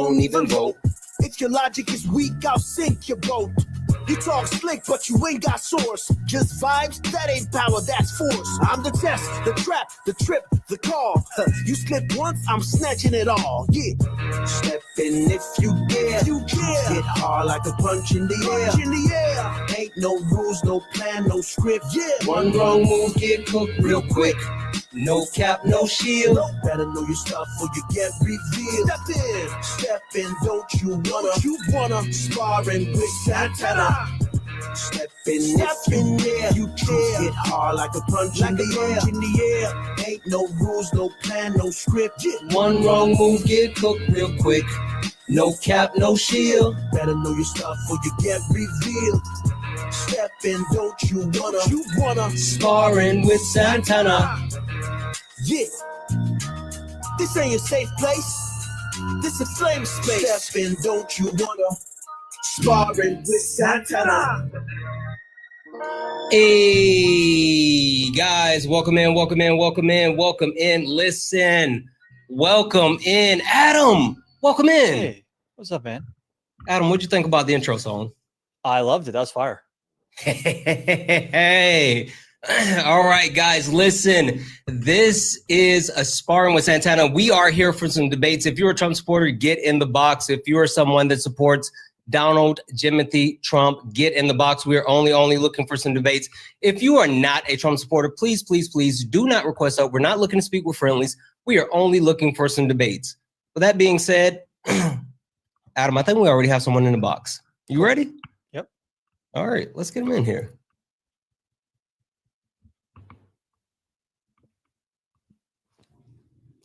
don't even vote. If your logic is weak, I'll sink your boat. You talk slick, but you ain't got source. Just vibes, that ain't power, that's force. I'm the test, the trap, the trip, the call. You slip once, I'm snatching it all. Yeah. Step in if you dare. Get hard like a punch in the air. Ain't no rules, no plan, no script. Yeah. One wrong move, get cooked real quick. No cap, no shield. Better know your stuff or you get revealed. Step in, don't you wanna sparring with Santana. Step in if you dare. You can get hard like a punch in the air. Ain't no rules, no plan, no script. One wrong move, get cooked real quick. No cap, no shield. Better know your stuff or you get revealed. Step in, don't you wanna Sparring with Santana. Yeah, this ain't a safe place. This a flame space. Step in, don't you wanna sparring with Santana. Hey guys, welcome in. Listen, welcome in, Adam. Welcome in. Hey, what's up, man? Adam, what'd you think about the intro song? I loved it. That was fire. Hey. All right, guys, listen. This is a Sparring with Santana. We are here for some debates. If you're a Trump supporter, get in the box. If you are someone that supports Donald Jimothy Trump, get in the box. We are only looking for some debates. If you are not a Trump supporter, please do not request up. We're not looking to speak with friendlies. We are only looking for some debates. With that being said, Adam, I think we already have someone in the box. You ready? Yep. All right, let's get him in here.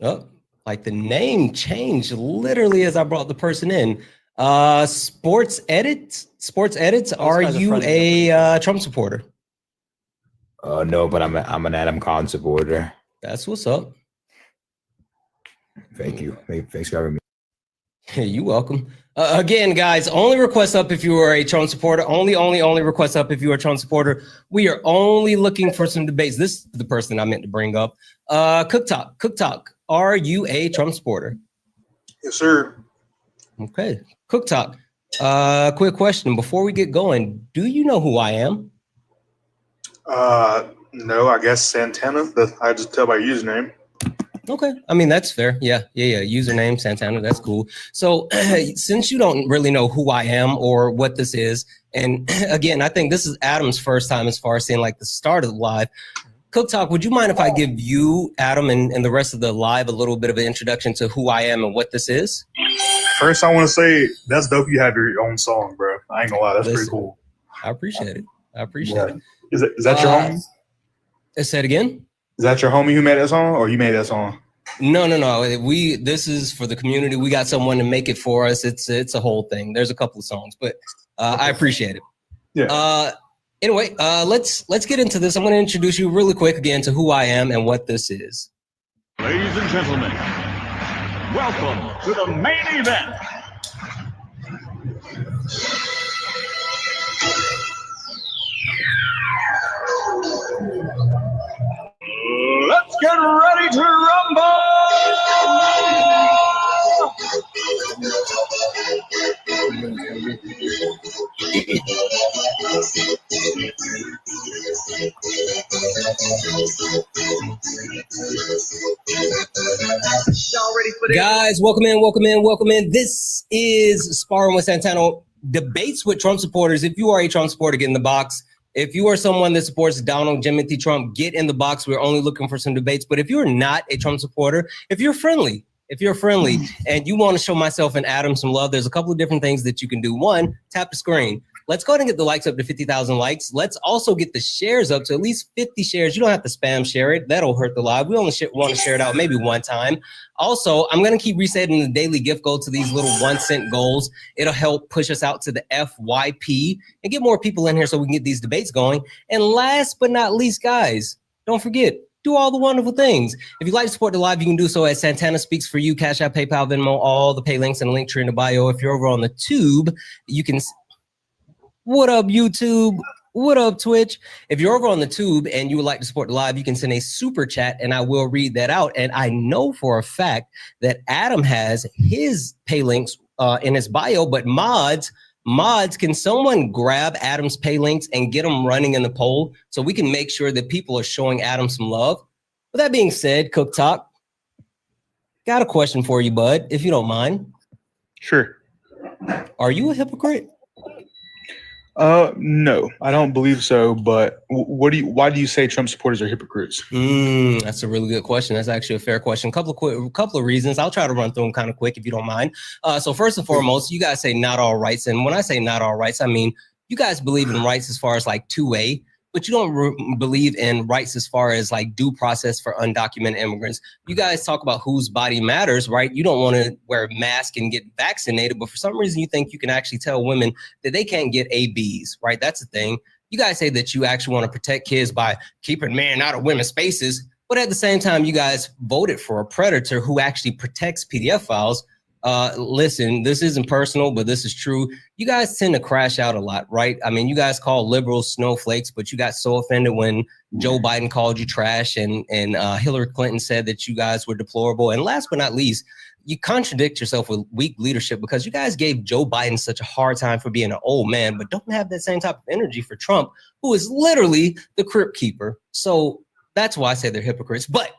Oh, like the name changed literally as I brought the person in. Sports Edits. Are you a Trump supporter? No, but I'm an Adam Khan supporter. That's what's up. Thank you. Thanks for having me. You're welcome. Again, guys, only request up if you are a Trump supporter. Only request up if you are a Trump supporter. We are only looking for some debates. This is the person I meant to bring up. Cook Talk. Are you a Trump supporter? Yes, sir. Okay. Cook Talk. Quick question before we get going. Do you know who I am? No, I guess Santana. I just tell by username. Okay. I mean, that's fair. Yeah. Username Santana. That's cool. So since you don't really know who I am or what this is, and again, I think this is Adam's first time as far as seeing like the start of the live. Cook Talk, would you mind if I give you, Adam, and the rest of the live a little bit of an introduction to who I am and what this is? First, I want to say that's dope. You have your own song, bro. I ain't gonna lie, that's pretty cool. I appreciate it. Is that your homie? Say it again. Is that your homie who made that song, or you made that song? No. This is for the community. We got someone to make it for us. It's a whole thing. There's a couple of songs, but I appreciate it. Yeah. Anyway, let's get into this. I'm going to introduce you really quick again to who I am and what this is. Ladies and gentlemen, welcome to the main event. Let's get ready to rumble! Guys, welcome in. This is Sparring with Santana, debates with Trump supporters. If you are a Trump supporter, get in the box. If you are someone that supports Donald Jimothy Trump, get in the box. We're only looking for some debates. But if you're not a Trump supporter, if you're friendly and you want to show myself and Adam some love, there's a couple of different things that you can do. One, tap the screen. Let's go ahead and get the likes up to 50,000 likes. Let's also get the shares up to at least 50 shares. You don't have to spam share it. That'll hurt the live. We only want to share it out maybe one time. Also, I'm going to keep resetting the daily gift goal to these little 1-cent goals. It'll help push us out to the FYP and get more people in here so we can get these debates going. And last but not least, guys, don't forget, do all the wonderful things. If you'd like to support the live, you can do so at Santana Speaks For You, Cash App, PayPal, Venmo, all the pay links and Linktree in the bio. If you're over on the tube, you can... What up, YouTube? What up, Twitch? If you're over on the tube and you would like to support the live, you can send a super chat and I will read that out. And I know for a fact that Adam has his pay links in his bio, but mods, can someone grab Adam's pay links and get them running in the poll so we can make sure that people are showing Adam some love? With that being said, Cook Talk, got a question for you, bud, if you don't mind. Sure. Are you a hypocrite? No, I don't believe so. But why do you say Trump supporters are hypocrites? That's a really good question. That's actually a fair question. Couple of reasons. I'll try to run through them kind of quick if you don't mind. So first and foremost, you guys say not all rights. And when I say not all rights, I mean, you guys believe in rights as far as like 2A, but you don't believe in rights as far as like due process for undocumented immigrants. You guys talk about whose body matters, right? You don't want to wear a mask and get vaccinated, but for some reason you think you can actually tell women that they can't get ABs, right? That's the thing. You guys say that you actually want to protect kids by keeping men out of women's spaces, but at the same time, you guys voted for a predator who actually protects PDF files. Listen, this isn't personal, but this is true. You guys tend to crash out a lot, right? I mean, you guys call liberals snowflakes, but you got so offended when Joe Biden called you trash and Hillary Clinton said that you guys were deplorable. And last but not least, you contradict yourself with weak leadership because you guys gave Joe Biden such a hard time for being an old man, but don't have that same type of energy for Trump, who is literally the crypt keeper. So that's why I say they're hypocrites. But,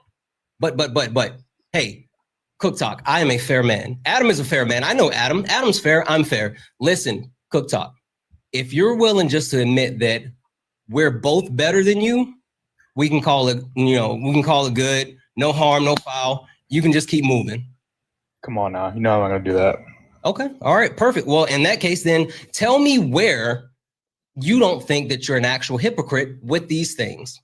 hey, Cook Talk, I am a fair man. Adam is a fair man. I know Adam. Adam's fair. I'm fair. Listen, Cook Talk, if you're willing just to admit that we're both better than you, we can call it, we can call it good. No harm, no foul. You can just keep moving. Come on now. You know I'm not going to do that. Okay. All right. Perfect. Well, in that case, then tell me where you don't think that you're an actual hypocrite with these things.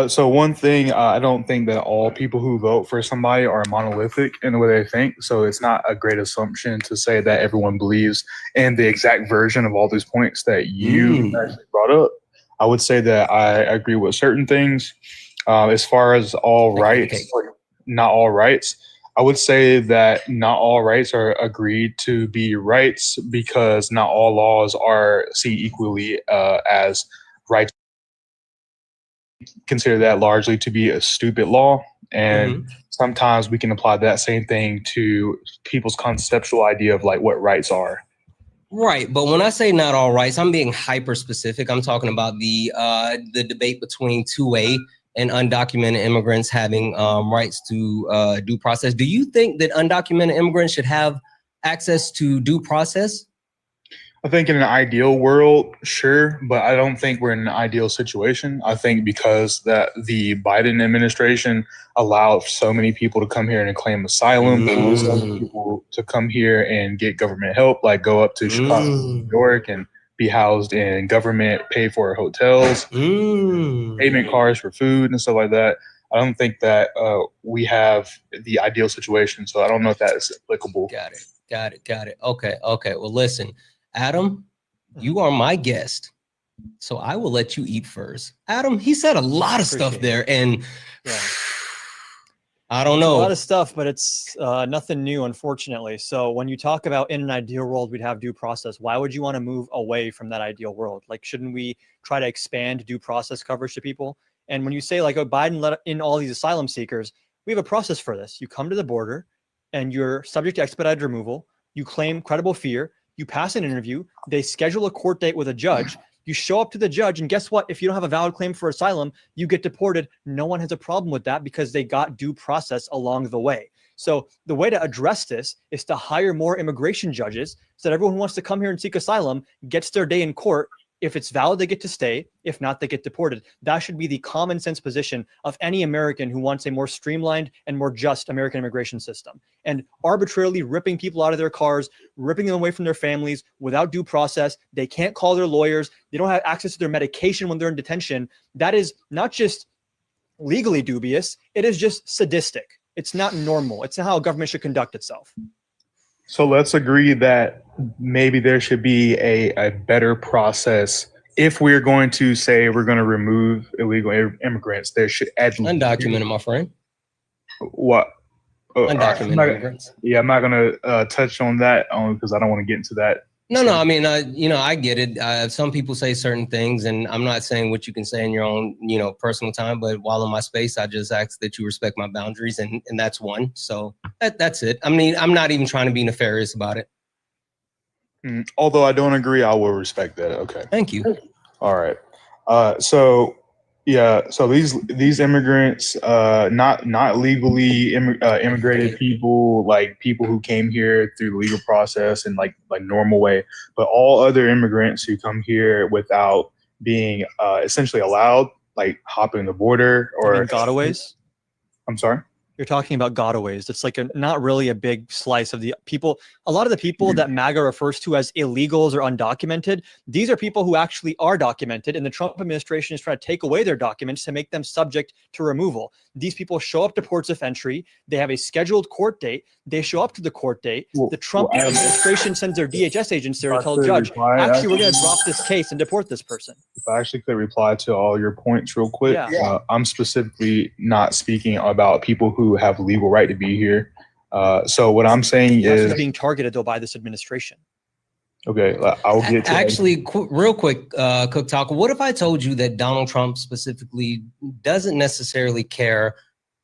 So one thing, I don't think that all people who vote for somebody are monolithic in the way they think. So it's not a great assumption to say that everyone believes in the exact version of all these points that you actually brought up. I would say that I agree with certain things. As far as all rights, or not all rights, I would say that not all rights are agreed to be rights because not all laws are seen equally as rights. Consider that largely to be a stupid law, and sometimes we can apply that same thing to people's conceptual idea of like what rights are. Right, but when I say not all rights, I'm being hyper specific. I'm talking about the debate between 2A and undocumented immigrants having rights to due process. Do you think that undocumented immigrants should have access to due process? I think in an ideal world, sure, but I don't think we're in an ideal situation. I think because that the Biden administration allowed so many people to come here and claim asylum, so many people to come here and get government help, like go up to Chicago, New York, and be housed in government paid for hotels, payment cards for food and stuff like that. I don't think that we have the ideal situation, so I don't know if that is applicable. Got it. Okay. Well, listen. Adam, you are my guest, so I will let you eat first. Adam, he said a lot of stuff there, and I don't know. A lot of stuff, but it's nothing new, unfortunately. So when you talk about in an ideal world, we'd have due process. Why would you want to move away from that ideal world? Like, shouldn't we try to expand due process coverage to people? And when you say like, oh, Biden let in all these asylum seekers, we have a process for this. You come to the border and you're subject to expedited removal. You claim credible fear. You pass an interview, they schedule a court date with a judge, you show up to the judge, and guess what? If you don't have a valid claim for asylum, you get deported. No one has a problem with that because they got due process along the way. So the way to address this is to hire more immigration judges so that everyone who wants to come here and seek asylum gets their day in court. If it's valid, they get to stay. If not, they get deported. That should be the common sense position of any American who wants a more streamlined and more just American immigration system. And arbitrarily ripping people out of their cars, ripping them away from their families without due process. They can't call their lawyers. They don't have access to their medication when they're in detention. That is not just legally dubious. It is just sadistic. It's not normal. It's not how a government should conduct itself. So let's agree that maybe there should be a better process. If we're going to say we're going to remove illegal immigrants, there should at least undocumented, my friend. What? Undocumented immigrants. Yeah, I'm not going to touch on that only because I don't want to get into that No, I mean, I get it. Some people say certain things, and I'm not saying what you can say in your own, personal time. But while in my space, I just ask that you respect my boundaries, and that's one. So that's it. I mean, I'm not even trying to be nefarious about it. Although I don't agree, I will respect that. Okay. Thank you. All right. So these immigrants, not legally immigrated people, like people who came here through the legal process and like normal way, but all other immigrants who come here without being essentially allowed, like hopping the border or gotaways. I'm sorry. You're talking about gotaways. It's like not really a big slice of the people. A lot of the people that MAGA refers to as illegals or undocumented, these are people who actually are documented, and the Trump administration is trying to take away their documents to make them subject to removal. These people show up to ports of entry. They have a scheduled court date. They show up to the court date. The Trump administration sends their DHS agents there to tell the judge, actually, we're going to drop this case and deport this person. If I actually could reply to all your points real quick, I'm specifically not speaking about people who have legal right to be here. So what I'm saying is being targeted though by this administration. Okay, I'll get to actually real quick, Cook Talk. What if I told you that Donald Trump specifically doesn't necessarily care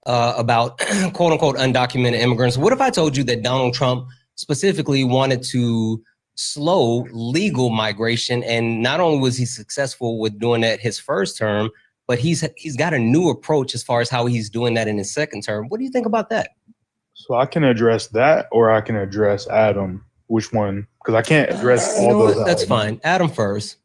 about quote unquote undocumented immigrants? What if I told you that Donald Trump specifically wanted to slow legal migration, and not only was he successful with doing that his first term, but he's got a new approach as far as how he's doing that in his second term? What do you think about that? So I can address that, or I can address Adam. Which one? Because I can't address all those. That's fine. Adam first.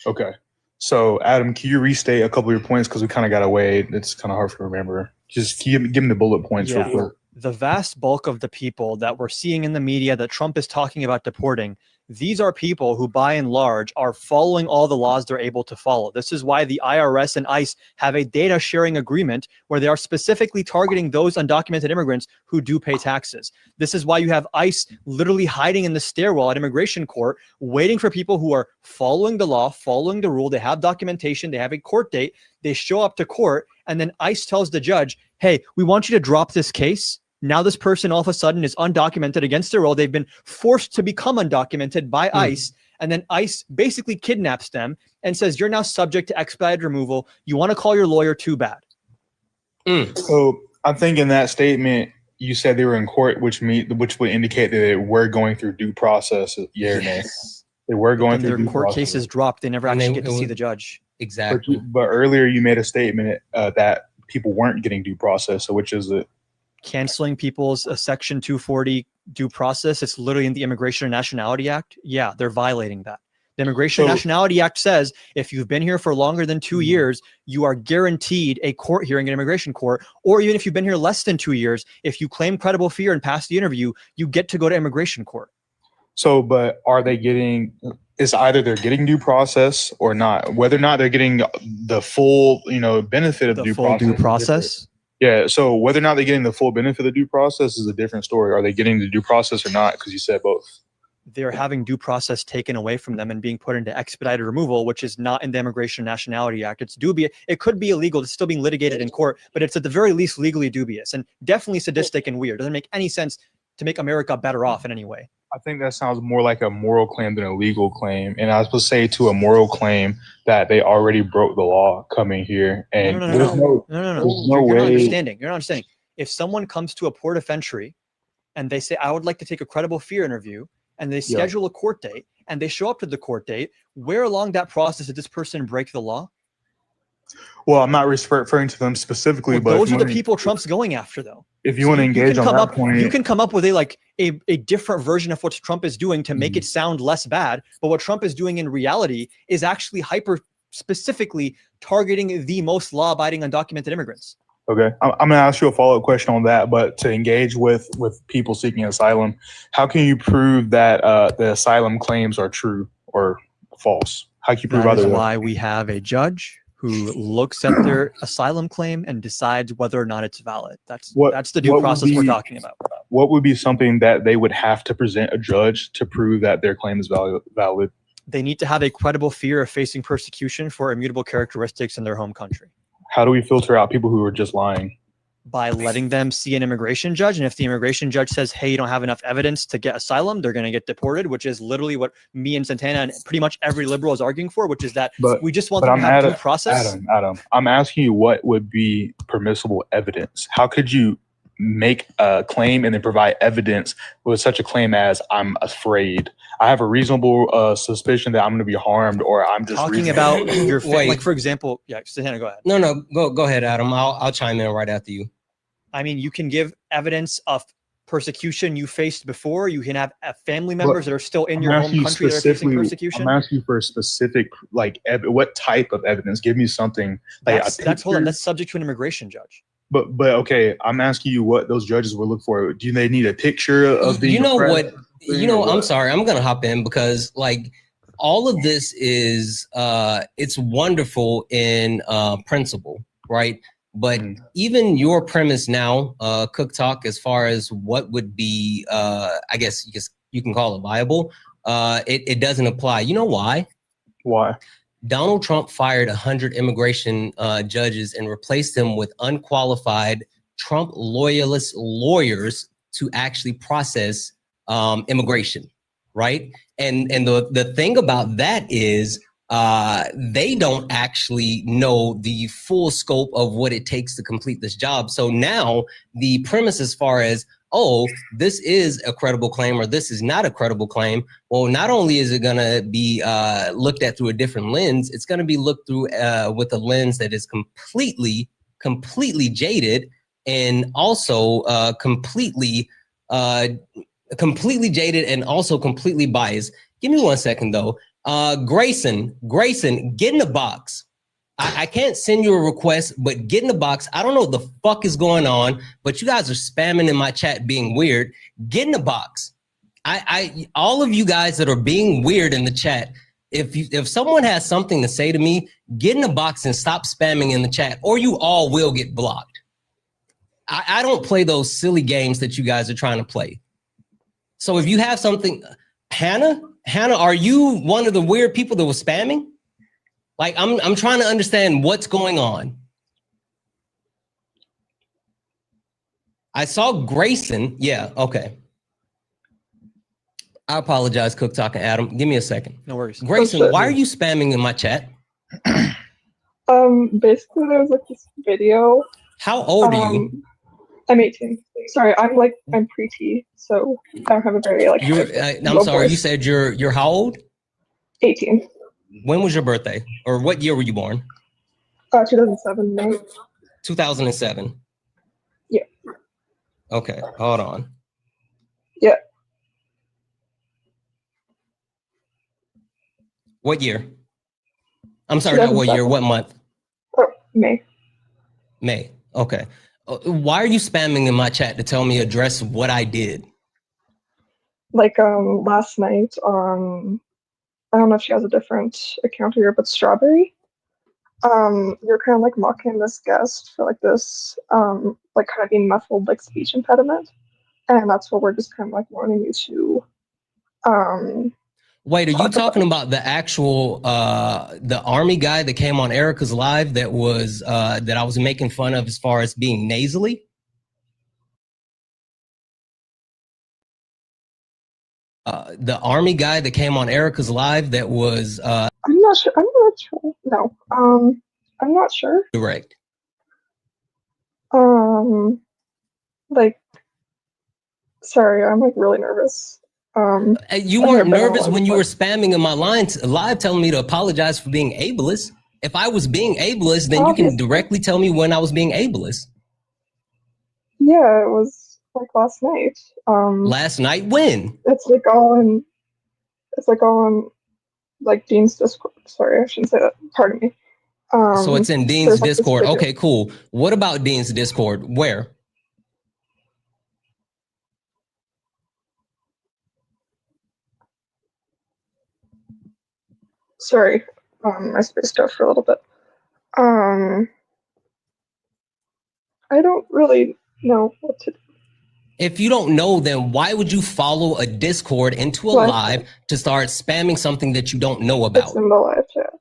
Okay. So Adam, can you restate a couple of your points? Because we kind of got away. It's kind of hard to remember. Just give me the bullet points real quick. The vast bulk of the people that we're seeing in the media that Trump is talking about deporting, these are people who by and large are following all the laws they're able to follow. This is why the IRS and ICE have a data sharing agreement where they are specifically targeting those undocumented immigrants who do pay taxes. This is why you have ICE literally hiding in the stairwell at immigration court, waiting for people who are following the law, following the rule. They have documentation, they have a court date, they show up to court, and then ICE tells the judge, hey, we want you to drop this case. Now this person all of a sudden is undocumented against their will. They've been forced to become undocumented by ICE. And then ICE basically kidnaps them and says, you're now subject to expedited removal. You want to call your lawyer, too bad. So I think in that statement, you said they were in court, which would indicate that they were going through due process. Yes. They were going through their court cases dropped. They never actually get to see the judge. Exactly. But earlier you made a statement that people weren't getting due process. So which is it? Canceling people's Section 240 due process. It's literally in the Immigration and Nationality Act. Yeah, they're violating that. The Immigration and Nationality Act says if you've been here for longer than 2 years, you are guaranteed a court hearing in immigration court. Or even if you've been here less than 2 years, if you claim credible fear and pass the interview, you get to go to immigration court. So, but are they getting? It's either they're getting due process or not. Whether or not they're getting the full, benefit of the due process. Yeah, so whether or not they're getting the full benefit of the due process is a different story. Are they getting the due process or not? Because you said both. They're having due process taken away from them and being put into expedited removal, which is not in the Immigration and Nationality Act. It's dubious. It could be illegal. It's still being litigated in court, but it's at the very least legally dubious and definitely sadistic and weird. It doesn't make any sense to make America better off in any way. I think that sounds more like a moral claim than a legal claim. And I was supposed to say to a moral claim that they already broke the law coming here. And No. there's no You're not way. understanding. You're not understanding. If someone comes to a port of entry and they say, I would like to take a credible fear interview, and they schedule a court date and they show up to the court date, where along that process did this person break the law? Well, I'm not referring to them specifically, but those are the people Trump's going after, though. If you want to engage on that point, you can come up with a different version of what Trump is doing to make it sound less bad. But what Trump is doing in reality is actually hyper specifically targeting the most law-abiding undocumented immigrants. Okay, I'm going to ask you a follow-up question on that, but to engage with people seeking asylum, how can you prove that the asylum claims are true or false? How can you prove otherwise? That is why we have a judge who looks at their asylum claim and decides whether or not it's valid. That's the due process we're talking about. What would be something that they would have to present a judge to prove that their claim is valid? They need to have a credible fear of facing persecution for immutable characteristics in their home country. How do we filter out people who are just lying? by letting them see an immigration judge. And if the immigration judge says, hey, you don't have enough evidence to get asylum, they're going to get deported, which is literally what me and Santana and pretty much every liberal is arguing for, which is that we just want them to have due process. Adam, I'm asking you what would be permissible evidence. How could you make a claim and then provide evidence with such a claim as I'm afraid? I have a reasonable suspicion that I'm going to be harmed, or I'm just talking about your like, for example. Yeah, Santana, go ahead. No, go ahead, Adam. I'll chime in right after you. I mean, you can give evidence of persecution you faced before. You can have family members that are still in your home country that are facing persecution. I'm asking you for a specific, like, what type of evidence? Give me something. Like that's subject to an immigration judge. But okay, I'm asking you what those judges will look for. Do they need a picture of being? I'm sorry, I'm gonna hop in because like all of this is it's wonderful in principle, right? But even your premise now, Cook Talk, as far as what would be, I guess you can call it viable, it doesn't apply. You know why? Why? Donald Trump fired 100 immigration judges and replaced them with unqualified Trump loyalist lawyers to actually process immigration, right? And the thing about that is they don't actually know the full scope of what it takes to complete this job. So now the premise as far as, oh, this is a credible claim or this is not a credible claim. Well, not only is it going to be looked at through a different lens, it's going to be looked through with a lens that is completely jaded and also completely jaded and also completely biased. Give me 1 second though. Grayson, get in the box. I can't send you a request, but get in the box. I don't know what the fuck is going on, but you guys are spamming in my chat being weird. Get in the box. All of you guys that are being weird in the chat, if someone has something to say to me, get in the box and stop spamming in the chat, or you all will get blocked. I don't play those silly games that you guys are trying to play. So if you have something, Hannah, are you one of the weird people that was spamming? Like, I'm trying to understand what's going on. I saw Grayson. Yeah, okay. I apologize, Cook Talk and Adam. Give me a second. No worries. Grayson, why are you spamming in my chat? Basically there was like this video. How old are you? I'm 18. Sorry, I'm preteen, so I don't have a very like. I'm sorry. Voice. You said you're how old? 18. When was your birthday, or what year were you born? 2007. May. 2007. Yeah. Okay, hold on. Yeah. What year? I'm sorry, not what year. What month? Oh, May. May. Okay. Why are you spamming in my chat to tell me address what I did? Like last night on, I don't know if she has a different account here, but Strawberry. You're kind of like mocking this guest for like this like kind of being muffled like speech impediment, and that's what we're just kind of like wanting you to Wait, are you talking about the actual the army guy that came on Erica's live that was that I was making fun of as far as being nasally? The army guy that came on Erica's live that was I'm not sure. No. I'm not sure. Direct. Like, sorry, I'm like really nervous. You weren't nervous when you were spamming in my live telling me to apologize for being ableist. If I was being ableist, then you can directly tell me when I was being ableist. Yeah, it was like last night. Last night when? It's like all on like Dean's Discord. Sorry, I shouldn't say that. Pardon me. So it's in Dean's Discord. Okay, cool. What about Dean's Discord? Where? Sorry, I spaced out for a little bit. I don't really know what to do. If you don't know, then why would you follow a Discord into a live to start spamming something that you don't know about? It's in the live chat.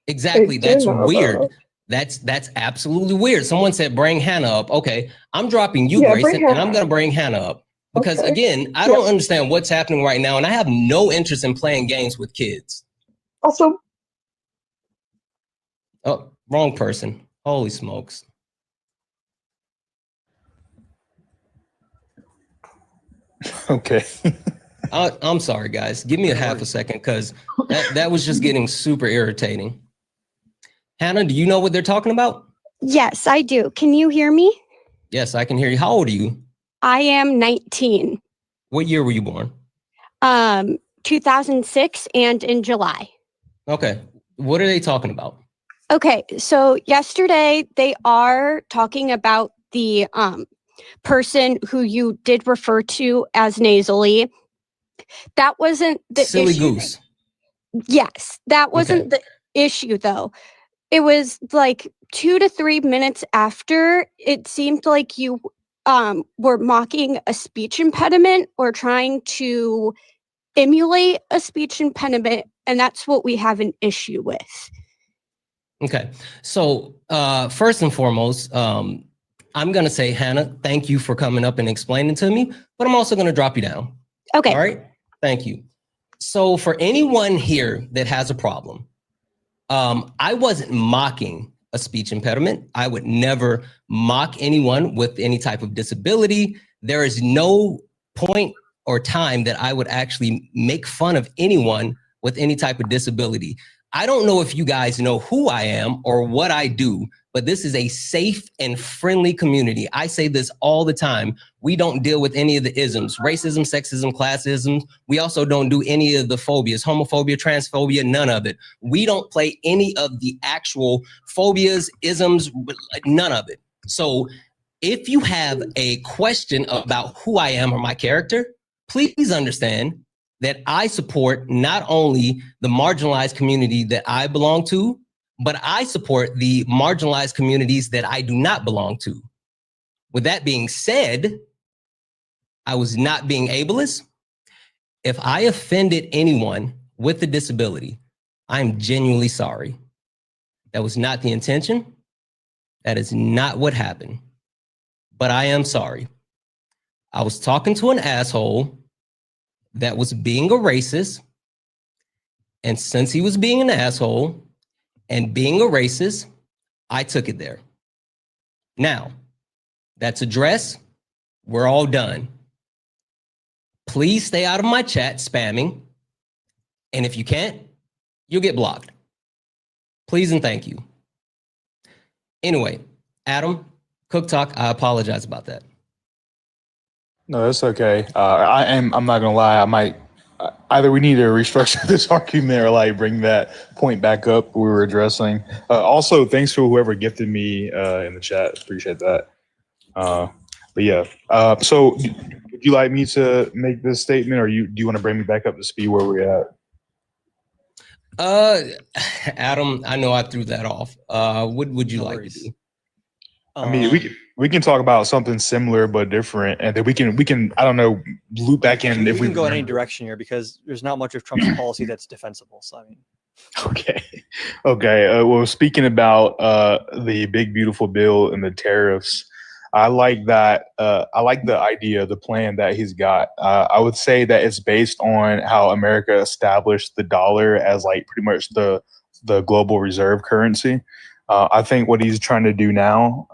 Exactly. That's weird. That's absolutely weird. Someone said bring Hannah up. Okay, I'm dropping you, Yeah, Grayson, bring and Hannah I'm gonna up. bring Hannah up because Okay. again, I don't understand what's happening right now, and I have no interest in playing games with kids. Also, Oh, wrong person. Holy smokes. Okay. I'm sorry, guys. Give me a half a second because that was just getting super irritating. Hannah, do you know what they're talking about? Yes, I do. Can you hear me? Yes, I can hear you. How old are you? I am 19. What year were you born? 2006 and in July. Okay. What are they talking about? Okay, so yesterday they are talking about the person who you did refer to as nasally. That wasn't the Silly issue. goose. Yes, that wasn't Okay. the issue though. It was like 2 to 3 minutes after, it seemed like you were mocking a speech impediment or trying to emulate a speech impediment, and that's what we have an issue with. Okay. So first and foremost, I'm going to say, Hannah, thank you for coming up and explaining to me, but I'm also going to drop you down. Okay. All right. Thank you. So for anyone here that has a problem, I wasn't mocking a speech impediment. I would never mock anyone with any type of disability. There is no point or time that I would actually make fun of anyone with any type of disability. I don't know if you guys know who I am or what I do, but this is a safe and friendly community. I say this all the time. We don't deal with any of the isms, racism, sexism, classism. We also don't do any of the phobias, homophobia, transphobia, none of it. We don't play any of the actual phobias, isms, none of it. So if you have a question about who I am or my character, please understand that I support not only the marginalized community that I belong to, but I support the marginalized communities that I do not belong to. With that being said, I was not being ableist. If I offended anyone with a disability, I'm genuinely sorry. That was not the intention. That is not what happened. But I am sorry. I was talking to an asshole that was being a racist. And since he was being an asshole and being a racist, I took it there. Now, that's addressed. We're all done. Please stay out of my chat spamming. And if you can't, you'll get blocked. Please and thank you. Anyway, Adam, Cook Talk, I apologize about that. No, that's okay. I'm not gonna lie. I might either we need to restructure this argument or like bring that point back up we were addressing. Also, thanks for whoever gifted me in the chat. Appreciate that. But yeah. So, would you like me to make this statement, or do you want to bring me back up to speed where we're at? Adam, I know I threw that off. What would you like to do? I mean, we can talk about something similar but different, and then we can I don't know, loop back in if we can go in any direction here because there's not much of Trump's policy that's defensible. So I mean, okay. Well, speaking about the big beautiful bill and the tariffs, I like that. I like the idea, the plan that he's got. I would say that it's based on how America established the dollar as like pretty much the global reserve currency. I think what he's trying to do now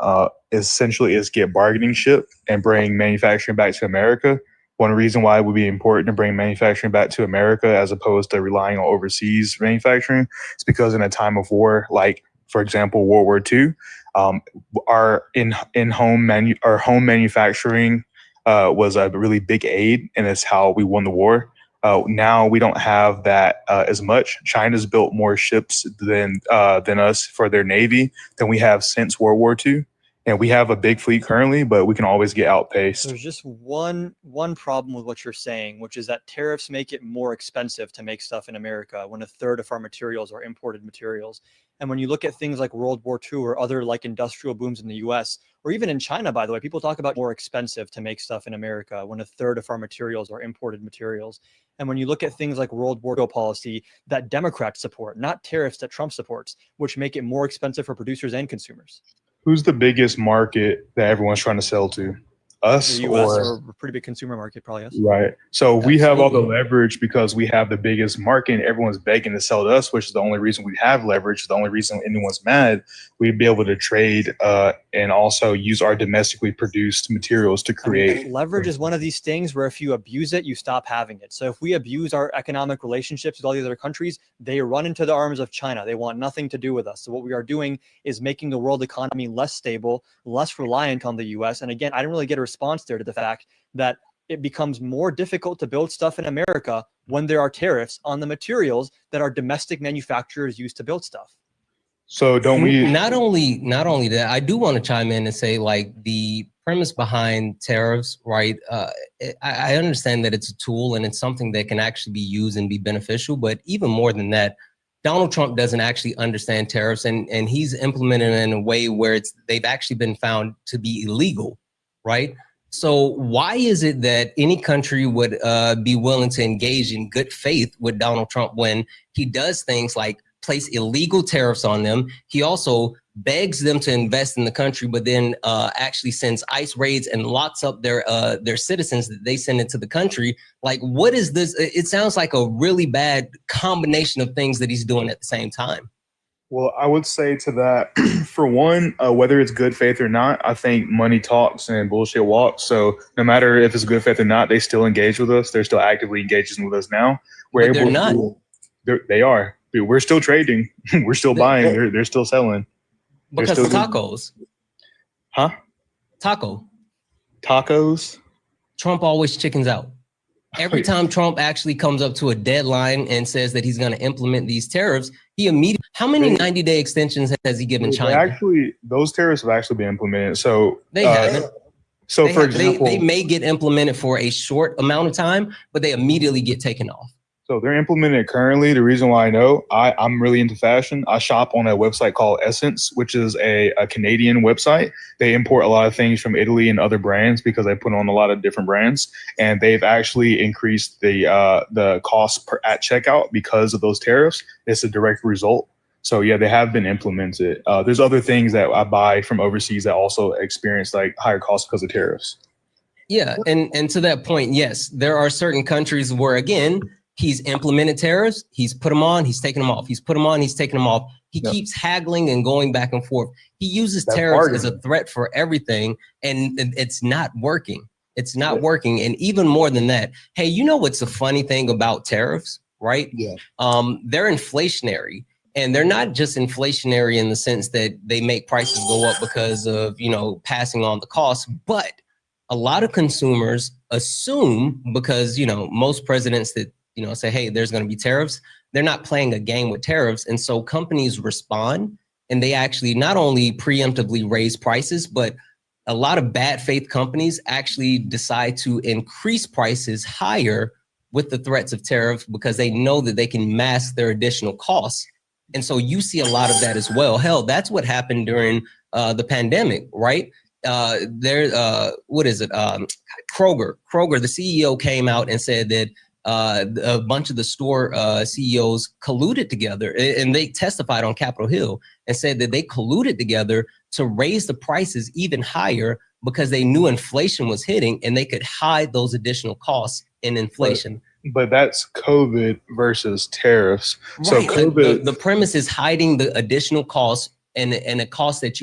essentially is get bargaining chip and bring manufacturing back to America. One reason why it would be important to bring manufacturing back to America as opposed to relying on overseas manufacturing is because in a time of war, like for example, World War II, our home manufacturing was a really big aid, and it's how we won the war. Now we don't have that as much. China's built more ships than us for their navy than we have since World War II, and we have a big fleet currently, but we can always get outpaced. There's just one problem with what you're saying, which is that tariffs make it more expensive to make stuff in America when a third of our materials are imported materials. And when you look at things like World War II or other like industrial booms in the US, or even in China, by the way, people talk about more expensive to make stuff in America when a third of our materials are imported materials. And when you look at things like World War II policy that Democrats support, not tariffs that Trump supports, which make it more expensive for producers and consumers. Who's the biggest market that everyone's trying to sell to? Us The US or or a pretty big consumer market, probably us. right? So we have all the Absolutely. leverage because we have the biggest market and everyone's begging to sell to us, which is the only reason we have leverage. The only reason anyone's mad, we'd be able to trade and also use our domestically produced materials to create. Leverage is one of these things where if you abuse it, you stop having it. So if we abuse our economic relationships with all the other countries, they run into the arms of China. They want nothing to do with us. So what we are doing is making the world economy less stable, less reliant on the US. And again, I didn't really get a response there to the fact that it becomes more difficult to build stuff in America when there are tariffs on the materials that our domestic manufacturers use to build stuff. So don't we? Not only that, I do want to chime in and say, like, the premise behind tariffs, right? I understand that it's a tool and it's something that can actually be used and be beneficial, but even more than that, Donald Trump doesn't actually understand tariffs, and he's implemented it in a way where they've actually been found to be illegal, right? So why is it that any country would be willing to engage in good faith with Donald Trump when he does things like place illegal tariffs on them? He also begs them to invest in the country, but then actually sends ICE raids and locks up their citizens that they send into the country. Like, what is this? It sounds like a really bad combination of things that he's doing at the same time. Well, I would say to that, for one, whether it's good faith or not, I think money talks and bullshit walks. So no matter if it's good faith or not, they still engage with us. They're still actively engaging with us now. But they're not. They are. Dude, we're still trading. We're still buying. They're still selling. Because still tacos. Huh? Tacos? Trump always chickens out. Every time Trump actually comes up to a deadline and says that he's going to implement these tariffs, he immediately, how many 90-day extensions has he given China? Actually, those tariffs have actually been implemented. So they haven't. So for example, they may get implemented for a short amount of time, but they immediately get taken off. So they're implementing it currently. The reason why I know, I'm really into fashion. I shop on a website called Essence, which is a Canadian website. They import a lot of things from Italy and other brands because they put on a lot of different brands. And they've actually increased the cost at checkout because of those tariffs. It's a direct result. So yeah, they have been implemented. There's other things that I buy from overseas that also experience like higher costs because of tariffs. Yeah, and to that point, yes, there are certain countries where, again, he's implemented tariffs, he's put them on, he's taken them off. He's put them on, he's taken them off. He keeps haggling and going back and forth. He uses tariffs as a threat for everything, and it's not working. It's not working. And even more than that, hey, you know what's the funny thing about tariffs, right? Yeah. They're inflationary. And they're not just inflationary in the sense that they make prices go up because of, passing on the cost, but a lot of consumers assume, because, most presidents that, say, hey, there's going to be tariffs, they're not playing a game with tariffs. And so companies respond, and they actually not only preemptively raise prices, but a lot of bad faith companies actually decide to increase prices higher with the threats of tariffs because they know that they can mask their additional costs. And so you see a lot of that as well. Hell, that's what happened during the pandemic, right? What is it? Kroger, the CEO came out and said that a bunch of the store CEOs colluded together, and they testified on Capitol Hill and said that they colluded together to raise the prices even higher because they knew inflation was hitting and they could hide those additional costs in inflation. But that's COVID versus tariffs. Right. So COVID, the premise is hiding the additional costs and a cost that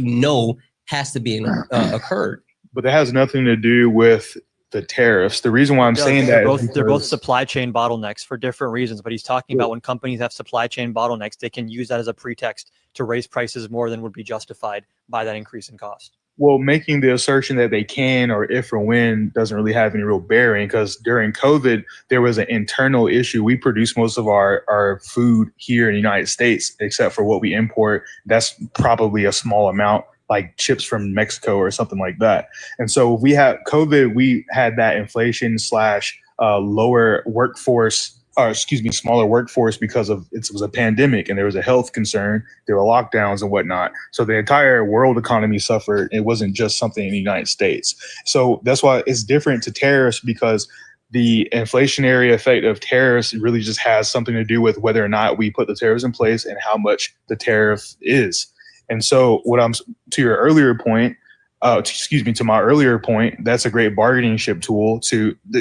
has to be occurred. But that has nothing to do with the tariffs. The reason why I'm saying that they're both supply chain bottlenecks for different reasons. But he's talking about when companies have supply chain bottlenecks, they can use that as a pretext to raise prices more than would be justified by that increase in cost. Well, making the assertion that they can or if or when doesn't really have any real bearing, because during COVID, there was an internal issue. We produce most of our food here in the United States, except for what we import. That's probably a small amount, like chips from Mexico or something like that. And so we had COVID, we had that inflation / lower workforce or excuse me, smaller workforce because of it was a pandemic and there was a health concern. There were lockdowns and whatnot. So the entire world economy suffered. It wasn't just something in the United States. So that's why it's different to tariffs, because the inflationary effect of tariffs really just has something to do with whether or not we put the tariffs in place and how much the tariff is. And so what I'm to your earlier point, to my earlier point, that's a great bargaining chip tool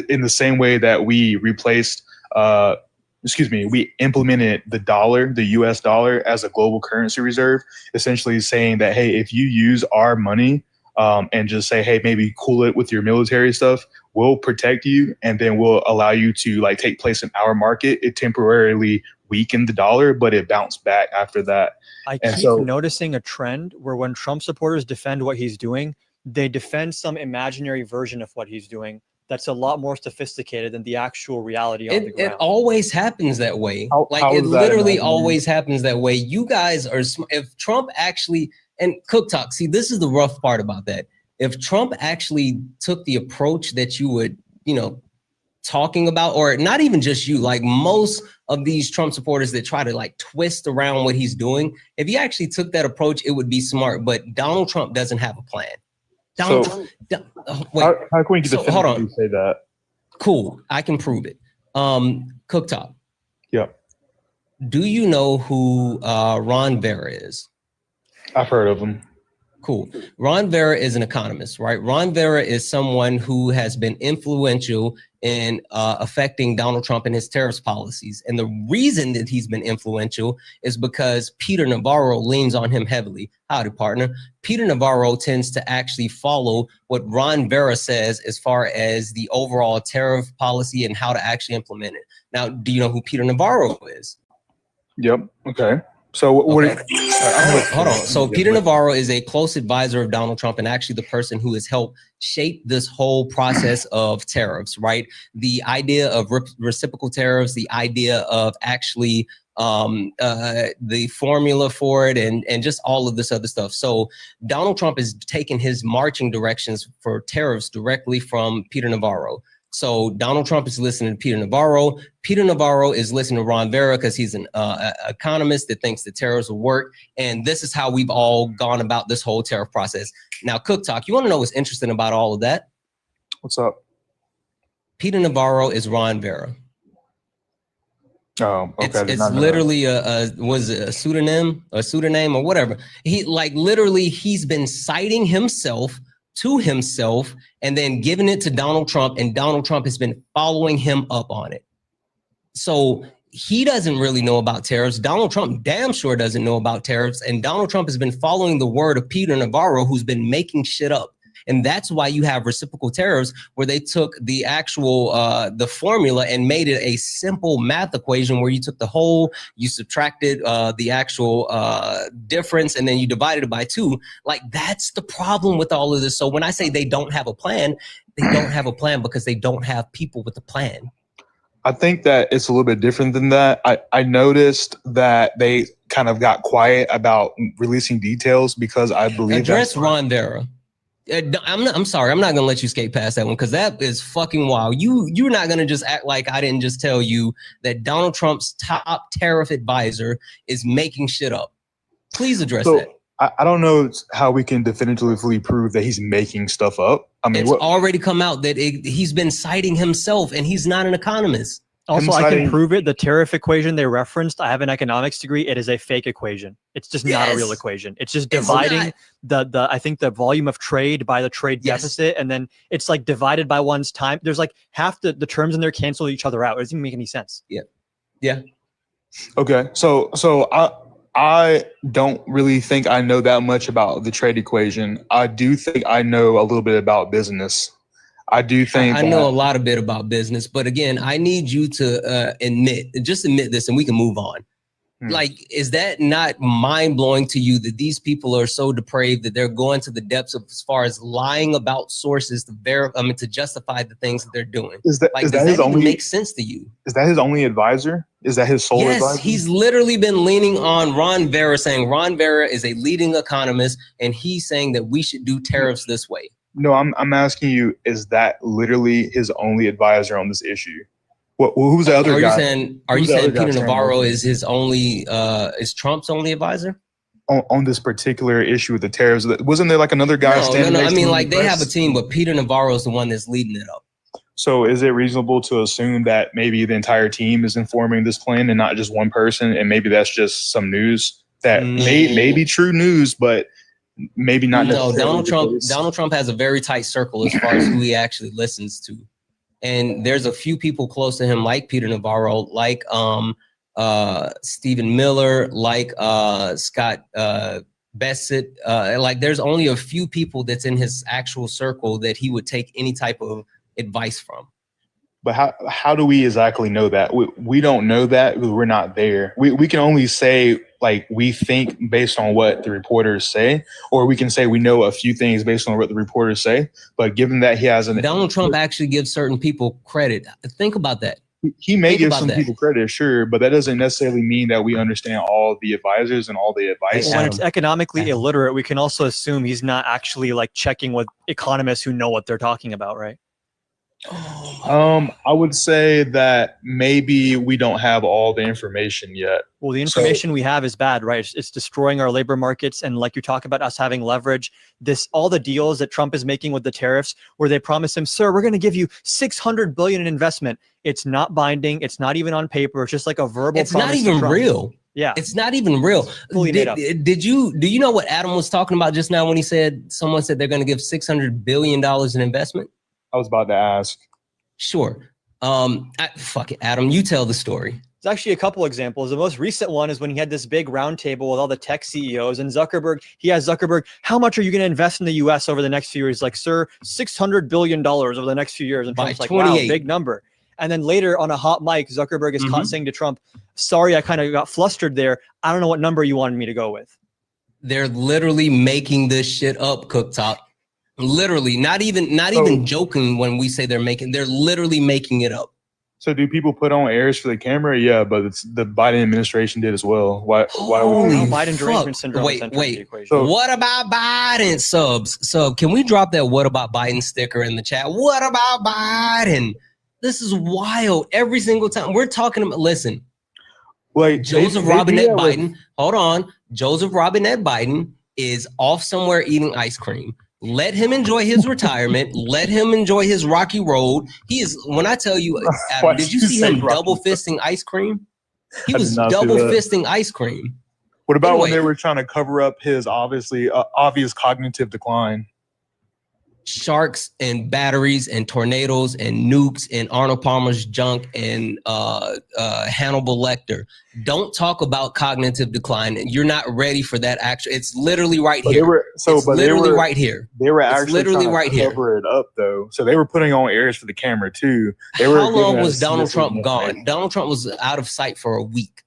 in the same way that we replaced, we implemented the dollar, the US dollar, as a global currency reserve, essentially saying that, hey, if you use our money and just say, hey, maybe cool it with your military stuff, we'll protect you and then we'll allow you to like take place in our market. It temporarily weakened the dollar, but it bounced back after that. I keep noticing a trend where when Trump supporters defend what he's doing, they defend some imaginary version of what he's doing that's a lot more sophisticated than the actual reality on the ground. It always happens that way. How it is that literally imaginary? always happens that way. You guys are, if Trump actually, and Cook Talk, see, this is the rough part about that. If Trump actually took the approach that you would, talking about, or not even just you, like most of these Trump supporters that try to like twist around what he's doing, if he actually took that approach, it would be smart. But Donald Trump doesn't have a plan. How can we definitively say that? Cool, I can prove it. Cook Talk. Yeah. Do you know who Ron Vera is? I've heard of him. Cool. Ron Vera is an economist, right? Ron Vera is someone who has been influential in affecting Donald Trump and his tariffs policies. And the reason that he's been influential is because Peter Navarro leans on him heavily. Howdy, partner. Peter Navarro tends to actually follow what Ron Vera says as far as the overall tariff policy and how to actually implement it. Now, do you know who Peter Navarro is? Yep. Okay. So hold on. So Peter Navarro is a close advisor of Donald Trump and actually the person who has helped shape this whole process of tariffs, right? The idea of reciprocal tariffs, the idea of actually the formula for it and just all of this other stuff. So Donald Trump is taking his marching directions for tariffs directly from Peter Navarro. So Donald Trump is listening to Peter Navarro. Peter Navarro is listening to Ron Vera because he's an economist that thinks the tariffs will work. And this is how we've all gone about this whole tariff process. Now, Cook Talk, you want to know what's interesting about all of that? What's up? Peter Navarro is Ron Vera. Oh, okay. It's literally was it a pseudonym or whatever. He literally he's been citing himself to himself and then giving it to Donald Trump, and Donald Trump has been following him up on it. So he doesn't really know about tariffs. Donald Trump damn sure doesn't know about tariffs, and Donald Trump has been following the word of Peter Navarro, who's been making shit up. And that's why you have reciprocal tariffs, where they took the actual the formula and made it a simple math equation where you took the whole, you subtracted the actual difference, and then you divided it by 2. Like, that's the problem with all of this. So when I say they don't have a plan, they don't have a plan because they don't have people with a plan. I think that it's a little bit different than that. I noticed that they kind of got quiet about releasing details because I believe address Ron Vera. I'm sorry, I'm not gonna let you skate past that one because that is fucking wild. You're not gonna just act like I didn't just tell you that Donald Trump's top tariff advisor is making shit up. Please address that. I don't know how we can definitively prove that he's making stuff up. I mean, it's already come out that he's been citing himself, and he's not an economist. Also, I can prove it. The tariff equation they referenced, I have an economics degree. It is a fake equation. It's just not a real equation. It's just dividing I think the volume of trade by the trade deficit. And then it's like divided by one's time. There's like half the terms in there cancel each other out. It doesn't even make any sense. Yeah. Okay. So I don't really think I know that much about the trade equation. I do think I know a little bit about business. I do think I know a lot of bit about business, but again, I need you to admit this and we can move on. Like, is that not mind blowing to you that these people are so depraved that they're going to the depths of as far as lying about sources to justify the things that they're doing? Does that even make sense to you? Is that his only advisor? Is that his sole advisor? Yes, he's literally been leaning on Ron Vera, saying Ron Vera is a leading economist, and he's saying that we should do tariffs this way. No, I'm asking you, is that literally his only advisor on this issue? Who's the other Are guy? Are you Who's the other saying guy Peter saying Navarro that? is his only is Trump's only advisor? On this particular issue with the tariffs, wasn't there like another guy standing No. I next to mean, him in like the they have a press? team, but Peter Navarro is the one that's leading it up. So is it reasonable to assume that maybe the entire team is informing this plan and not just one person? And maybe that's just some news that may be true news, but maybe not No, necessarily Donald Trump has a very tight circle as far as who he actually listens to. And there's a few people close to him, like Peter Navarro, like Stephen Miller, like Scott Bassett. Like there's only a few people that's in his actual circle that he would take any type of advice from. But how do we exactly know that? We don't know that because we're not there. We can only say like we think based on what the reporters say, or we can say we know a few things based on what the reporters say. But given that he has Donald Trump actually gives certain people credit. Think about that. He may give some people credit, sure, but that doesn't necessarily mean that we understand all the advisors and all the advice. When it's economically illiterate, we can also assume he's not actually like checking with economists who know what they're talking about, right? I would say that maybe we don't have all the information yet. Well, the information we have is bad, right? It's destroying our labor markets. And like you talk about us having leverage, all the deals that Trump is making with the tariffs, where they promise him, sir, we're going to give you $600 billion in investment. It's not binding. It's not even on paper. It's just like a verbal promise. It's not even real. Yeah. It's not even real. Fully made up. Do you know what Adam was talking about just now when he said someone said they're going to give $600 billion in investment? I was about to ask. Sure. Fuck it, Adam, you tell the story. There's actually a couple examples. The most recent one is when he had this big roundtable with all the tech CEOs and Zuckerberg. He has Zuckerberg, how much are you going to invest in the US over the next few years? Like, sir, $600 billion over the next few years. And Trump's like, wow, big number. And then later on a hot mic, Zuckerberg is caught saying to Trump, sorry, I kind of got flustered there. I don't know what number you wanted me to go with. They're literally making this shit up, Cooktop. Literally, not even joking when we say they're literally making it up. So do people put on airs for the camera? Yeah, but it's the Biden administration did as well. Why would Biden derangement syndrome? Wait. So, what about Biden? Sub, can we drop that what about Biden sticker in the chat? What about Biden? This is wild. Every single time we're talking about, listen, like Joseph Robinette Biden, hold on. Joseph Robinette Biden is off somewhere eating ice cream. Let him enjoy his retirement. Let him enjoy his rocky road. He is, when I tell you, Adam, did you see him double fisting ice cream? He was double fisting ice cream. What about when they were trying to cover up his obvious cognitive decline? Sharks and batteries and tornadoes and nukes and Arnold Palmer's junk and Hannibal Lecter. Don't talk about cognitive decline. You're not ready for that. Actually, it's literally right here. Right here. They were actually literally right here. Cover it up though, so they were putting on airs for the camera too. How long was Donald Trump gone? Donald Trump was out of sight for a week.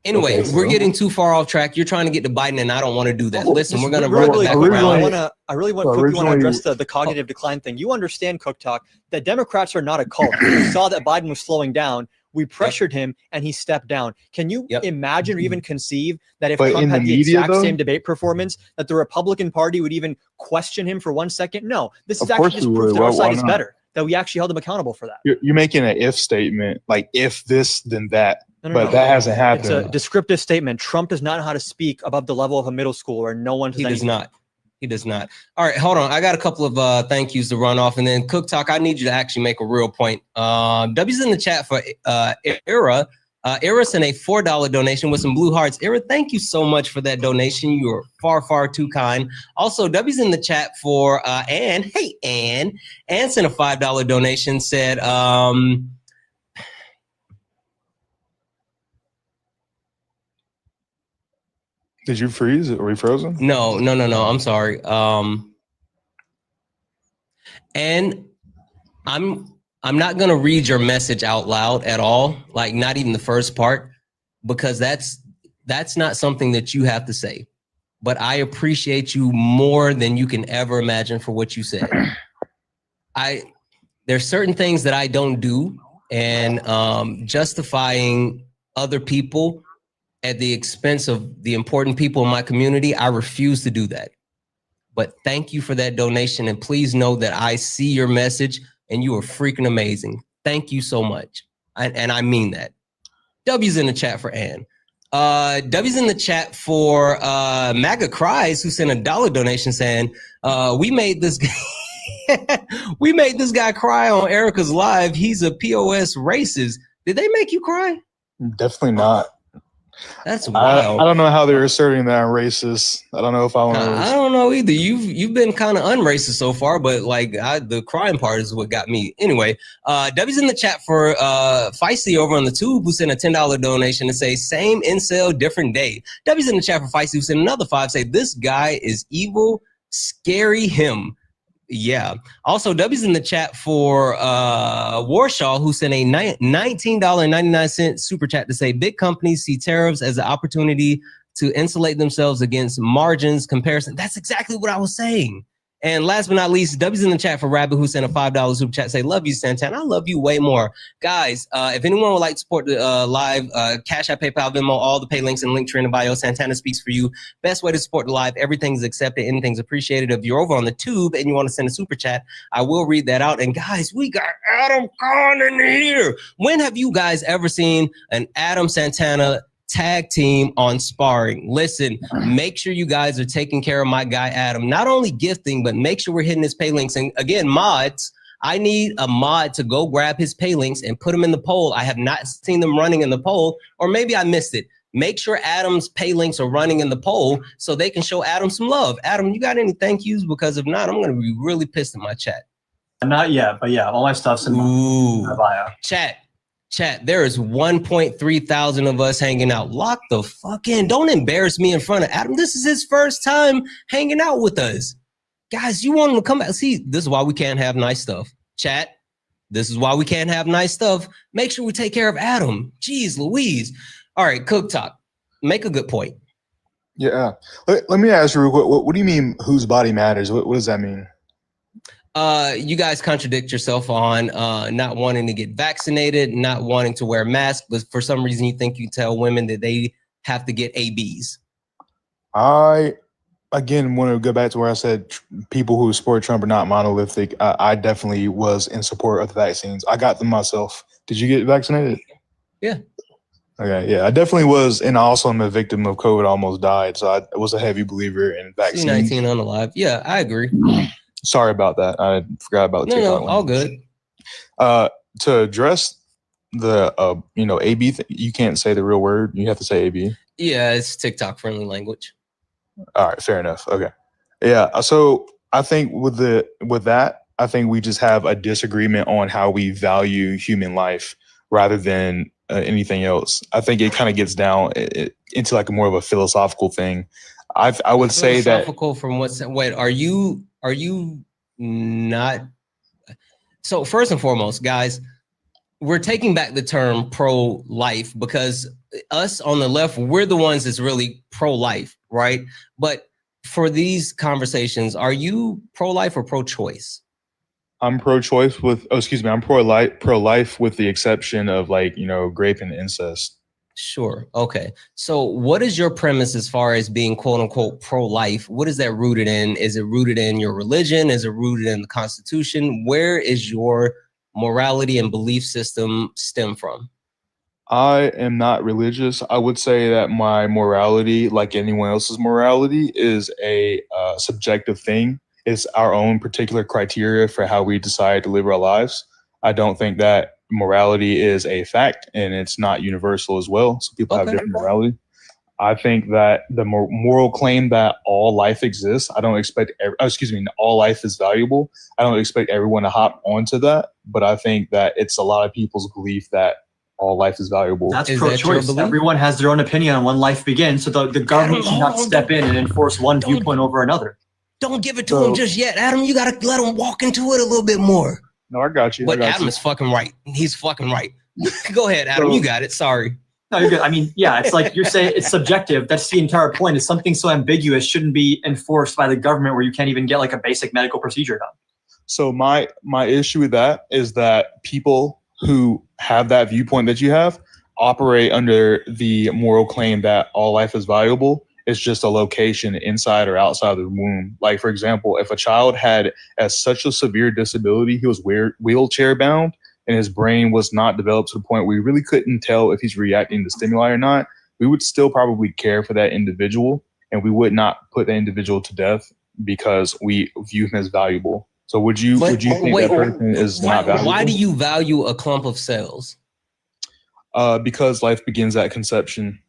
Anyway, we're getting too far off track. You're trying to get to Biden, and I don't want to do that. Listen, we're going to run it back around. I really want to address the cognitive decline thing. You understand, Cook Talk, that Democrats are not a cult. We saw that Biden was slowing down. We pressured him, and he stepped down. Can you imagine or even conceive that if Trump had the exact same debate performance, that the Republican Party would even question him for 1 second? No, this is actually just proof that our side is better, that we actually held him accountable for that. You're making an if statement, like if this, then that. But that hasn't happened. It's a descriptive statement. Trump does not know how to speak above the level of a middle schooler. No one He does not. He does not. All right, hold on. I got a couple of thank yous to run off, and then Cook Talk, I need you to actually make a real point. W's in the chat for Era. Era sent a $4 donation with some blue hearts. Era, thank you so much for that donation. You are far, far too kind. Also, W's in the chat for Ann. Hey, Ann. Ann sent a $5 donation, said, did you freeze? Are we frozen? No. I'm sorry. And I'm not gonna read your message out loud at all, like not even the first part, because that's not something that you have to say. But I appreciate you more than you can ever imagine for what you said. There's certain things that I don't do, and justifying other people at the expense of the important people in my community, I refuse to do that. But thank you for that donation. And please know that I see your message and you are freaking amazing. Thank you so much. And I mean that. W's in the chat for Ann. W's in the chat for MAGA Cries, who sent a $1 donation saying, we made this we made this guy cry on Erica's live. He's a POS racist. Did they make you cry? Definitely not. That's wild. I don't know how they're asserting that I'm racist. I don't know if I want to. I don't know either. You've been kind of unracist so far, but like the crying part is what got me. Anyway, W's in the chat for Feisty over on the tube, who sent a $10 donation to say same incel, different day. W's in the chat for Feisty, who sent another $5, say this guy is evil, scary him. Yeah. Also, W's in the chat for Warshaw, who sent a $19.99 super chat to say big companies see tariffs as an opportunity to insulate themselves against margins comparison. That's exactly what I was saying. And last but not least, W's in the chat for Rabbit, who sent a $5 super chat, say, love you, Santana. I love you way more. Guys, if anyone would like to support the live, Cash App, PayPal, Venmo, all the pay links and link tree in the bio. Santana speaks for you. Best way to support the live. Everything's accepted. Anything's appreciated. If you're over on the tube and you want to send a super chat, I will read that out. And guys, we got Adam Khan in here. When have you guys ever seen an Adam Santana tag team on Sparring? Listen, make sure you guys are taking care of my guy Adam, not only gifting, but make sure we're hitting his pay links. And again, mods, I need a mod to go grab his pay links and put them in the poll. I have not seen them running in the poll, or maybe I missed it. Make sure Adam's pay links are running in the poll so they can show Adam some love. Adam, you got any thank yous? Because if not, I'm going to be really pissed in my chat. Not yet, but yeah, all my stuff's in my bio. Chat, there is 1.3 thousand of us hanging out. Lock the fuck in. Don't embarrass me in front of Adam. This is his first time hanging out with us. Guys, you want him to come back. See, this is why we can't have nice stuff. Chat, this is why we can't have nice stuff. Make sure we take care of Adam. Jeez Louise. All right, Cook Talk. Make a good point. Yeah. Let me ask you real quick. What do you mean whose body matters? What does that mean? You guys contradict yourself on not wanting to get vaccinated, not wanting to wear masks, but for some reason you think you tell women that they have to get ABs. I, again, want to go back to where I said people who support Trump are not monolithic. I definitely was in support of the vaccines. I got them myself. Did you get vaccinated? Yeah. Okay, yeah, I definitely was, and I also am a victim of COVID, almost died, so I was a heavy believer in vaccines. C-19 unalive. Yeah, I agree. Sorry about that. I forgot about the No, all good. To address the AB thing, you can't say the real word. You have to say AB. Yeah, it's TikTok friendly language. All right, fair enough. Okay. Yeah. So I think with that, I think we just have a disagreement on how we value human life rather than anything else. I think it kind of gets down into like more of a philosophical thing. I would say that philosophical from what's wait, are you not? So first and foremost, guys, we're taking back the term pro-life because us on the left, we're the ones that's really pro-life, right? But for these conversations, are you pro-life or pro-choice? I'm pro-choice with, I'm pro-life with the exception of rape and incest. Sure. Okay. So what is your premise as far as being quote unquote pro-life? What is that rooted in? Is it rooted in your religion? Is it rooted in the Constitution? Where is your morality and belief system stem from? I am not religious. I would say that my morality, like anyone else's morality, is a subjective thing. It's our own particular criteria for how we decide to live our lives. I don't think that morality is a fact, and it's not universal as well. So people have different morality. I think that the moral claim that all life exists, I don't expect, all life is valuable. I don't expect everyone to hop onto that, but I think that it's a lot of people's belief that all life is valuable. That's pro-choice. Everyone has their own opinion on when life begins, so the government should not step in and enforce one viewpoint over another. Don't give it to him just yet, Adam. You gotta let him walk into it a little bit more. No, I got you. But Adam is fucking right. He's fucking right. Go ahead, Adam. You got it. Sorry. No, you're good. I mean, yeah, it's like you're saying it's subjective. That's the entire point. Is something so ambiguous shouldn't be enforced by the government where you can't even get like a basic medical procedure done. So my issue with that is that people who have that viewpoint that you have operate under the moral claim that all life is valuable. It's just a location inside or outside of the womb. Like, for example, if a child had such a severe disability, he was wheelchair bound, and his brain was not developed to the point where we really couldn't tell if he's reacting to stimuli or not, we would still probably care for that individual, and we would not put that individual to death because we view him as valuable. So would you think that person is not valuable? Why do you value a clump of cells? Because life begins at conception,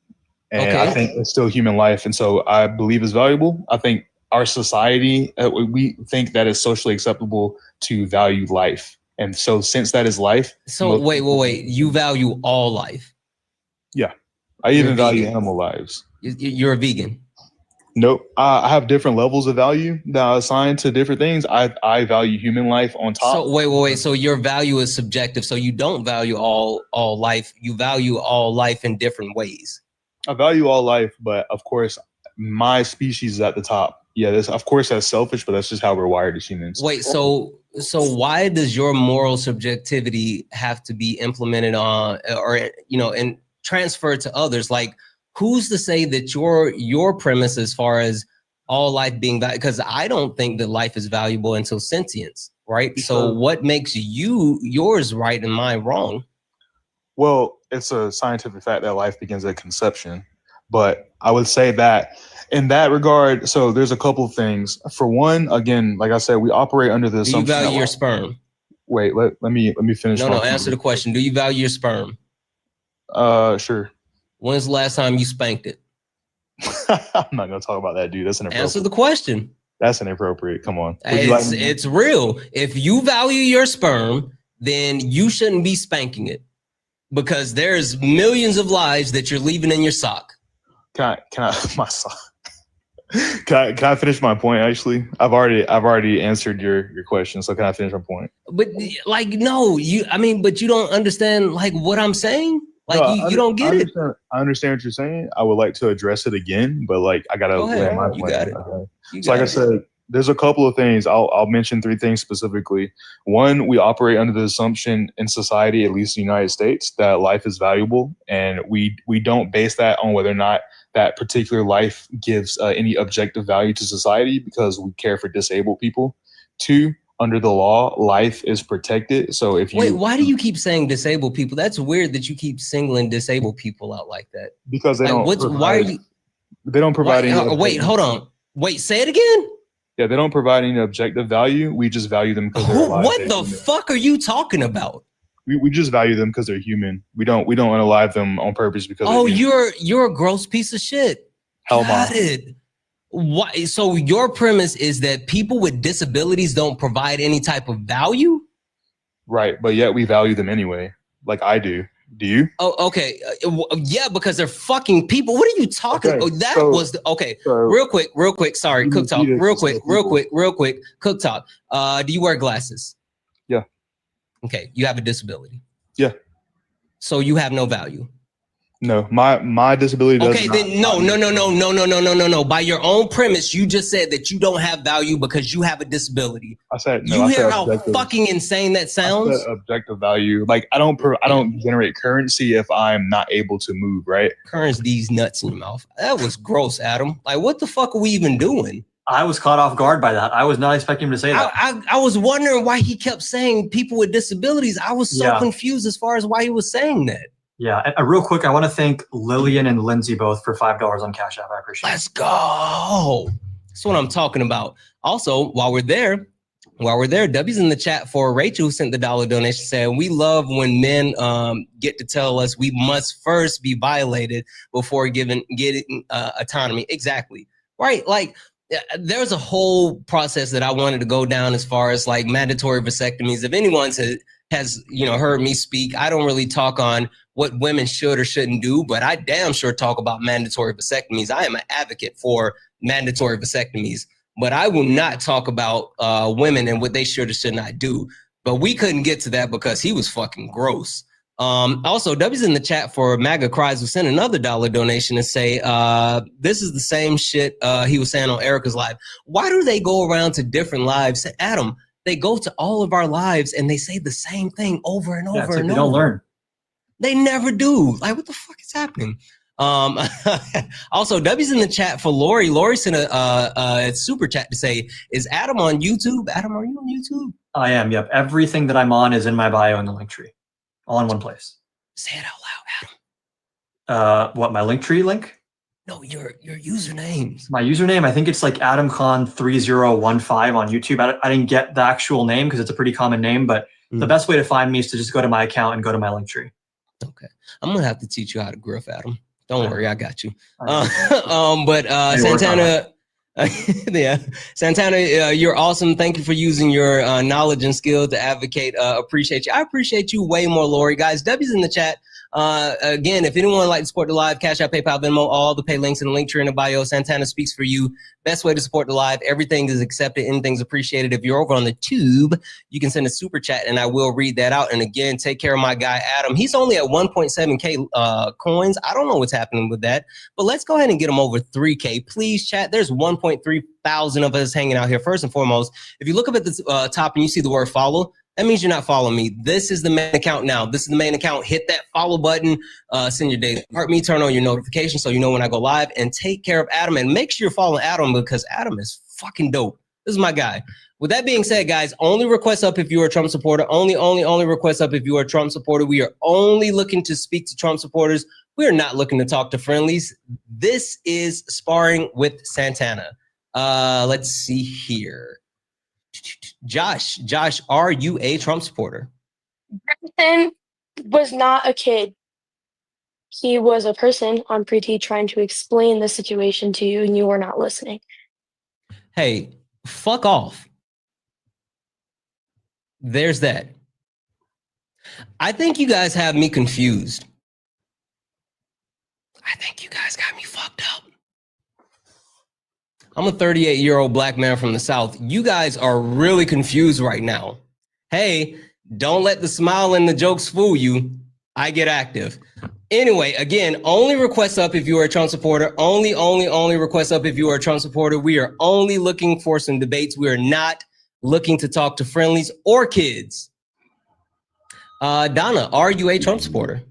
and I think it's still human life, and so I believe it's valuable. I think our society, we think that it's socially acceptable to value life, and so since that is life. So wait, you value all life? Yeah, I even value animal lives. You're a vegan? Nope. I have different levels of value that I assign to different things. I value human life on top. So wait. So your value is subjective. So you don't value all life. You value all life in different ways. I value all life, but of course, my species is at the top. Yeah, of course that's selfish, but that's just how we're wired as humans. Wait, so why does your moral subjectivity have to be implemented on, or and transferred to others? Like, who's to say that your premise as far as all life being valuable? Because I don't think that life is valuable until sentience, right? So what makes yours right and mine wrong? Well, it's a scientific fact that life begins at conception, but I would say that in that regard, so there's a couple of things. For one, again, like I said, we operate under the assumption. Do you value your sperm? Wait, let me finish. No, answer the question. Do you value your sperm? Sure. When's the last time you spanked it? I'm not gonna talk about that, dude. That's inappropriate. Answer the question. That's inappropriate. Come on. It's real. If you value your sperm, then you shouldn't be spanking it, because there's millions of lives that you're leaving in your sock. Can I my sock? Can I finish my point? Actually, I've already answered your question. So can I finish my point? But like, no, but you don't understand like what I'm saying. Like, no, you don't get it. I understand what you're saying. I would like to address it again, but like I gotta land my point. You got it. Okay. So like I said, there's a couple of things. I'll mention 3 things specifically. One, we operate under the assumption in society, at least in the United States, that life is valuable, and we don't base that on whether or not that particular life gives any objective value to society, because we care for disabled people. 2, under the law, life is protected. So if you wait, why do you keep saying disabled people? That's weird that you keep singling disabled people out like that. Because they don't. Why are you? They don't provide any. Wait, hold on. Wait, say it again. Yeah, they don't provide any objective value. We just value them because they're alive. What the fuck are you talking about? We just value them because they're human. We don't unalive them on purpose because. Oh, you're a gross piece of shit. Hell, got it. Why? So your premise is that people with disabilities don't provide any type of value? Right, but yet we value them anyway. Like I do. Do you? Oh, okay. Yeah, because they're fucking people. What are you talking about? Real quick. Sorry, Cook Talk. Real quick. Cook Talk. Do you wear glasses? Yeah. Okay, you have a disability. Yeah. So you have no value. No, my disability does. Okay, then no. By your own premise, you just said that you don't have value because you have a disability. I said no. You I hear said how objective. fucking insane that sounds? I said objective value. Like I don't generate currency if I'm not able to move. Right? Currency, these nuts in your mouth. That was gross, Adam. Like, what the fuck are we even doing? I was caught off guard by that. I was not expecting him to say that. I was wondering why he kept saying people with disabilities. I was so confused as far as why he was saying that. Yeah, and real quick, I want to thank Lillian and Lindsay both for $5 on Cash App. I appreciate it. Let's go. That's what I'm talking about. Also, while we're there, W's in the chat for Rachel, who sent the $1 donation, saying, we love when men get to tell us we must first be violated before getting autonomy. Exactly. Right. Like, there's a whole process that I wanted to go down as far as like mandatory vasectomies. If anyone has heard me speak, I don't really talk on what women should or shouldn't do, but I damn sure talk about mandatory vasectomies. I am an advocate for mandatory vasectomies, but I will not talk about women and what they should or should not do. But we couldn't get to that because he was fucking gross. Also, W's in the chat for MAGA Cries, who sent another $1 donation and say, this is the same shit he was saying on Erica's live. Why do they go around to different lives? Adam, they go to all of our lives and they say the same thing over and over and over. They don't learn. They never do. Like, what the fuck is happening? Also, W's in the chat for Lori. Lori sent a super chat to say, "Is Adam on YouTube? Adam, are you on YouTube?" I am. Yep. Everything that I'm on is in my bio in the link tree, all in one place. Say it out loud, Adam. What, my link tree link? No, your usernames. My username, I think it's like AdamCon3015 on YouTube. I didn't get the actual name because it's a pretty common name, but the best way to find me is to just go to my account and go to my link tree. Okay, I'm gonna have to teach you how to griff, Adam. Don't worry, I got you. Right. But Santana, yeah, Santana, you're awesome. Thank you for using your knowledge and skill to advocate. Appreciate you. I appreciate you way more, Lori. Guys, W's in the chat. Again, if anyone would like to support the live, Cash App, PayPal, Venmo, all the pay links in the link tree in the bio. Santana speaks for you. Best way to support the live. Everything is accepted. Anything's appreciated. If you're over on the tube, you can send a super chat and I will read that out. And again, take care of my guy, Adam. He's only at 1.7K coins. I don't know what's happening with that, but let's go ahead and get him over 3K. Please, chat. There's 1.3 thousand of us hanging out here. First and foremost, if you look up at the top and you see the word follow, that means you're not following me. This is the main account now. This is the main account. Hit that follow button. Send your daily heart me. Turn on your notifications so you know when I go live. And take care of Adam. And make sure you're following Adam because Adam is fucking dope. This is my guy. With that being said, guys, only request up if you're a Trump supporter. Only request up if you are a Trump supporter. We are only looking to speak to Trump supporters. We are not looking to talk to friendlies. This is Sparring with Santana. Let's see here. Josh, are you a Trump supporter? Griffin was not a kid. He was a person on pre-T trying to explain the situation to you, and you were not listening. Hey, fuck off. There's that. I think you guys have me confused. I think you guys got me fucked up. I'm a 38-year-old black man from the South. You guys are really confused right now. Hey, don't let the smile and the jokes fool you. I get active. Anyway, again, only request up if you are a Trump supporter. Only request up if you are a Trump supporter. We are only looking for some debates. We are not looking to talk to friendlies or kids. Donna, are you a Trump supporter?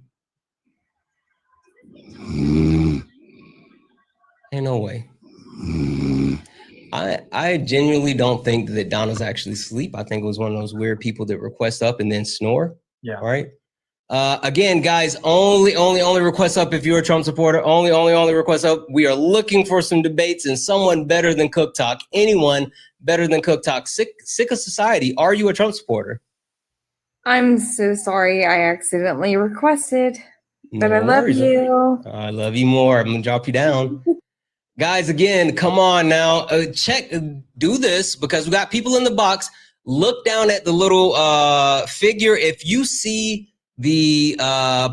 Ain't no way. I genuinely don't think that Donna's actually asleep. I think it was one of those weird people that request up and then snore. Yeah. All right. Again, guys, only request up if you're a Trump supporter. Only request up. We are looking for some debates and someone better than Cook Talk. Anyone better than Cook Talk. Sick of society. Are you a Trump supporter? I'm so sorry. I accidentally requested, but No I love worries. you. I love you more. I'm gonna drop you down. Guys, again, come on now. Do this because we got people in the box. Look down at the little figure. If you see the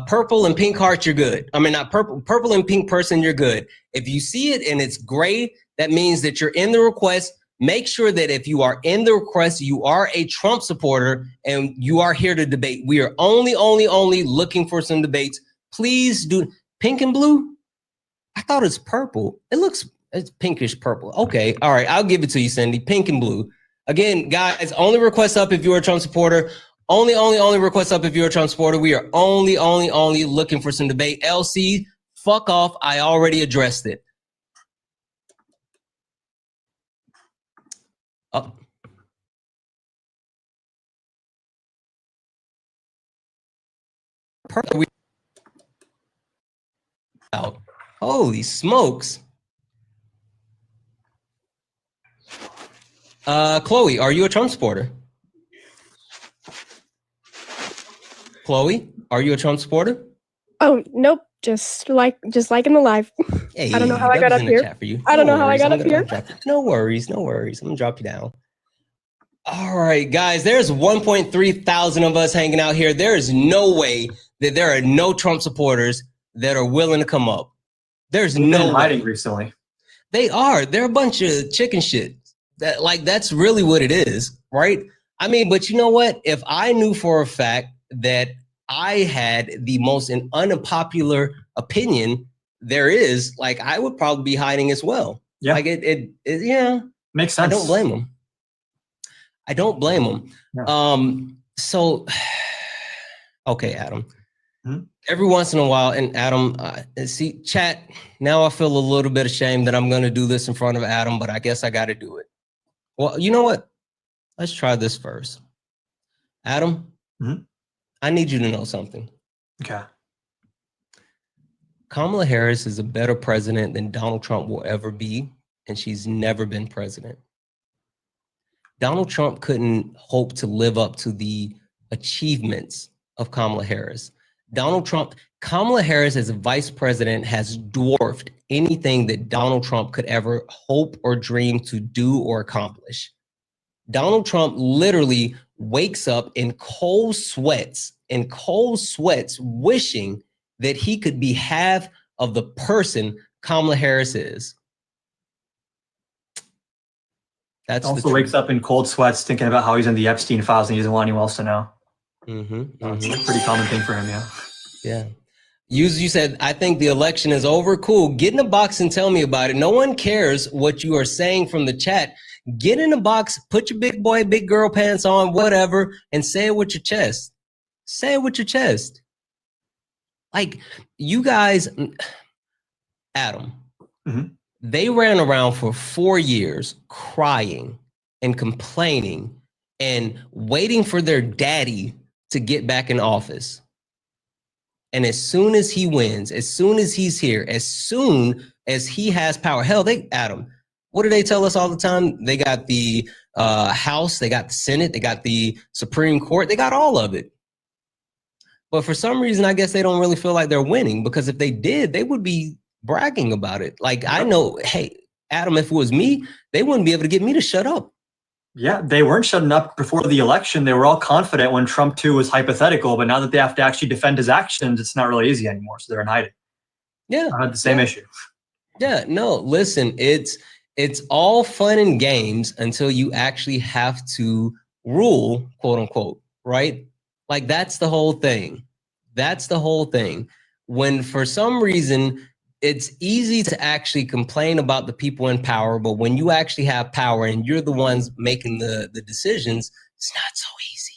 purple and pink heart, you're good. I mean, not purple and pink person, you're good. If you see it and it's gray, that means that you're in the request. Make sure that if you are in the request, you are a Trump supporter and you are here to debate. We are only looking for some debates. Please do. Pink and blue? I thought it's purple. It's pinkish purple. Okay, all right, I'll give it to you, Cindy. Pink and blue. Again, guys, only request up if you're a Trump supporter. Only request up if you're a Trump supporter. We are only looking for some debate. LC, fuck off. I already addressed it. Oh. Perfect. Out. Holy smokes. Chloe, are you a Trump supporter? Chloe, are you a Trump supporter? Oh, nope. Just like in the live. Hey, I don't know how I got up here. I don't know how I got up here. No worries. I'm gonna drop you down. All right, guys, there's 1.3 thousand of us hanging out here. There is no way that there are no Trump supporters that are willing to come up. There's no hiding recently. They are. They're a bunch of chicken shit. That's really what it is, right? I mean, but you know what? If I knew for a fact that I had the most unpopular opinion there is, I would probably be hiding as well. Yeah. Yeah. Makes sense. I don't blame them. Yeah. So, okay, Adam, every once in a while, and Adam, see, chat, now I feel a little bit ashamed that I'm going to do this in front of Adam, but I guess I got to do it. Well, you know what? Let's try this first. Adam, I need you to know something. Okay. Kamala Harris is a better president than Donald Trump will ever be, and she's never been president. Donald Trump couldn't hope to live up to the achievements of Kamala Harris. Kamala Harris as a vice president has dwarfed anything that Donald Trump could ever hope or dream to do or accomplish. Donald Trump literally wakes up in cold sweats, wishing that he could be half of the person Kamala Harris is. That's also wakes up in cold sweats thinking about how he's in the Epstein files and he doesn't want anyone else to know. It's a pretty common thing for him, yeah. Yeah. You said, I think the election is over. Cool. Get in a box and tell me about it. No one cares what you are saying from the chat. Get in a box, put your big boy, big girl pants on, whatever, and say it with your chest. Say it with your chest. Like, you guys, Adam, they ran around for 4 years crying and complaining and waiting for their daddy to get back in office. And as soon as he wins, as soon as he's here, as soon as he has power, hell, Adam, what do they tell us all the time? They got the House, they got the Senate, they got the Supreme Court, they got all of it. But for some reason, I guess they don't really feel like they're winning, because if they did, they would be bragging about it. Like, I know, hey, Adam, if it was me, they wouldn't be able to get me to shut up. Yeah, they weren't shutting up before the election. They were all confident when Trump 2 was hypothetical, but now that they have to actually defend his actions, it's not really easy anymore. So they're in hiding. Yeah. I had the same issue. Yeah, no, listen, it's all fun and games until you actually have to rule, quote unquote, right? Like, that's the whole thing. That's the whole thing. When for some reason, it's easy to actually complain about the people in power, but when you actually have power and you're the ones making the decisions, it's not so easy.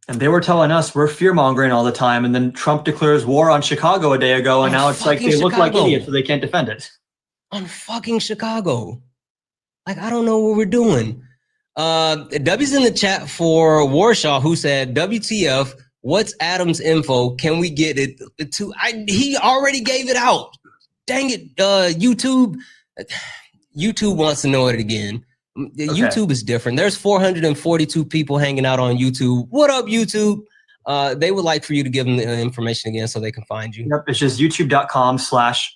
And they were telling us we're fear-mongering all the time, and then Trump declares war on Chicago a day ago, and now it's like they look like idiots, so they can't defend it. On fucking Chicago. Like, I don't know what we're doing. W's in the chat for Warshaw, who said, WTF, what's Adam's info? Can we get it to, he already gave it out. Dang it, YouTube wants to know it again. Okay. YouTube is different. There's 442 people hanging out on YouTube. What up, YouTube? They would like for you to give them the information again so they can find you. Yep, it's just youtube.com/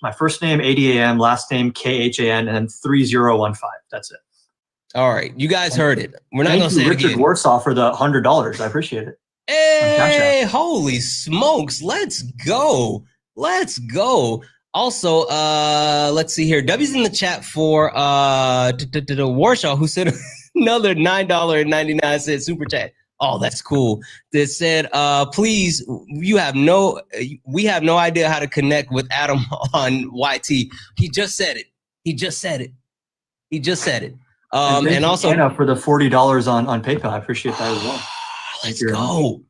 my first name, ADAM, last name, KHAN, and then 3015. That's it. All right, you guys heard it. We're not going to say it again. Richard Warsaw for the $100. I appreciate it. Hey, holy smokes. Let's go. Let's go. Also, let's see here. W's in the chat for Warshaw, who sent another $9.99 super chat. Oh, that's cool. That said, please, we have no idea how to connect with Adam on YT. He just said it. He just said it. He just said it. And also Anna for the $40 on PayPal. I appreciate that as well. Let's go.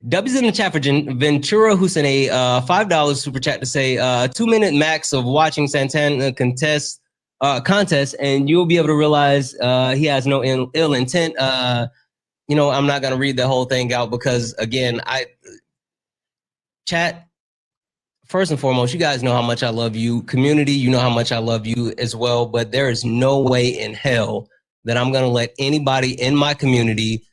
W's in the chat for Ventura, who sent a $5 super chat to say 2-minute max of watching Santana contest, and you'll be able to realize he has no ill intent. You know, I'm not going to read the whole thing out because, again, chat, first and foremost, you guys know how much I love you. Community, you know how much I love you as well. But there is no way in hell that I'm going to let anybody in my community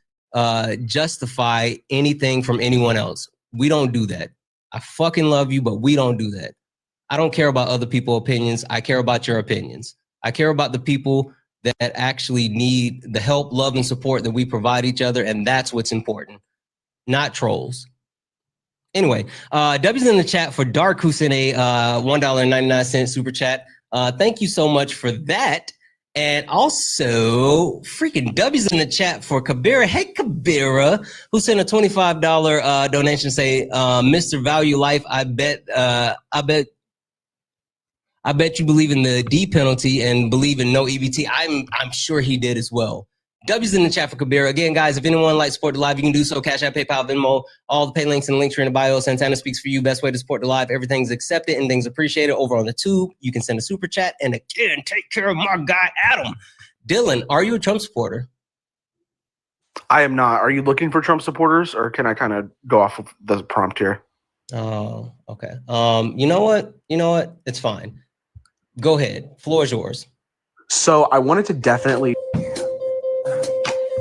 justify anything from anyone else. We don't do that. I fucking love you, but we don't do that. I don't care about other people's opinions. I care about your opinions. I care about the people that actually need the help, love, and support that we provide each other, and that's what's important, not trolls. Anyway, W's in the chat for Dark, who sent a $1.99 super chat. Thank you so much for that. And also, freaking W's in the chat for Kabira. Hey, Kabira, who sent a $25 donation, say, Mr. Value Life, I bet you believe in the D penalty and believe in no EBT. I'm sure he did as well. W's in the chat for Kabir. Again, guys, if anyone likes support the live, you can do so. Cash App, PayPal, Venmo, all the pay links and links are in the bio. Santana speaks for you. Best way to support the live. Everything's accepted and things appreciated. Over on the tube, you can send a super chat. And again, take care of my guy, Adam. Dylan, are you a Trump supporter? I am not. Are you looking for Trump supporters, or can I kind of go off of the prompt here? Oh, okay. You know what? It's fine. Go ahead. Floor is yours. So I wanted to definitely.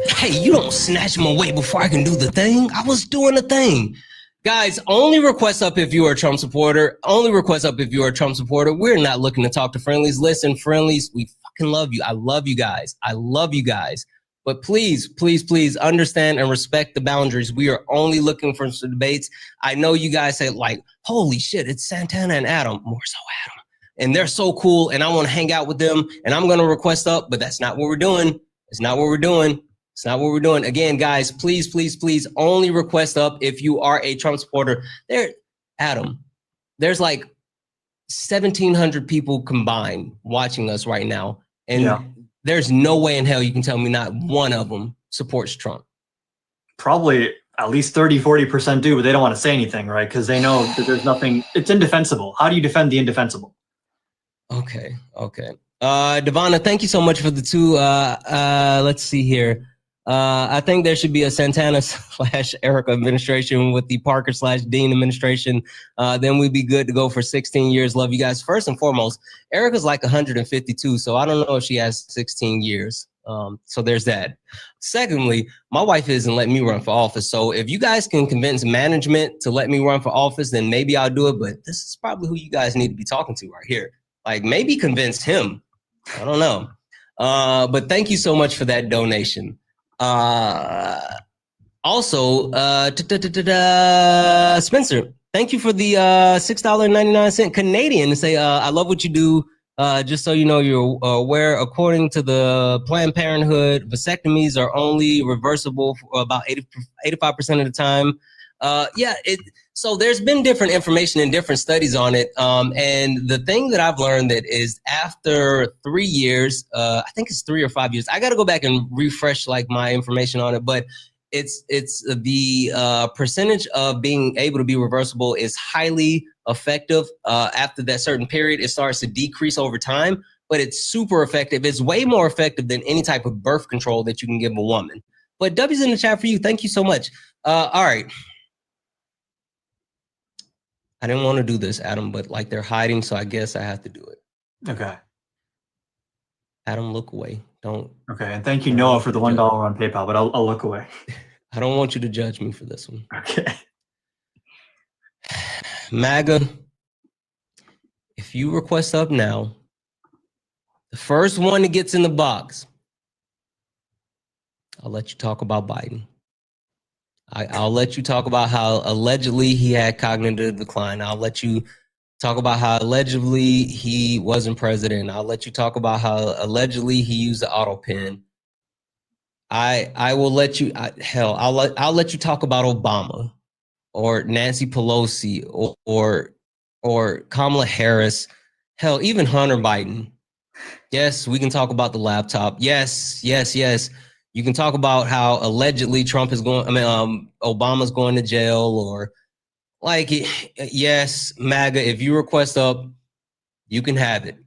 Hey, you don't snatch them away before I can do the thing. I was doing the thing. Guys, only request up if you are a Trump supporter. Only request up if you are a Trump supporter. We're not looking to talk to friendlies. Listen, friendlies, we fucking love you. I love you guys. I love you guys. But please, please, please understand and respect the boundaries. We are only looking for some debates. I know you guys say, like, holy shit, it's Santana and Adam. More so Adam. And they're so cool, and I want to hang out with them, and I'm going to request up, but that's not what we're doing. It's not what we're doing. It's not what we're doing. Again, guys, please, please, please only request up if you are a Trump supporter. Adam, there's like 1,700 people combined watching us right now. And there's no way in hell you can tell me not one of them supports Trump. Probably at least 30-40% do, but they don't want to say anything, right? Because they know that there's nothing, it's indefensible. How do you defend the indefensible? Okay. Devonna, thank you so much for the two. Let's see here. I think there should be a Santana / Erica administration with the Parker / Dean administration. Then we'd be good to go for 16 years. Love you guys. First and foremost, Erica's like 152, so I don't know if she has 16 years. So there's that. Secondly, my wife isn't letting me run for office. So if you guys can convince management to let me run for office, then maybe I'll do it. But this is probably who you guys need to be talking to right here. Like maybe convince him. I don't know. But thank you so much for that donation. Also, Spencer, thank you for the $6.99 Canadian to say, I love what you do. Just so you know, you're aware, according to the Planned Parenthood, vasectomies are only reversible for about 85% of the time. So there's been different information and different studies on it. And the thing that I've learned that is after 3 years, I think it's 3 or 5 years, I got to go back and refresh like my information on it, but it's the percentage of being able to be reversible is highly effective. After that certain period, it starts to decrease over time, but it's super effective. It's way more effective than any type of birth control that you can give a woman. But W's in the chat for you. Thank you so much. All right. I didn't want to do this, Adam, but like they're hiding, so I guess I have to do it. Okay. Adam, look away. Don't. Okay, and thank you, Noah, for the $1 on PayPal, but I'll look away. I don't want you to judge me for this one. Okay. MAGA, if you request up now, the first one that gets in the box, I'll let you talk about Biden. I'll let you talk about how allegedly he had cognitive decline. I'll let you talk about how allegedly he wasn't president. I'll let you talk about how allegedly he used the auto pen. I will let you. I'll let you talk about Obama, or Nancy Pelosi, or Kamala Harris. Hell, even Hunter Biden. Yes, we can talk about the laptop. Yes. You can talk about how allegedly Trump is going. Obama's going to jail, or like, yes, MAGA. If you request up, you can have it.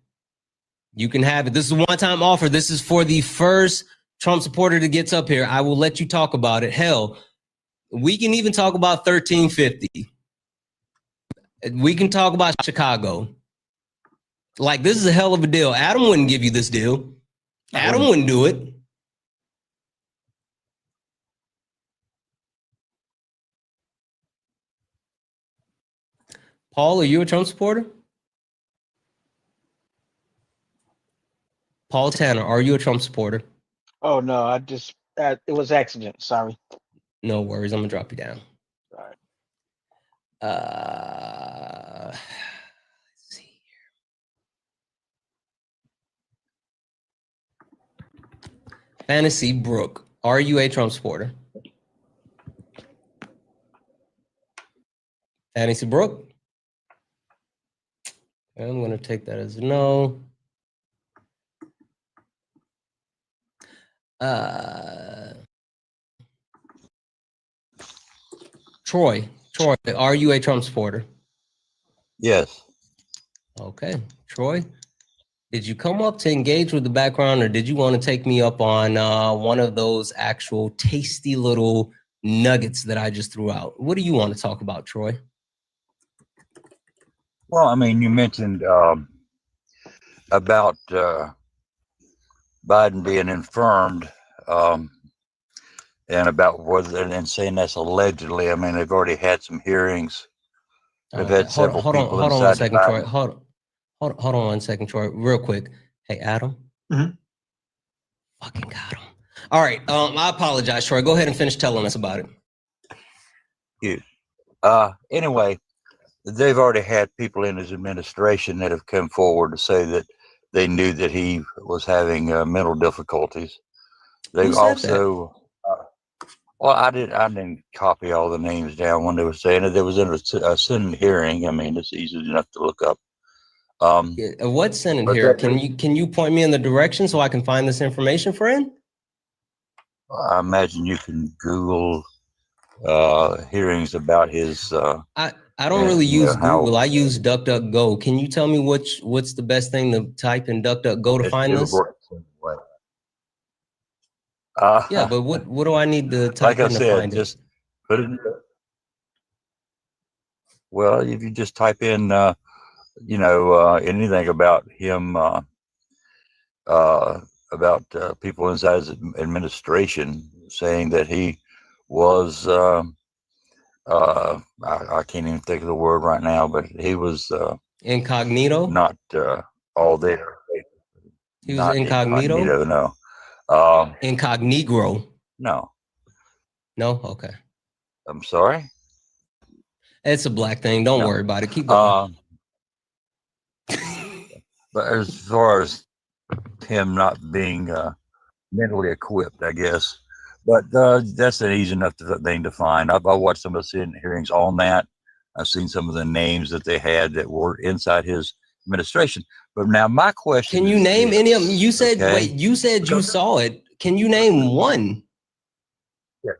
You can have it. This is a one-time offer. This is for the first Trump supporter that gets up here. I will let you talk about it. Hell, we can even talk about 1350. We can talk about Chicago. Like, this is a hell of a deal. Adam wouldn't give you this deal. Adam wouldn't do it. Paul, are you a Trump supporter? Paul Tanner, are you a Trump supporter? Oh no, I just it was accident. Sorry. No worries. I'm gonna drop you down. All right. Let's see here. Fantasy Brooke, are you a Trump supporter? Fantasy Brooke? I'm going to take that as a no. Troy, are you a Trump supporter? Yes. Okay, Troy, did you come up to engage with the background, or did you want to take me up on one of those actual tasty little nuggets that I just threw out? What do you want to talk about, Troy? Well, I mean, you mentioned about Biden being infirmed, and about whether, and saying that's allegedly. I mean, they've already had some hearings. They've had several people hold on inside one second, the Troy. Biden. Hold on one second, Troy. Real quick. Hey, Adam. Mhm. Fucking got him. All right. I apologize, Troy. Go ahead and finish telling us about it. Anyway, they've already had people in his administration that have come forward to say that they knew that he was having mental difficulties. They've also, well, I didn't copy all the names down when they were saying it. There was in a Senate hearing. I mean, it's easy enough to look up. What Senate here? Can you point me in the direction so I can find this information, friend? I imagine you can Google hearings about his. I don't really use Google. I use DuckDuckGo. Can you tell me what's the best thing to type in DuckDuckGo to find this? Yeah, but what do I need to type in to find it? Just put it in. Well, if you just type in, anything about him, about people inside his administration saying that he was, I can't even think of the word right now, but he was incognito. Not all there. He was incognito. No. Incognito. No. No. Okay. I'm sorry. It's a black thing. Don't worry about it. Keep going. But as far as him not being mentally equipped, I guess. But that's an easy enough thing to find. I watched some of the hearings on that. I've seen some of the names that they had that were inside his administration. But now my question: can you name any of them? You said, wait, you said you saw it. Can you name one? Yeah.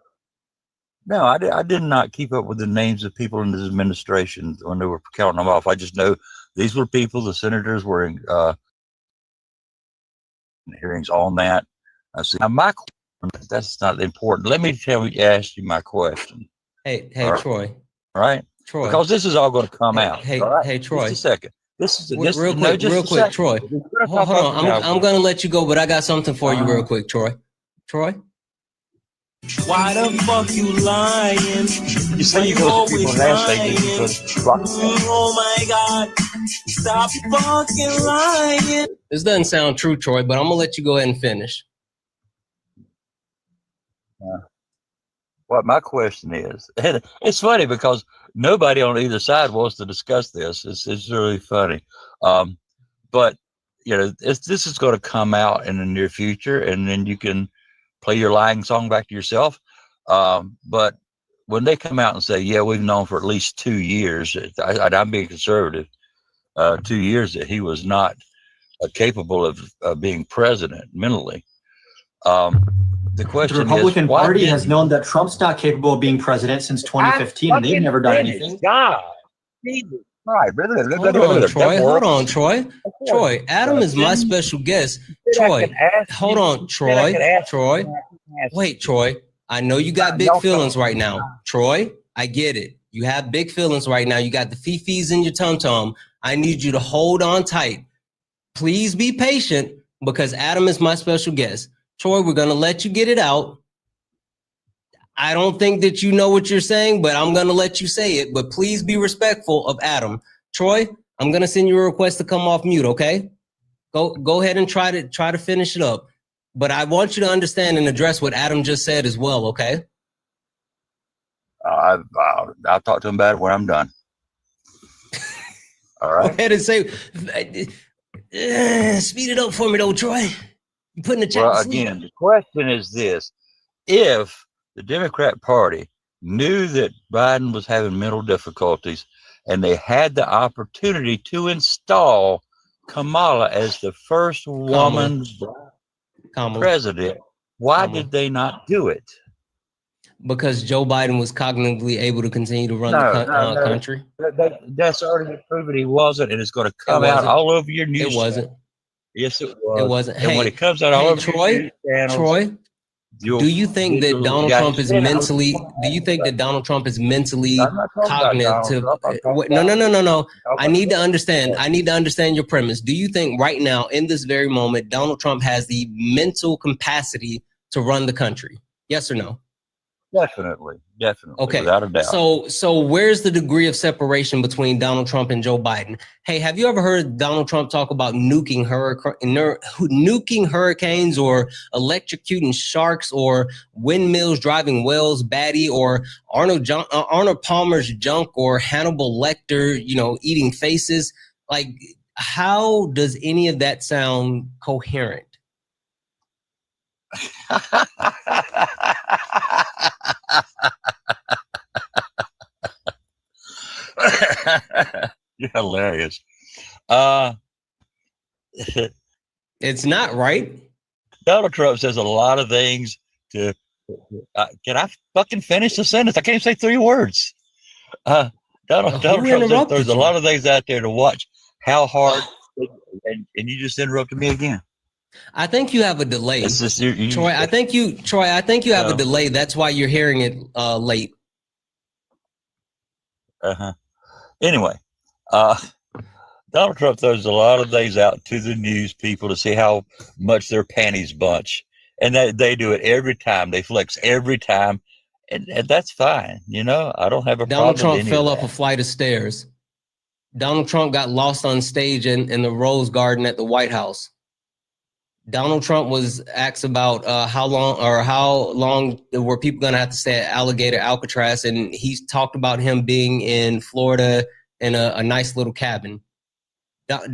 No, I did not keep up with the names of people in his administration when they were counting them off. I just know these were people. The senators were in hearings on that. I see. Now my that's not important. Let me ask you my question. Hey, right. Troy. All right, Troy. Because this is all going to come out. Hey, right? hey, Troy. Just a second. This is real quick, Troy. Hold on. I'm going to let you go, but I got something for you real quick, Troy. Troy. Why the fuck you lying? You say you go to people and ask things. Oh my God. Stop fucking lying. This doesn't sound true, Troy, but I'm going to let you go ahead and finish. What my question is, and it's funny because nobody on either side wants to discuss this. It's really funny. But, this is going to come out in the near future, and then you can play your lying song back to yourself. But when they come out and say, yeah, we've known for at least 2 years, I'm being conservative, 2 years that he was not capable of being president mentally. The question the Republican is, Party has known that Trump's not capable of being president since 2015, and they've never done anything. God. Right. Hold on, Troy. Troy, Adam is my special guest. Troy, hold on, Troy. Wait, Troy. I know you got big feelings right now. Troy, I get it. You have big feelings right now. You got the fifis in your tum-tum. I need you to hold on tight. Please be patient because Adam is my special guest. Troy, we're going to let you get it out. I don't think that you know what you're saying, but I'm going to let you say it. But please be respectful of Adam. Troy, I'm going to send you a request to come off mute, okay? Go ahead and try to finish it up. But I want you to understand and address what Adam just said as well, okay? I'll talk to him about it when I'm done. All right. Go ahead and say, speed it up for me, though, Troy. You putting the chat Well, again, the question is this. If the Democrat Party knew that Biden was having mental difficulties and they had the opportunity to install Kamala as the first woman president Why did they not do it? Because Joe Biden was cognitively able to continue to run the country. That's already been proven he wasn't, and it's going to come out wasn't. all over your news. It wasn't. Yes, it was. It wasn't. And when it comes out all over Troy, your news channels, Troy, do you think that Donald Trump is mentally? Do you think that Donald Trump is mentally cognitive? No. I need to understand. I need to understand your premise. Do you think right now, in this very moment, Donald Trump has the mental capacity to run the country? Yes or no? Definitely. Okay. Without a doubt. So where's the degree of separation between Donald Trump and Joe Biden? Hey, have you ever heard Donald Trump talk about nuking hurricanes or electrocuting sharks or windmills driving whales batty or Arnold Palmer's junk or Hannibal Lecter, eating faces? Like, how does any of that sound coherent? You're hilarious. It's not right. Donald Trump says a lot of things to. Can I fucking finish the sentence? I can't say 3 words. Donald Trump says there's a lot of things out there to watch. How hard? And you just interrupted me again. I think you have a delay, Troy. I think you have a delay. That's why you're hearing it late. Anyway, Donald Trump throws a lot of things out to the news people to see how much their panties bunch, and they do it every time. They flex every time, and that's fine. I don't have a problem. Donald Trump fell up a flight of stairs. Donald Trump got lost on stage in the Rose Garden at the White House. Donald Trump was asked about how long were people going to have to stay at Alligator Alcatraz, and he's talked about him being in Florida in a nice little cabin.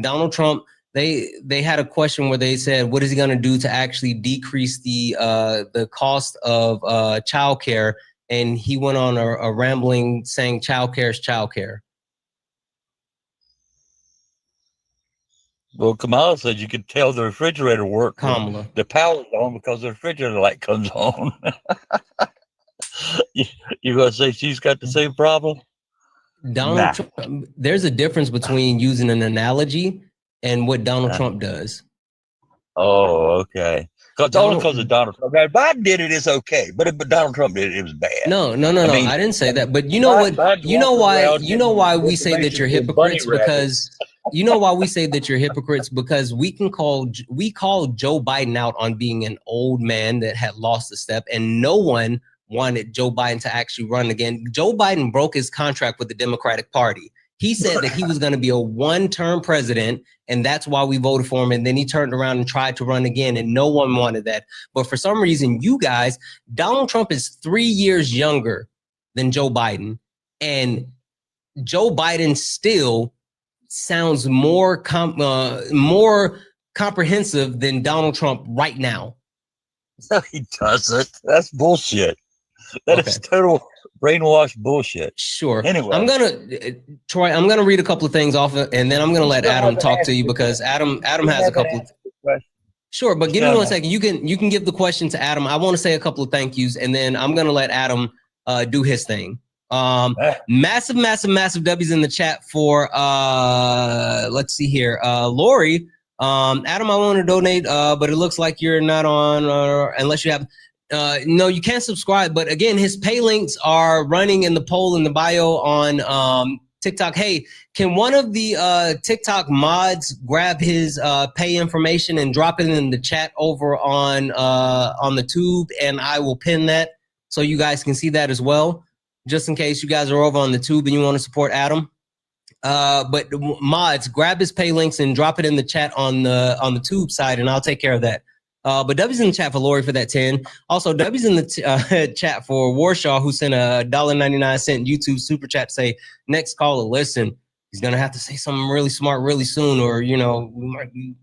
Donald Trump, they had a question where they said, what is he going to do to actually decrease the cost of childcare? And he went on a rambling saying childcare is childcare. Well, Kamala said you could tell the refrigerator worked. The power's on because the refrigerator light comes on. You gonna say she's got the same problem? Donald Trump, there's a difference between using an analogy and what Donald Trump does. Oh, okay. Because only because of Donald Trump. Now, if Biden did it, it's okay. But if Donald Trump did it, it was bad. No. I didn't say that. But you know what? You know why we say that you're hypocrites? Because you know why we say that you're hypocrites? Because we call Joe Biden out on being an old man that had lost a step, and no one wanted Joe Biden to actually run again. Joe Biden broke his contract with the Democratic Party. He said that he was going to be a one-term president, and that's why we voted for him. And then he turned around and tried to run again, and no one wanted that. But for some reason, you guys, Donald Trump is 3 years younger than Joe Biden, and Joe Biden still sounds more comprehensive than Donald Trump right now. No, he doesn't. That's bullshit. That is total brainwash bullshit. Sure. Anyway, Troy, I'm gonna read a couple of things off of, and then I'm gonna let Adam talk to you because Adam has a couple. Sure, but give me 1 second. You can give the question to Adam. I want to say a couple of thank yous, and then I'm gonna let Adam do his thing. Massive W's in the chat for let's see here. Lori, Adam, I want to donate, but it looks like you're not on, unless you have. No, you can't subscribe. But again, his pay links are running in the poll in the bio on TikTok. Hey, can one of the TikTok mods grab his pay information and drop it in the chat over on the tube, and I will pin that so you guys can see that as well, just in case you guys are over on the tube and you want to support Adam. But mods, grab his pay links and drop it in the chat on the tube side, and I'll take care of that. But W's in the chat for Lori for that 10. Also, W's in the chat for Warshaw, who sent a $1.99 YouTube super chat to say, next caller, listen, he's going to have to say something really smart really soon, or, we might be.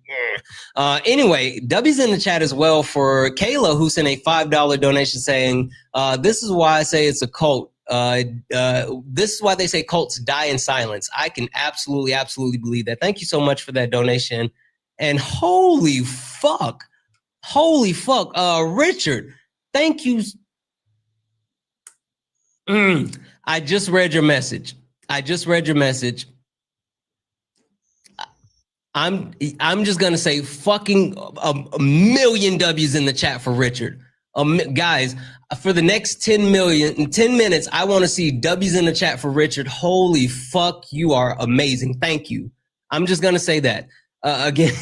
Anyway, W's in the chat as well for Kayla, who sent a $5 donation saying, this is why I say it's a cult. This is why they say cults die in silence. I can absolutely believe that. Thank you so much for that donation. And holy fuck. Holy fuck. Richard, thank you. I just read your message. I'm just gonna say fucking a million W's in the chat for Richard. Guys, for the next 10 minutes, I want to see W's in the chat for Richard. Holy fuck, you are amazing. Thank you. I'm just gonna say that again.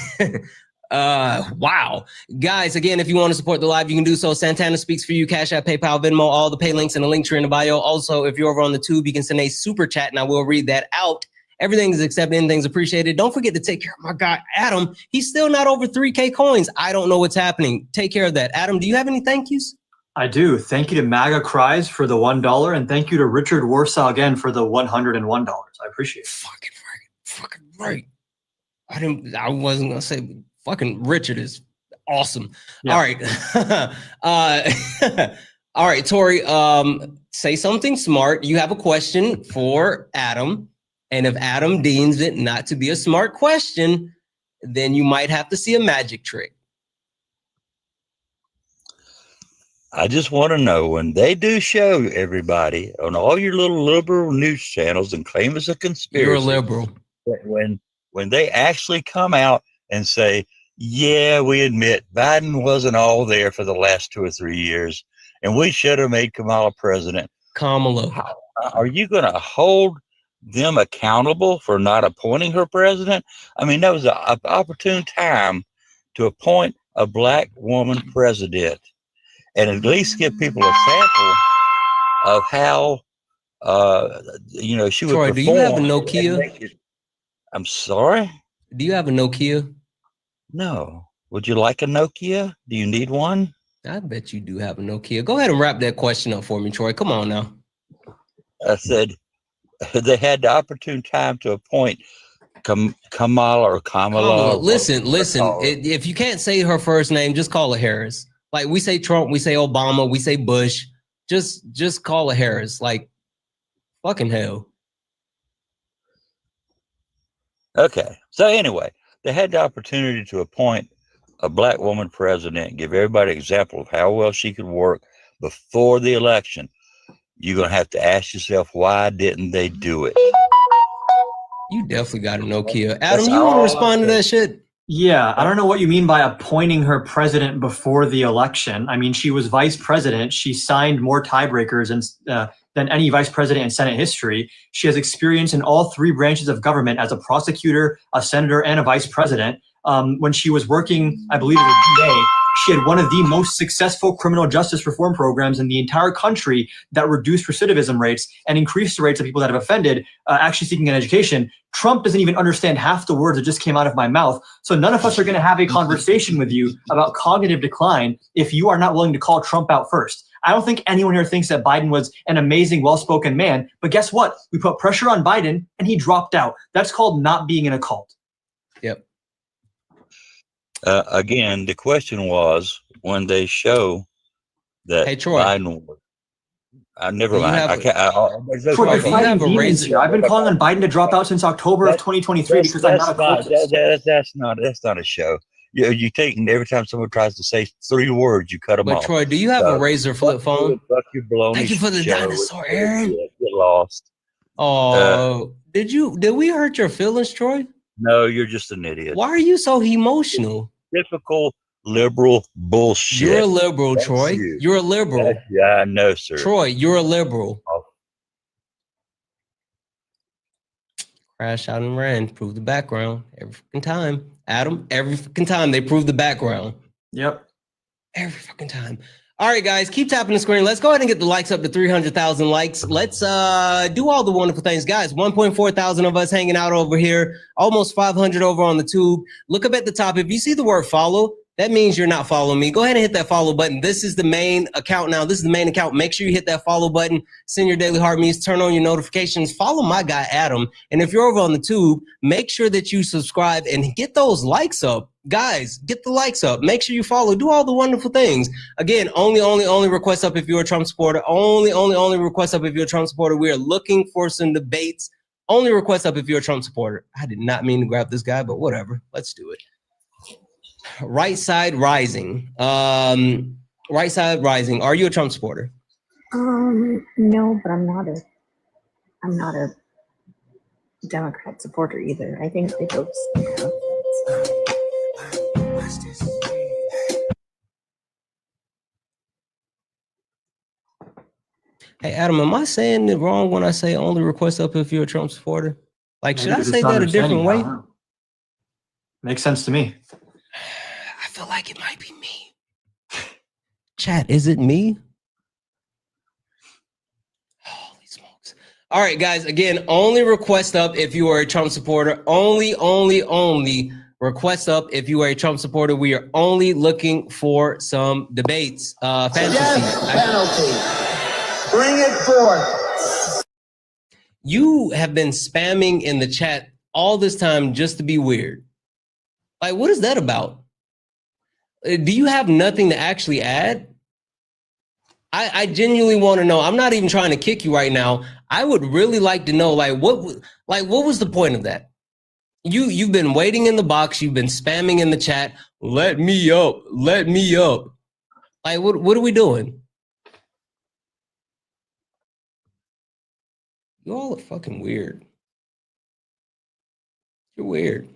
Wow. Guys, again, if you want to support the live, you can do so. Santana Speaks for You, Cash App, PayPal, Venmo, all the pay links in the link tree in the bio. Also, if you're over on the tube, you can send a super chat and I will read that out. Everything is accepted, anything's appreciated. Don't forget to take care of my guy, Adam. He's still not over 3K coins. I don't know what's happening. Take care of that. Adam, do you have any thank yous? I do. Thank you to MAGA Cries for the $1, and thank you to Richard Warsaw again for the $101. I appreciate it. Fucking right. I wasn't gonna say, but fucking Richard is awesome. Yeah. All right. All right, Tori, say something smart. You have a question for Adam. And if Adam deems it not to be a smart question, then you might have to see a magic trick. I just want to know, when they do show everybody on all your little liberal news channels and claim it's a conspiracy. You're a liberal. When they actually come out and say, yeah, we admit Biden wasn't all there for the last 2 or 3 years, and we should have made Kamala president. Kamala. Are you going to hold them accountable for not appointing her president? I mean, that was an opportune time to appoint a black woman president and at least give people a sample of how, she would Troy, perform. do you have a Nokia? I'm sorry? Do you have a Nokia? No. Would you like a Nokia? Do you need one? I bet you do have a Nokia. Go ahead and wrap that question up for me, Troy. Come on now. I said, they had the opportune time to appoint Kamala. Listen. If you can't say her first name, just call her Harris. Like we say Trump, we say Obama, we say Bush. Just call her Harris. Like, fucking hell. Okay. So anyway, they had the opportunity to appoint a black woman president, give everybody an example of how well she could work before the election. You're going to have to ask yourself, why didn't they do it? You definitely got a Nokia. Adam, you want to respond to that shit? Yeah, I don't know what you mean by appointing her president before the election. I mean, she was vice president. She signed more tiebreakers than any vice president in Senate history. She has experience in all 3 branches of government as a prosecutor, a senator, and a vice president. When she was working, I believe, as a DA, she had one of the most successful criminal justice reform programs in the entire country that reduced recidivism rates and increased the rates of people that have offended actually seeking an education. Trump doesn't even understand half the words that just came out of my mouth. So none of us are going to have a conversation with you about cognitive decline if you are not willing to call Trump out first. I don't think anyone here thinks that Biden was an amazing, well-spoken man. But guess what? We put pressure on Biden and he dropped out. That's called not being in a cult. Yep. Again, the question was, when they show that Biden was, never mind. I've been calling on Biden to drop out since October of 2023 because I'm not a cultist. That's not a show. You take every time someone tries to say 3 words, you cut them off. But Troy, do you have a Razor flip phone? Thank you for the dinosaur, Aaron. Get lost. Oh, did we hurt your feelings, Troy? No, you're just an idiot. Why are you so emotional? Typical liberal bullshit. You're a liberal, That's Troy. You're a liberal. Yeah, no, sir. Troy, you're a liberal. Oh. Crash out and ran. Prove the background every fucking time. Adam, every fucking time they prove the background. Yep. Every fucking time. All right, guys, keep tapping the screen. Let's go ahead and get the likes up to 300,000 likes. Let's do all the wonderful things. Guys, 1.4 thousand of us hanging out over here. Almost 500 over on the tube. Look up at the top. If you see the word follow, that means you're not following me. Go ahead and hit that follow button. This is the main account now. This is the main account. Make sure you hit that follow button. Send your daily heart meets. Turn on your notifications. Follow my guy, Adam. And if you're over on the tube, make sure that you subscribe and get those likes up. Guys, get the likes up. Make sure you follow. Do all the wonderful things. Again, only request up if you're a Trump supporter. Only request up if you're a Trump supporter. We are looking for some debates. Only request up if you're a Trump supporter. I did not mean to grab this guy, but whatever. Let's do it. Right Side Rising. Right Side Rising. Are you a Trump supporter? No, but I'm not a Democrat supporter either. I think they both stink up. Hey, Adam, am I saying it wrong when I say only request up if you're a Trump supporter? Like, should Maybe I you're say just that a different understanding way? now. Makes sense to me. I feel like it might be me. Chat, is it me? Holy smokes. All right, guys, again, only request up if you are a Trump supporter. Only request up if you are a Trump supporter. We are only looking for some debates. Fantasy. Penalty. Bring it forth. You have been spamming in the chat all this time just to be weird. Like, what is that about? Do you have nothing to actually add? I genuinely want to know. I'm not even trying to kick you right now. I would really like to know, what was the point of that? You've been waiting in the box. You've been spamming in the chat. Let me up. Let me up. Like, what are we doing? You all are fucking weird. You're weird.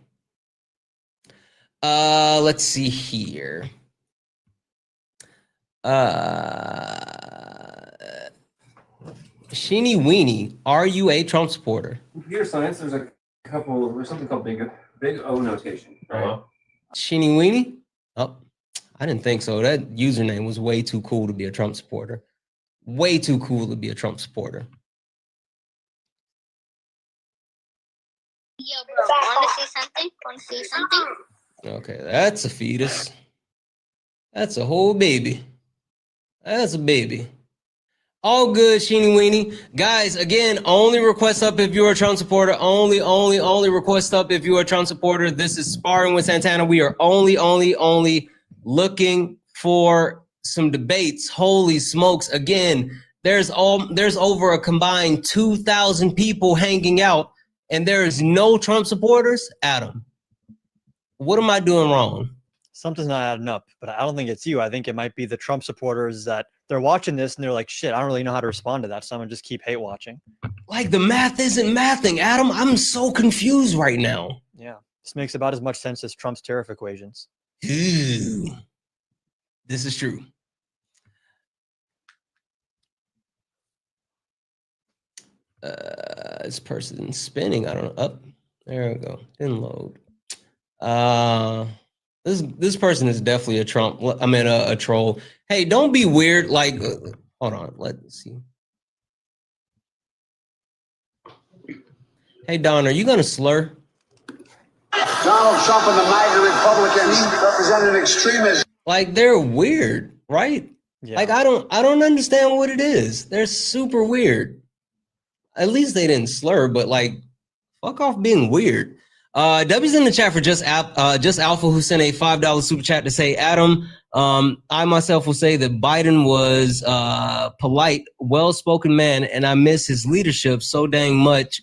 Let's see here. Sheeny Weenie, are you a Trump supporter? Computer science, there's something called big O notation, right? Sheeny Weenie? Oh, I didn't think so. That username was way too cool to be a Trump supporter. Way too cool to be a Trump supporter. Yo, bro, want to see something? Want to see something? Okay, that's a fetus. That's a whole baby. That's a baby. All good, Sheeny Weenie. Guys, again, only request up if you're a Trump supporter. Only request up if you're a Trump supporter. This is Sparring with Santana. We are only looking for some debates. Holy smokes. Again, there's over a combined 2,000 people hanging out, and there is no Trump supporters. Adam, what am I doing wrong? Something's not adding up, but I don't think it's you. I think it might be the Trump supporters that they're watching this and they're like, shit, I don't really know how to respond to that. So I'm gonna just keep hate watching. Like, the math isn't mathing, Adam. I'm so confused right now. Yeah, this makes about as much sense as Trump's tariff equations. Ew. This is true. This person spinning. I don't know. Up. There we go. Didn't load. This person is definitely a Trump. I mean, a troll. Hey, don't be weird. Like, hold on. Let's see. Hey, Don, are you gonna slur? Donald Trump and the MAGA Republicans represent an extremist. Like, they're weird, right? Yeah. Like, I don't understand what it is. They're super weird. At least they didn't slur, but like, fuck off being weird. W's in the chat for just Alpha, who sent a $5 super chat to say, Adam, I myself will say that Biden was polite, well-spoken man, and I miss his leadership so dang much.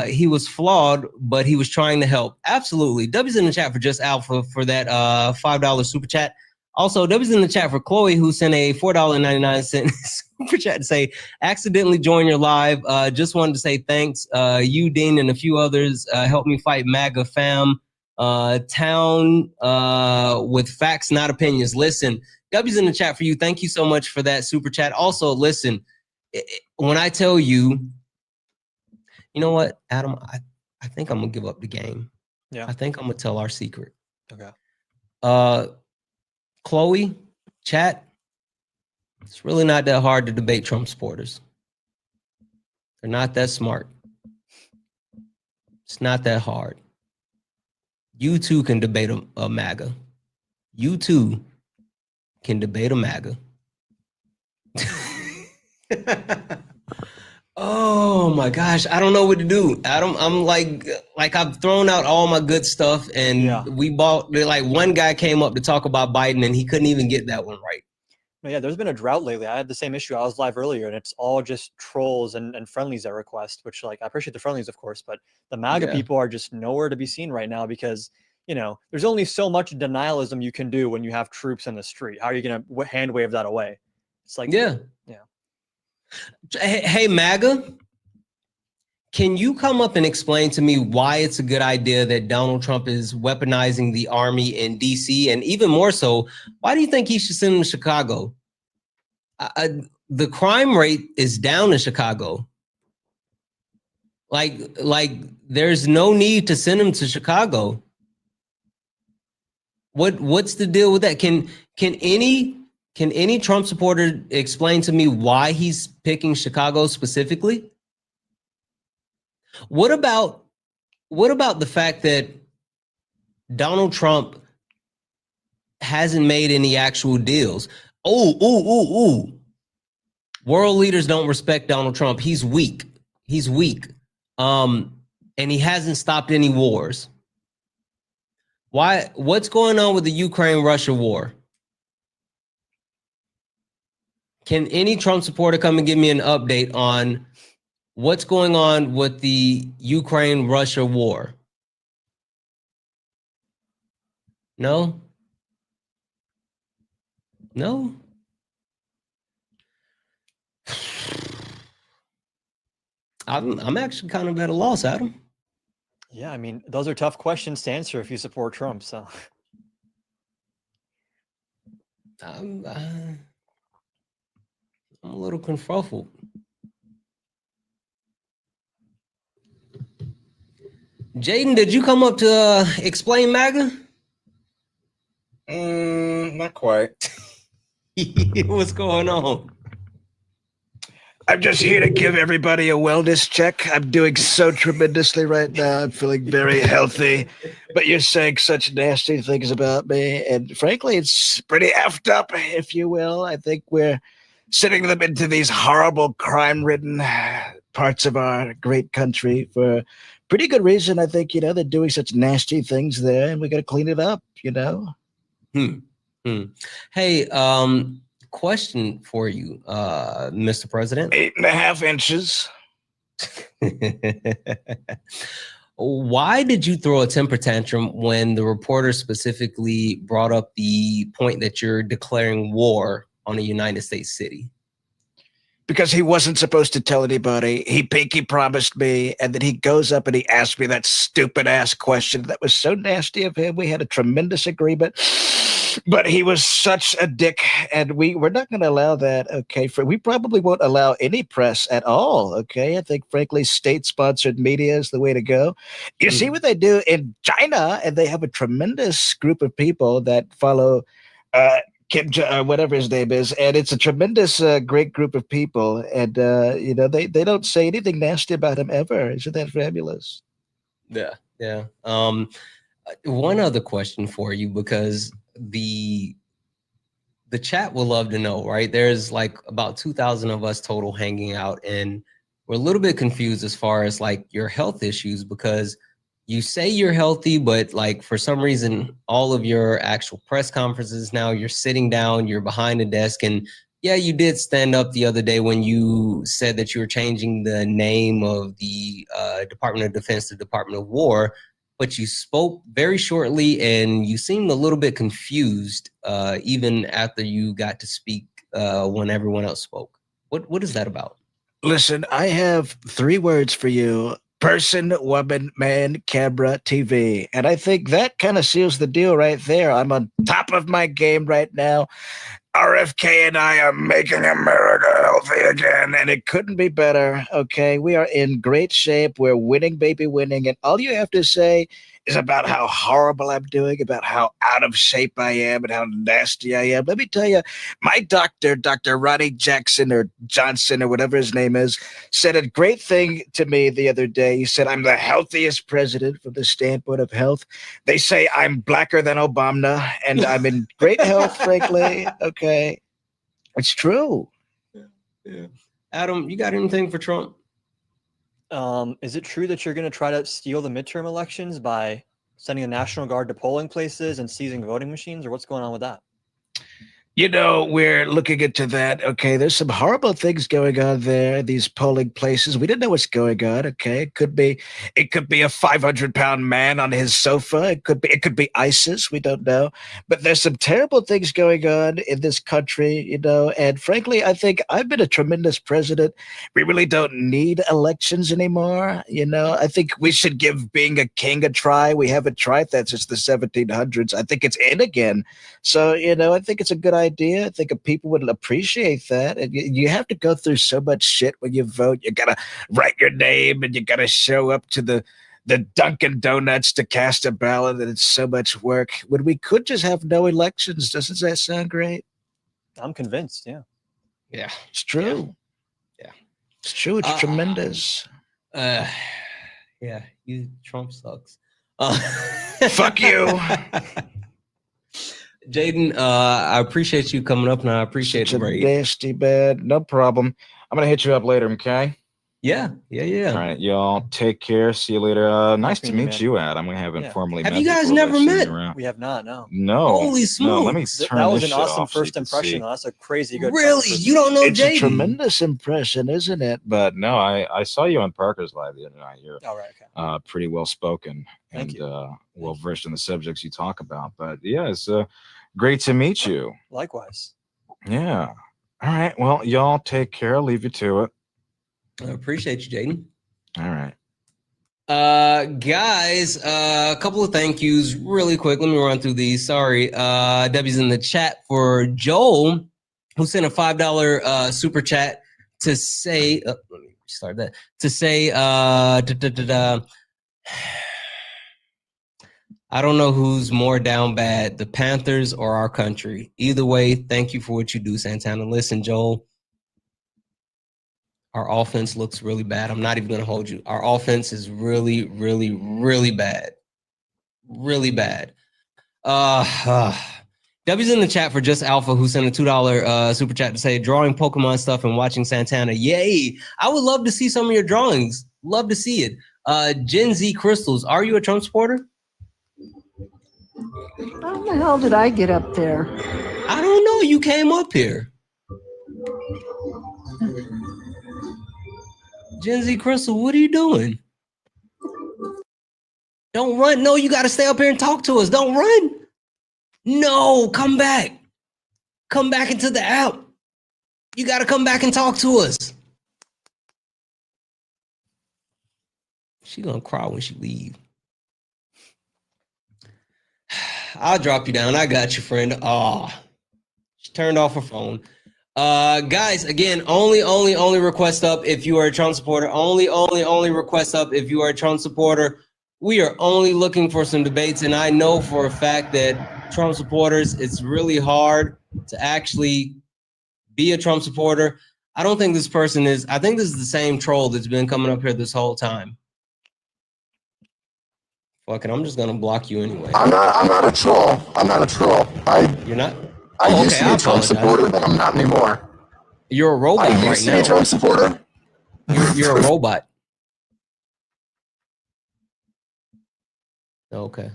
He was flawed, but he was trying to help. Absolutely. W's in the chat for just Alpha for that $5 super chat. Also, W's in the chat for Chloe, who sent a $4.99 super chat to say, accidentally joined your live. Just wanted to say thanks. You, Dean, and a few others helped me fight MAGA fam. Town with facts, not opinions. Listen, W's in the chat for you. Thank you so much for that super chat. Also, listen, when I tell you, you know what, Adam, I think I'm going to give up the game. Yeah. I think I'm going to tell our secret. Okay. Chloe, chat, it's really not that hard to debate Trump supporters. They're not that smart. It's not that hard. You too can debate a MAGA. You too can debate a MAGA. Oh my gosh, I don't know what to do. I'm like I've thrown out all my good stuff, and we bought, like, one guy came up to talk about Biden and he couldn't even get that one right. Yeah, there's been a drought lately. I had the same issue. I was live earlier, and it's all just trolls and friendlies at request, which, like, I appreciate the friendlies, of course, but the MAGA people are just nowhere to be seen right now because you know, there's only so much denialism you can do when you have troops in the street. How are you going to hand wave that away? It's like, yeah. Hey, MAGA, can you come up and explain to me why it's a good idea that Donald Trump is weaponizing the army in DC? And even more so, why do you think he should send them to Chicago? The crime rate is down in Chicago. Like there's no need to send him to Chicago. What's the deal with that? Can any Trump supporter explain to me why he's picking Chicago specifically? What about the fact that Donald Trump hasn't made any actual deals? World leaders don't respect Donald Trump. He's weak. And he hasn't stopped any wars. Why? What's going on with the Ukraine-Russia war? Can any Trump supporter come and give me an update on what's going on with the Ukraine-Russia war? No? No? I'm actually kind of at a loss, Adam. Yeah, I mean, those are tough questions to answer if you support Trump. So I'm a little confuzzled. Jaden, did you come up to explain MAGA? Not quite. What's going on? I'm just here to give everybody a wellness check. I'm doing so tremendously right now. I'm feeling very healthy, but you're saying such nasty things about me. And frankly, it's pretty effed up, if you will. I think we're sending them into these horrible crime-ridden parts of our great country for pretty good reason. I think, they're doing such nasty things there, and we got to clean it up, Hey, question for you, Mr. President. 8.5 inches. Why did you throw a temper tantrum when the reporter specifically brought up the point that you're declaring war on a United States city? Because he wasn't supposed to tell anybody. He pinky promised me, and then he goes up and he asked me that stupid ass question that was so nasty of him. We had a tremendous agreement, but he was such a dick, and we're not going to allow that. Okay, we probably won't allow any press at all. Okay, I think frankly, state-sponsored media is the way to go. You see what they do in China, and they have a tremendous group of people that follow whatever his name is, and it's a tremendous, great group of people, and they don't say anything nasty about him ever. Isn't that fabulous? Yeah. One other question for you, because the chat will love to know, right? There's like about 2,000 of us total hanging out, and we're a little bit confused as far as like your health issues, because you say you're healthy, but like for some reason, all of your actual press conferences now, you're sitting down, you're behind a desk. And yeah, you did stand up the other day when you said that you were changing the name of the Department of Defense to Department of War, but you spoke very shortly and you seemed a little bit confused even after you got to speak when everyone else spoke. What is that about? Listen, I have 3 words for you. Person, woman, man, camera, TV. And I think that kind of seals the deal right there. I'm on top of my game right now. RFK and I are making America healthy again, and it couldn't be better. Okay, we are in great shape. We're winning, baby, winning. And all you have to say is about how horrible I'm doing, about how out of shape I am, and how nasty I am. Let me tell you, my doctor, Dr. Ronnie Jackson or Johnson or whatever his name is, said a great thing to me the other day. He said, I'm the healthiest president from the standpoint of health. They say I'm blacker than Obama, and I'm in great health, frankly. Okay. It's true. Yeah. Adam, you got anything for Trump? Is it true that you're going to try to steal the midterm elections by sending the National Guard to polling places and seizing voting machines, or what's going on with that? we're looking into that. Okay, there's some horrible things going on there. These polling places, we didn't know what's going on. Okay, it could be a 500-pound man on his sofa. It could be ISIS. We don't know, but there's some terrible things going on in this country. And frankly, I think I've been a tremendous president. We really don't need elections anymore. I think we should give being a king a try. We haven't tried that since the 1700s. I think it's in again. So, I think it's a good idea. I think people would appreciate that. And you have to go through so much shit when you vote. You got to write your name and you got to show up to the Dunkin' Donuts to cast a ballot. And it's so much work. When we could just have no elections, doesn't that sound great? I'm convinced. Yeah. Yeah. It's true. Yeah. It's true. It's tremendous. Yeah. Trump sucks. Fuck you. Jaden, I appreciate you coming up, and I appreciate Such the a raid. nasty bad. No problem. I'm gonna hit you up later, okay? Yeah. All right, y'all. Take care. See you later. Nice to meet you, Adam. We haven't formally met. Have you guys before, but never I've seen met? you around. We have not. No. No. Holy No, let me smokes. turn That was this an shit awesome off so you first can impression. see. Though. That's a crazy good. Really? You don't know It's a Jaden? tremendous impression, isn't it? But no, I saw you on Parker's Live the other night. You're pretty well spoken and well versed in the subjects you talk about. But yeah, it's great to meet you. Likewise. Yeah. All right. Well, y'all take care. I'll leave you to it. I appreciate you, Jaden. All right. Guys, a couple of thank yous really quick. Let me run through these. Sorry. Debbie's in the chat for Joel, who sent a $5 super chat to say, let me start that, to say, I don't know who's more down bad, the Panthers or our country. Either way, thank you for what you do, Santana. Listen, Joel, our offense looks really bad. I'm not even going to hold you. Our offense is really, really, really bad. Really bad. W's in the chat for Just Alpha, who sent a $2 super chat to say, drawing Pokemon stuff and watching Santana. Yay. I would love to see some of your drawings. Love to see it. Gen Z Crystals, are you a Trump supporter? How the hell did I get up there? I don't know. You came up here. Gen Z Crystal, what are you doing? Don't run. No, you got to stay up here and talk to us. Don't run. No, come back. Come back into the app. You got to come back and talk to us. She going to cry when she leave. I'll drop you down. I got you, friend. Oh, she turned off her phone. Guys, again, only request up if you are a Trump supporter. Only request up if you are a Trump supporter. We are only looking for some debates, and I know for a fact that Trump supporters, it's really hard to actually be a Trump supporter. I don't think this person is. I think this is the same troll that's been coming up here this whole time. Fuck it, I'm just gonna block you anyway. I'm not a troll. I'm not a troll. You're not? I used to be a Trump supporter, but I'm not anymore. You're a robot right now. I used to be a Trump supporter. You're a robot. Okay.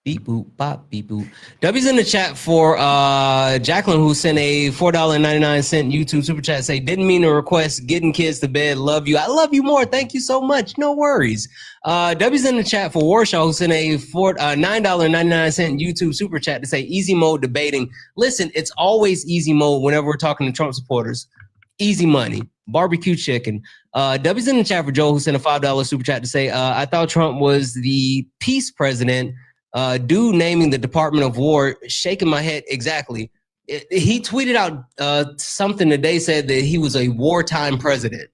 Beep boop bop beep boop. W's in the chat for Jacqueline, who sent a $4.99 YouTube super chat. Say, didn't mean to request getting kids to bed. Love you. I love you more. Thank you so much. No worries. W's in the chat for Warshaw, who sent a $9.99 YouTube super chat to say easy mode debating. Listen, it's always easy mode whenever we're talking to Trump supporters. Easy money. Barbecue chicken. W's in the chat for Joe, who sent a $5 super chat to say, I thought Trump was the peace president. Dude naming the Department of War, shaking my head. Exactly. He tweeted out something today, said that he was a wartime president.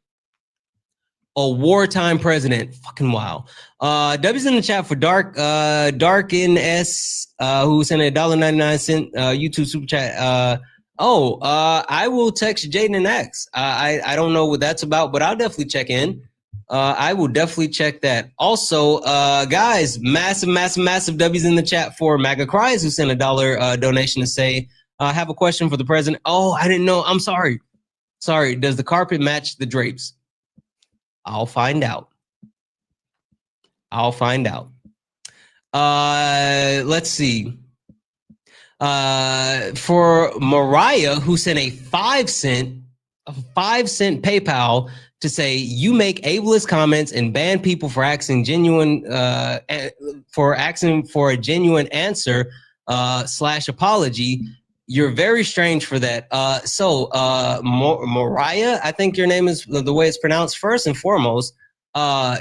A wartime president. Fucking wow. W's in the chat for Darkin S, who sent a $1.99 YouTube super chat. I will text Jaden and X. I don't know what that's about, but I'll definitely check in. I will definitely check that. Also, guys, massive W's in the chat for MAGA Cries, who sent a $1 donation to say, I have a question for the president. Oh, I didn't know. I'm sorry. Sorry. Does the carpet match the drapes? I'll find out. Let's see. For Mariah, who sent a 5-cent PayPal to say you make ableist comments and ban people for asking for a genuine answer / apology. You're very strange for that. Mariah, I think your name is the way it's pronounced. First and foremost,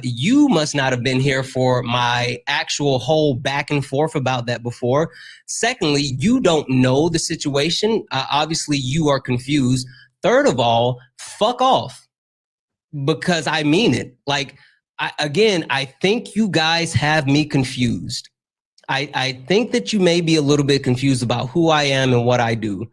you must not have been here for my actual whole back and forth about that before. Secondly, you don't know the situation. Obviously, you are confused. Third of all, fuck off, because I mean it. Like, I think you guys have me confused. I think that you may be a little bit confused about who I am and what I do.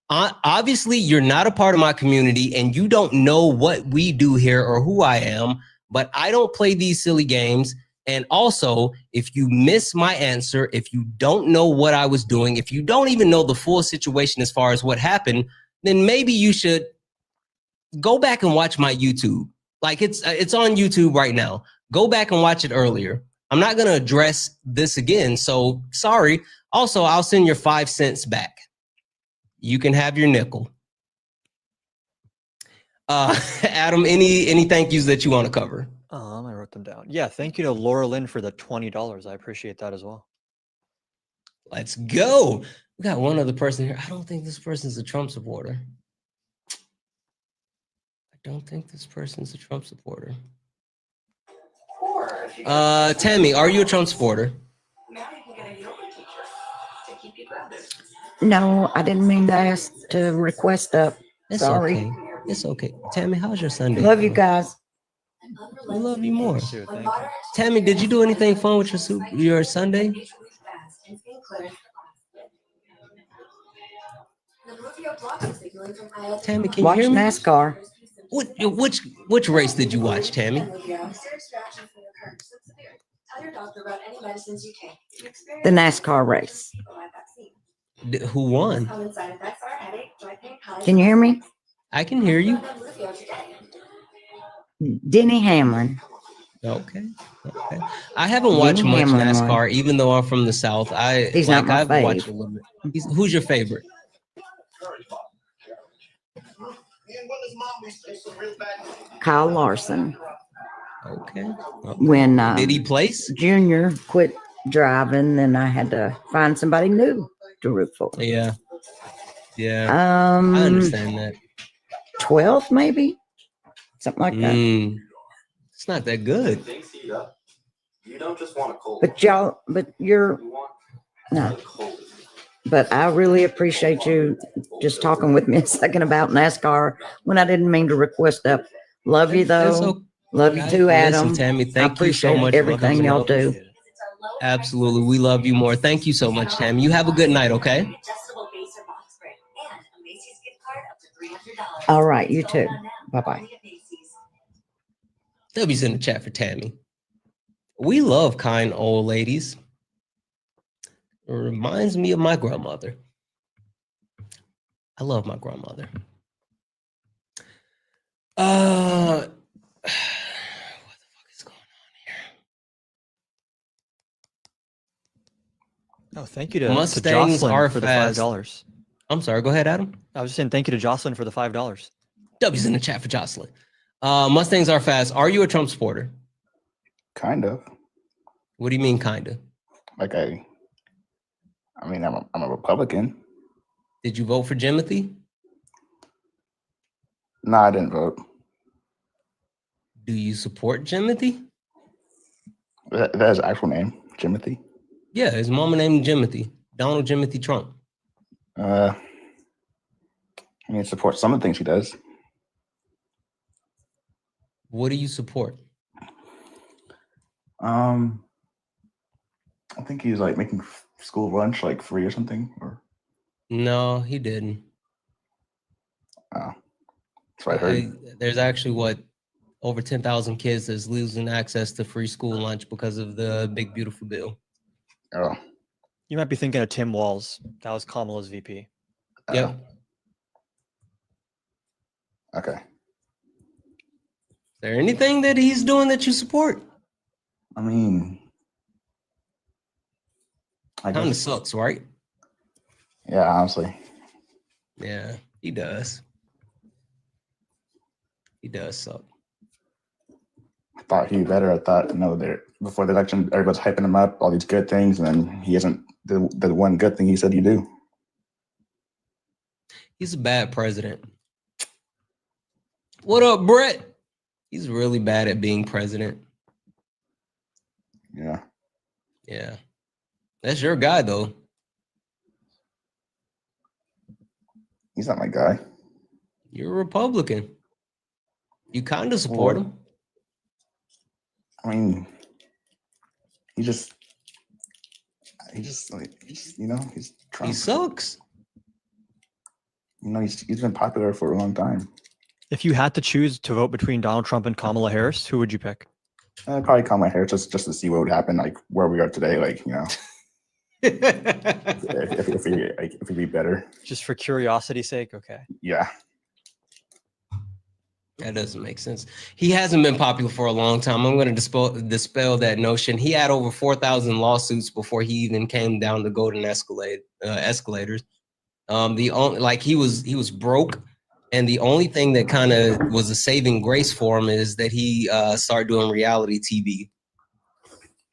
Obviously, you're not a part of my community and you don't know what we do here or who I am, but I don't play these silly games. And also, if you miss my answer, if you don't know what I was doing, if you don't even know the full situation as far as what happened, then maybe you should go back and watch my YouTube. Like, it's on YouTube right now. Go back and watch it earlier. I'm not going to address this again, so sorry. Also, I'll send your 5 cents back. You can have your nickel. Adam, any thank yous that you want to cover? I wrote them down. Yeah, thank you to Laura Lynn for the $20. I appreciate that as well. Let's go. We got one other person here. I don't think this person's a Trump supporter. Tammy, are you a Trump supporter? No, I didn't mean to ask to request up. Sorry. Okay. It's okay. Tammy, how's your Sunday? Love you guys. We love you more. Too, thank you. Tammy, did you do anything fun with your Sunday? Tammy, can Watch you hear me? NASCAR. Which race did you watch, Tammy? The NASCAR race. Who won? Can you hear me? I can hear you. Denny Hamlin. Okay. I haven't watched much NASCAR, even though I'm from the South. He's not my I've fave. watched a little bit. Who's your favorite? Kyle Larson. Okay. When did he place? Junior quit driving, then I had to find somebody new to root for. Yeah. I understand that. 12th, maybe? Something like that. It's not that good. You don't just want a cold. No. But I really appreciate you just talking with me a second about NASCAR when I didn't mean to request up. Love you though. Love you too, Adam. Listen, Tammy, thank you so much for everything y'all do. Absolutely. We love you more. Thank you so much, Tammy. You have a good night, okay? All right, you too. Bye-bye. W's in the chat for Tammy. We love kind old ladies. It reminds me of my grandmother. I love my grandmother. What the fuck is going on here? Oh, thank you to Mustangs Jocelyn are for the fast. $5. I'm sorry, go ahead, Adam. I was just saying thank you to Jocelyn for the $5. W's in the chat for Jocelyn. Mustangs are fast. Are you a Trump supporter? Kind of. What do you mean, kind of? Like I'm a Republican. Did you vote for Jimothy? No, I didn't vote. Do you support Jimothy? That's his actual name, Jimothy. Yeah, his mama named Jimothy. Donald Jimothy Trump. Support some of the things he does. What do you support? I think he was like making school lunch like free or something. Or no, he didn't. Oh, that's what I heard. There's actually over 10,000 kids that's losing access to free school lunch because of the big beautiful bill. Oh, you might be thinking of Tim Walz. That was Kamala's VP. Yep. Okay. Is there anything that he's doing that you support? I mean, I kind of guess sucks, right? Yeah, honestly. Yeah, he does. He does suck. I thought he'd be better. I thought, before the election, everybody's hyping him up, all these good things, and then he isn't the one good thing he said he'd do. He's a bad president. What up, Brett? He's really bad at being president. Yeah. Yeah. That's your guy, though. He's not my guy. You're a Republican. You kind of support him. I mean, he's Trump. He sucks. He's been popular for a long time. If you had to choose to vote between Donald Trump and Kamala Harris, who would you pick? Probably Kamala Harris just to see what would happen, like where we are today, if we'd be better. Just for curiosity's sake, okay. Yeah. That doesn't make sense. He hasn't been popular for a long time. I'm going to dispel that notion. He had over 4,000 lawsuits before he even came down the golden escalators. He was broke, and the only thing that kind of was a saving grace for him is that he started doing reality TV.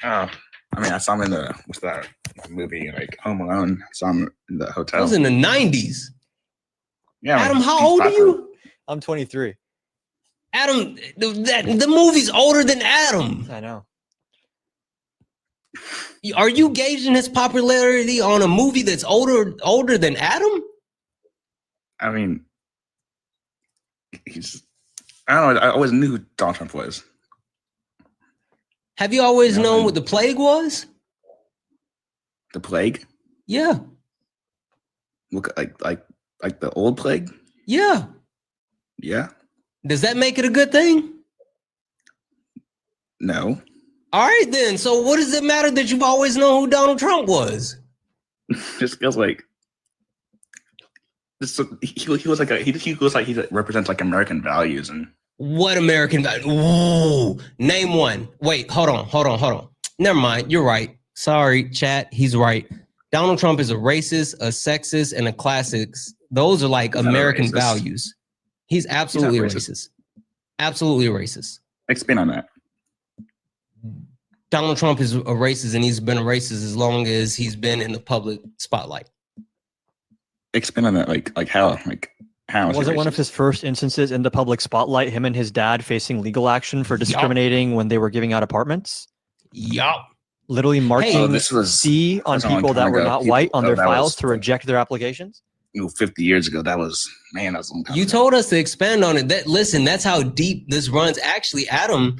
Oh, I mean, I saw him in what's that movie, like Home Alone. I saw him in the hotel. It was in the 90s. Yeah, Adam, how old are you? I'm 23. Adam, the movie's older than Adam. I know. Are you gauging his popularity on a movie that's older than Adam? I mean, I don't know. I always knew who Donald Trump was. Have you always known what the plague was? The plague? Yeah. Look, like the old plague? Yeah. Yeah. Does that make it a good thing? No. All right, then. So what does it matter that you've always known who Donald Trump was? Just feels like he looks like he represents like American values. And what American values? Ooh, name one. Wait, hold on. Never mind. You're right. Sorry, chat. He's right. Donald Trump is a racist, a sexist, and a classist. Those are like American values. He's absolutely racist. Absolutely racist. Expand on that. Donald Trump is a racist, and he's been a racist as long as he's been in the public spotlight. Expand on that, like how? Wasn't one of his first instances in the public spotlight him and his dad facing legal action for discriminating when they were giving out apartments? Yup. Literally marking C on people that were not white on their files to reject their applications? 50 years ago, that was a long time ago. Told us to expand on it. That's how deep this runs. Actually, Adam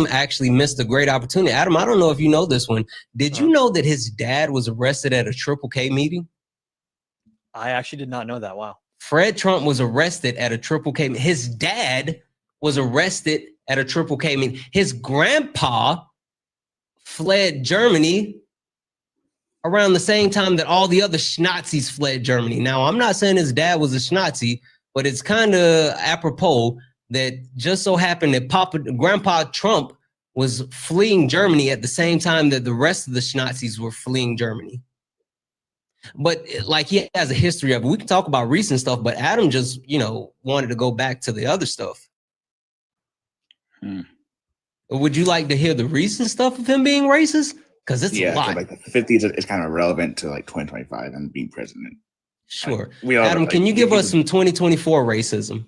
actually missed a great opportunity. Adam, I don't know if you know this one. Did you know that his dad was arrested at a Triple K meeting? I actually did not know that. Wow. Fred Trump was arrested at a Triple K. His dad was arrested at a Triple K meeting. His grandpa fled Germany around the same time that all the other Schnazis fled Germany. Now, I'm not saying his dad was a Schnazi, but it's kind of apropos that just so happened that Grandpa Trump was fleeing Germany at the same time that the rest of the Schnazis were fleeing Germany. But like he has a history of it. We can talk about recent stuff, but Adam just, wanted to go back to the other stuff. Would you like to hear the recent stuff of him being racist? Because it's a lot. Like the 50s is kind of relevant to like 2025 and being president. Sure. Adam, can you give us some 2024 racism?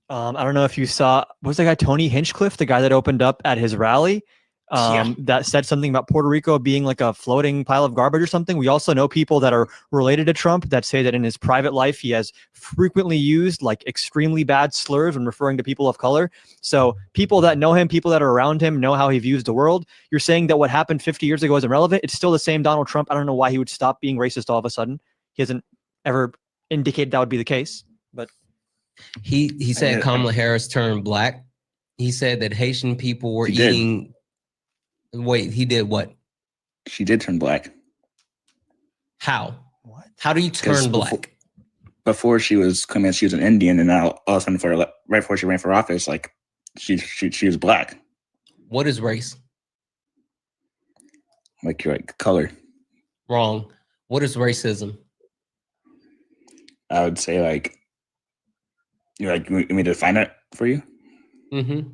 I don't know if you saw, what was the guy, Tony Hinchcliffe, the guy that opened up at his rally, that said something about Puerto Rico being like a floating pile of garbage or something. We also know people that are related to Trump that say that in his private life, he has frequently used like extremely bad slurs when referring to people of color. So people that know him, people that are around him know how he views the world. You're saying that what happened 50 years ago is irrelevant. It's still the same Donald Trump. I don't know why he would stop being racist all of a sudden. He hasn't ever indicated that would be the case, but he said Kamala Harris turned black. He said that Haitian people were eating. Wait, he did what? She did turn black. How? What? How do you turn black? Before she was coming, she was an Indian, and now all of a sudden, right before she ran for office, like she was black. What is race? Like your color. Wrong. What is racism? I would say like, you want me to define it for you? Mm-hmm.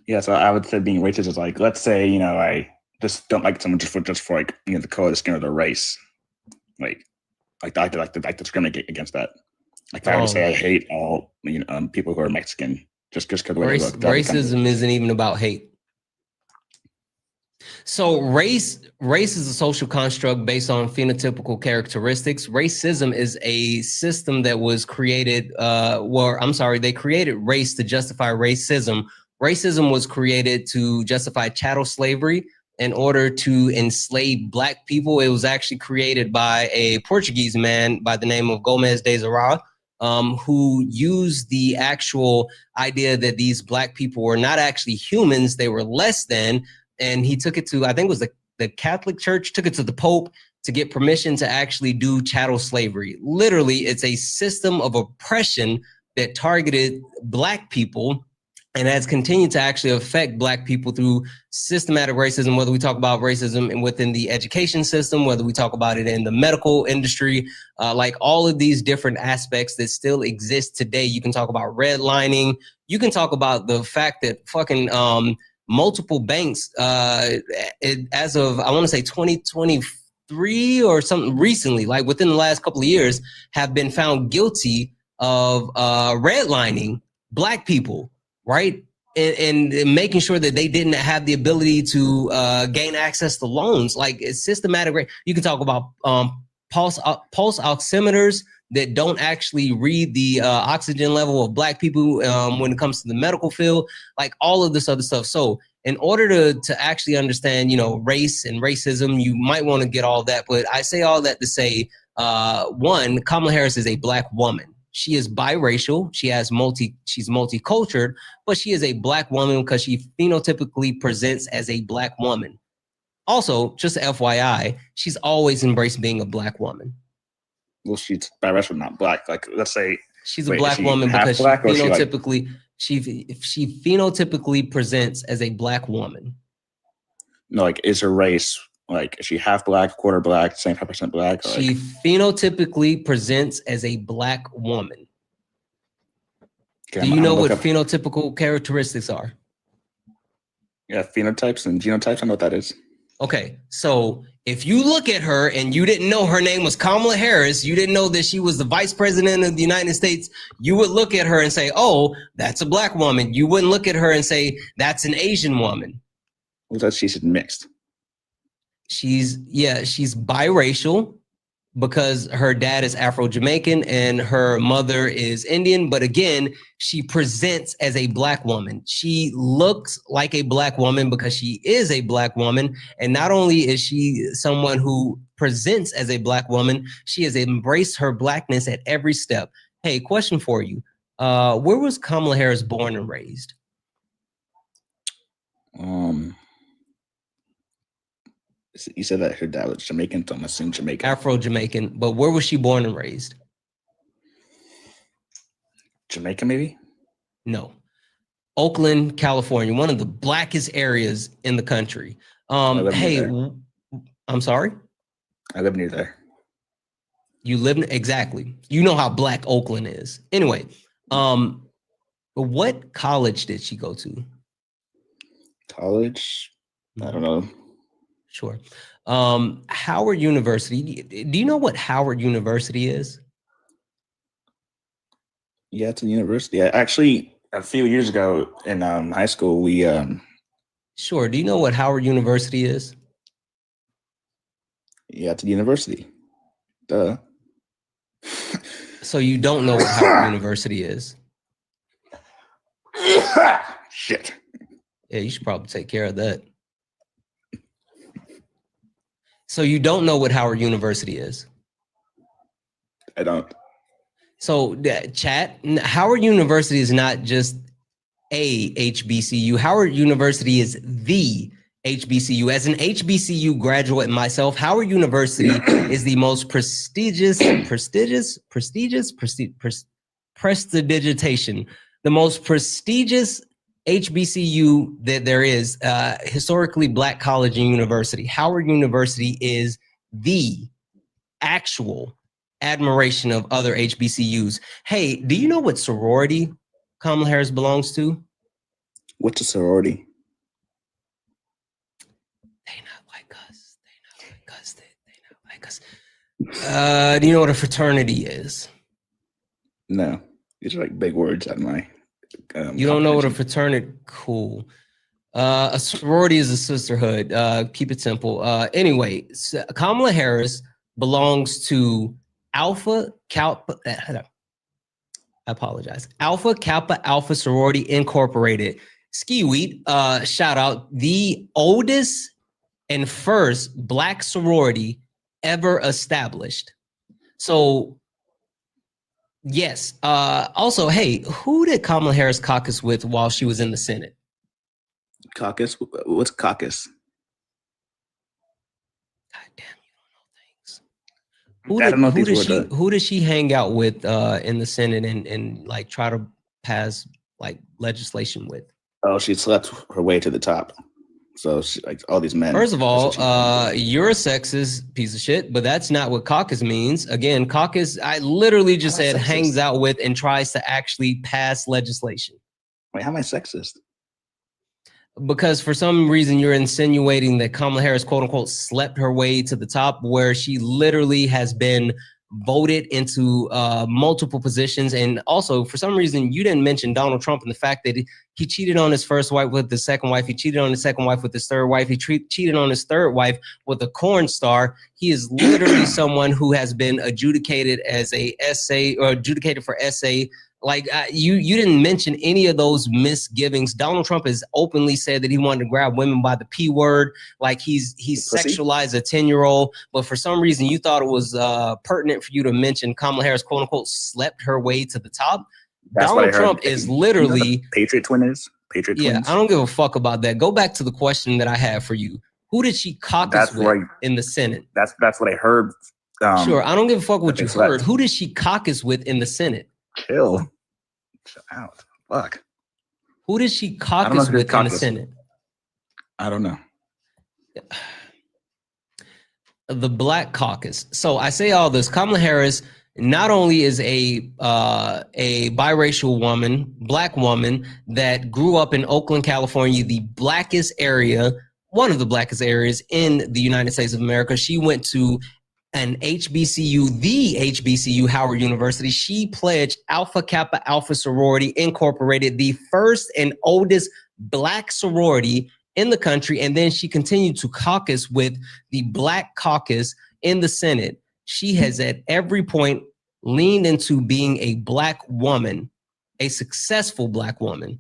Yeah, so I would say being racist is like, let's say, I just don't like someone just for like, the color of the skin or their race. Like I like to discriminate against that. Like if I were to say I hate all people who are Mexican just because of the way they look. Racism isn't even about hate. So race is a social construct based on phenotypical characteristics. Racism is a system that was created, they created race to justify racism. Racism was created to justify chattel slavery in order to enslave Black people. It was actually created by a Portuguese man by the name of Gomez de Zara, who used the actual idea that these Black people were not actually humans, they were less than. And he took it to, I think it was the Catholic Church, took it to the Pope to get permission to actually do chattel slavery. Literally, it's a system of oppression that targeted Black people and has continued to actually affect Black people through systematic racism, whether we talk about racism within the education system, whether we talk about it in the medical industry, like all of these different aspects that still exist today. You can talk about redlining. You can talk about the fact that fucking multiple banks, as of, I want to say 2023 or something recently, like within the last couple of years, have been found guilty of redlining Black people, right? And making sure that they didn't have the ability to gain access to loans. Like it's systematic. You can talk about pulse oximeters that don't actually read the oxygen level of Black people when it comes to the medical field, like all of this other stuff. So in order to actually understand, race and racism, you might want to get all that. But I say all that to say, one, Kamala Harris is a Black woman. She is biracial. She's multicultural, but she is a Black woman because she phenotypically presents as a Black woman. Also, just FYI, she's always embraced being a Black woman. Well, she's biracial, not Black. Like, let's say she's a Black woman because she phenotypically presents as a Black woman. No, like, is her race like, is she half Black, quarter Black, 75% Black? She phenotypically presents as a Black woman. Okay, Do you know what phenotypical characteristics are? Yeah, phenotypes and genotypes. I know what that is. Okay, so if you look at her and you didn't know her name was Kamala Harris, you didn't know that she was the vice president of the United States, you would look at her and say, oh, that's a Black woman. You wouldn't look at her and say, that's an Asian woman. Well, that's she's mixed. She's biracial because her dad is Afro-Jamaican and her mother is Indian. But again, she presents as a Black woman. She looks like a Black woman because she is a Black woman. And not only is she someone who presents as a Black woman, she has embraced her Blackness at every step. Hey, question for you. Where was Kamala Harris born and raised? You said that her dad was Jamaican, so I'm assuming Jamaican. Afro-Jamaican, but where was she born and raised? Jamaica, maybe? No. Oakland, California, one of the blackest areas in the country. Hey, I'm sorry? I live near there. You live exactly. You know how black Oakland is. Anyway, what college did she go to? College? I don't know. Sure. Howard University. Do you know what Howard University is? Yeah, it's a university. Actually, a few years ago in high school, we Sure. Do you know what Howard University is? Yeah, it's a university. Duh. So you don't know what Howard University is? Shit. Yeah, you should probably take care of that. So you don't know what Howard University is? I don't. So chat, Howard University is not just a HBCU. Howard University is the HBCU. As an HBCU graduate myself, Howard University is the most prestidigitation, the most prestigious HBCU that there is, historically black college and university. Howard University is the actual admiration of other HBCUs. Hey, do you know what sorority Kamala Harris belongs to? What's a sorority? They not like us. They not like us. Do you know what a fraternity is? No, these are like big words on my. You don't know what a fraternity? Cool. A sorority is a sisterhood. Keep it simple. Anyway, Kamala Harris belongs to Alpha Kappa. I apologize. Alpha Kappa Alpha Sorority Incorporated. Ski Weed. Shout out, the oldest and first Black sorority ever established. So, yes. Also, hey, who did Kamala Harris caucus with while she was in the Senate? Caucus? What's caucus? Who did she hang out with in the Senate and like try to pass like legislation with? Oh, she slept her way to the top. So she, like all these men. First of all, you're a sexist piece of shit, but that's not what caucus means. Again, caucus, I literally just said hangs out with and tries to actually pass legislation. Wait, how am I sexist? Because for some reason you're insinuating that Kamala Harris, quote unquote, slept her way to the top, where she literally has been voted into multiple positions. And also, for some reason, you didn't mention Donald Trump and the fact that he cheated on his first wife with the second wife. He cheated on his second wife with his third wife. He cheated on his third wife with a corn star. He is literally someone who has been adjudicated as a SA or adjudicated for SA. Like you didn't mention any of those misgivings. Donald Trump has openly said that he wanted to grab women by the P word. Like he's sexualized a 10-year-old. But for some reason, you thought it was pertinent for you to mention Kamala Harris, quote unquote, slept her way to the top. That's Donald Trump is literally, you know Patriot twin is Patriot twins. Yeah, I don't give a fuck about that. Go back to the question that I have for you. Who did she caucus with in the Senate? That's what I heard. Sure, I don't give a fuck what you heard. Who did she caucus with in the Senate? Chill out. Fuck. Who did she caucus with in the Senate? I don't know. The Black Caucus. So I say all this. Kamala Harris not only is a biracial woman, Black woman that grew up in Oakland, California, the blackest area, one of the blackest areas in the United States of America. She went to an HBCU, the HBCU, Howard University. She pledged Alpha Kappa Alpha Sorority Incorporated, the first and oldest Black sorority in the country. And then she continued to caucus with the Black Caucus in the Senate. She has at every point leaned into being a Black woman, a successful Black woman.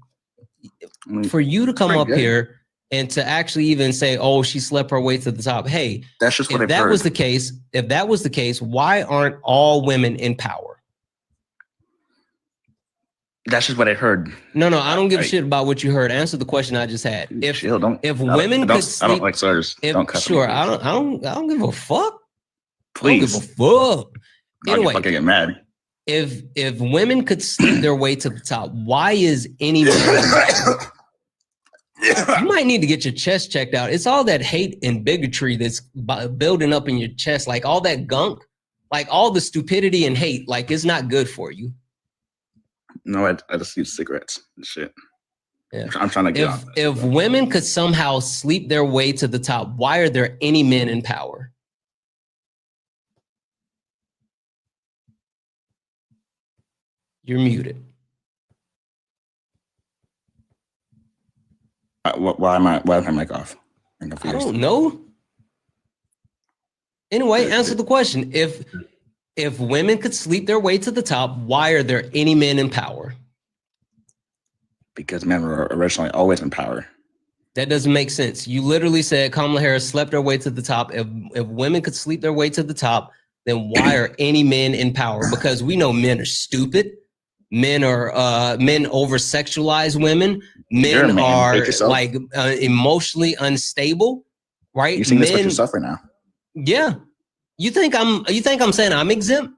For you to come up here and to actually even say, "Oh, she slept her way to the top." Hey, that's just what if that was the case. If that was the case, why aren't all women in power? That's just what I heard. No, I don't give a shit about what you heard. Answer the question I just had. If women could sleep, I don't like slurs. Don't cuss. Sure, I don't give a fuck. Please. I don't give a fuck. Anyway, I get mad. If women could sleep their way to the top, why is any man? You might need to get your chest checked out. It's all that hate and bigotry that's building up in your chest, like all that gunk, like all the stupidity and hate. Like it's not good for you. No, I just use cigarettes and shit. Yeah. I'm trying to get off. If women could somehow sleep their way to the top, why are there any men in power? You're muted. Why is my mic off? I don't know. Anyway, answer the question. If women could sleep their way to the top, why are there any men in power? Because men were originally always in power. That doesn't make sense. You literally said Kamala Harris slept her way to the top. If women could sleep their way to the top, then why are any men in power? Because we know men are stupid. Men over sexualize women. Men are like emotionally unstable, right? You think that's what you suffer now? Yeah. You think I'm saying I'm exempt?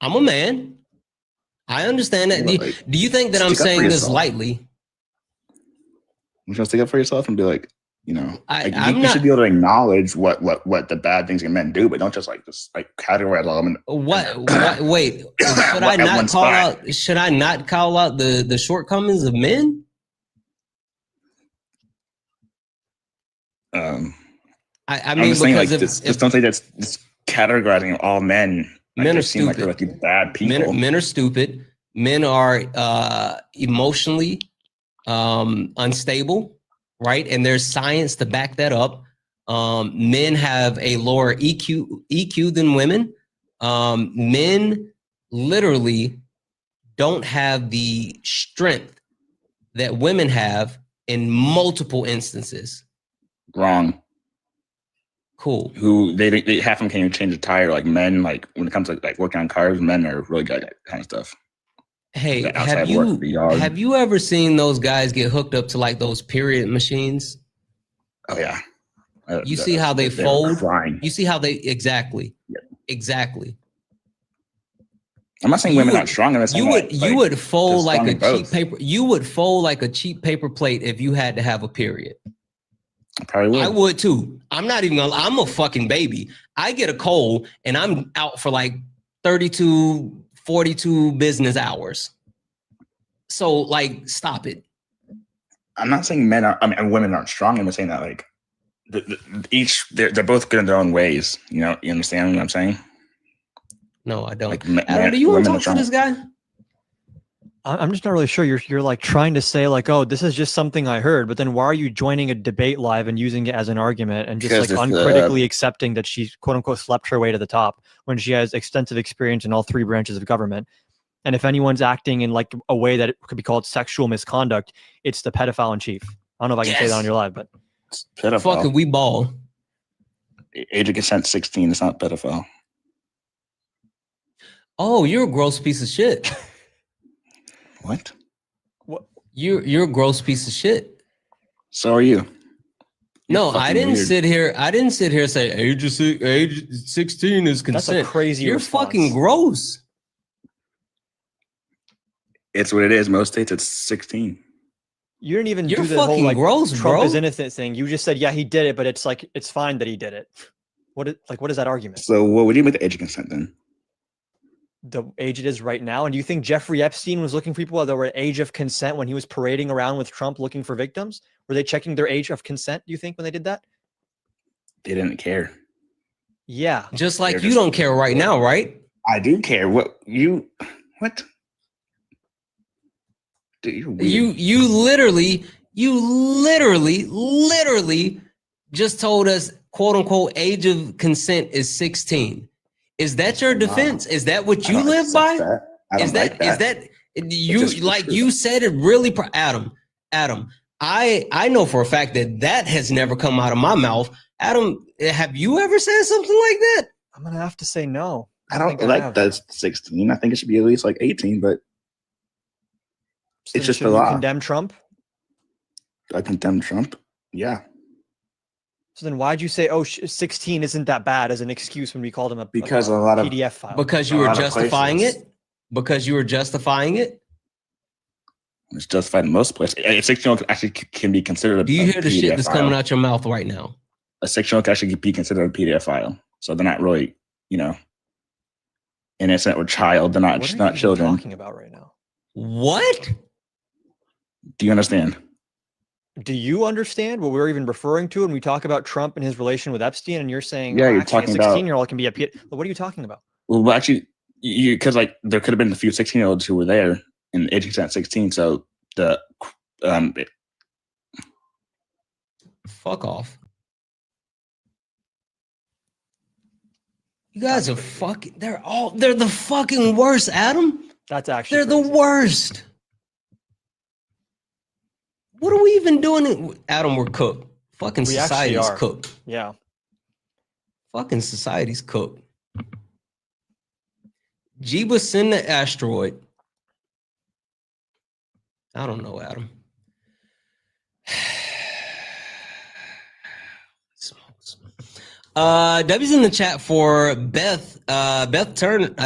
I'm a man. I understand that. Do you think that I'm saying this lightly? You gonna stick up for yourself and be like, You know, you should be able to acknowledge what the bad things men do, but don't just categorize all of them. Wait, should I not call out? Should I not call out the shortcomings of men? I mean, just saying, because just don't say that's just categorizing all men. Men are stupid. Like they're bad people. Men are stupid. Men are emotionally unstable, right? And there's science to back that up. Men have a lower EQ than women. Men literally don't have the strength that women have in multiple instances. Wrong. Cool. Who they half of them can't even change a tire. Like men, like when it comes to like working on cars, men are really good at that kind of stuff. Hey, have you ever seen those guys get hooked up to like those period machines? Oh yeah. You see how they fold? Crying. You see how they exactly. I'm not saying women aren't strong. I'm saying you would fold like a cheap paper. You would fold like a cheap paper plate if you had to have a period. I probably would. I would too. I'm not even gonna. I'm a fucking baby. I get a cold and I'm out for like 32, 42 business hours. So like, stop it. I'm not saying women aren't strong. I'm saying that like they're both good in their own ways. You know, you understand what I'm saying? No, I don't. Like, Adam, do you want to talk to this guy? I'm just not really sure. You're like trying to say like, oh, this is just something I heard, but then why are you joining a debate live and using it as an argument and just like uncritically accepting that she's quote unquote slept her way to the top when she has extensive experience in all three branches of government? And if anyone's acting in like a way that it could be called sexual misconduct, it's the pedophile in chief. I don't know if I can say that on your live, but it's pedophile. Fucking we ball. Age of consent 16. It's not pedophile. Oh, you're a gross piece of shit. What? You're a gross piece of shit. So are you. No, I didn't sit here. I didn't sit here and say age 16 is consent. That's a crazy You're response. fucking gross. It's what it is. Most states it's 16. You didn't even You're do the whole fucking like gross, Trump bro. is innocent thing. You just said, yeah, he did it, but it's like it's fine that he did it. What is that argument? So what would you make the age of consent then? The age it is right now. And do you think Jeffrey Epstein was looking for people that were at age of consent when he was parading around with Trump looking for victims? Were they checking their age of consent, do you think, when they did that? They didn't care. Yeah. Just like you don't care right now, right? I do care. What? Dude, You literally just told us, quote unquote, age of consent is 16. Is that your defense? Is that what you live by? Is that you like you said it really? Adam, I know for a fact that has never come out of my mouth. Adam, have you ever said something like that? I'm gonna have to say no. I don't like that 16. I think it should be at least like 18, but so it's just a law. Condemn Trump? I condemn Trump. Yeah. So then why'd you say, 16 isn't that bad as an excuse when we called him a lot of PDF file? Because you were justifying it? Because you were justifying it? It's justified in most places. A 16-year-old actually can be considered a PDF. Do you hear the shit that's file. coming out your mouth right now? A 16-year-old can actually be considered a PDF file. So they're not really, innocent or child. They're not, What not are children. you talking about right now? What? Do you understand? Do you understand what we're even referring to when we talk about Trump and his relation with Epstein? And you're saying, Yeah, you're actually, talking a about- 16-year-old can be a what are you talking about? Well, actually, because like there could have been a few 16-year-olds who were there in age consent 16. So the fuck off. You guys are fucking. They're the fucking worst, Adam. That's actually they're the worst. What are we even doing? Adam, we're cooked. Fucking We actually society's are. cooked. Yeah. Fucking society's cooked. Jeeba, send the asteroid. I don't know, Adam. W's in the chat for Beth. Beth sent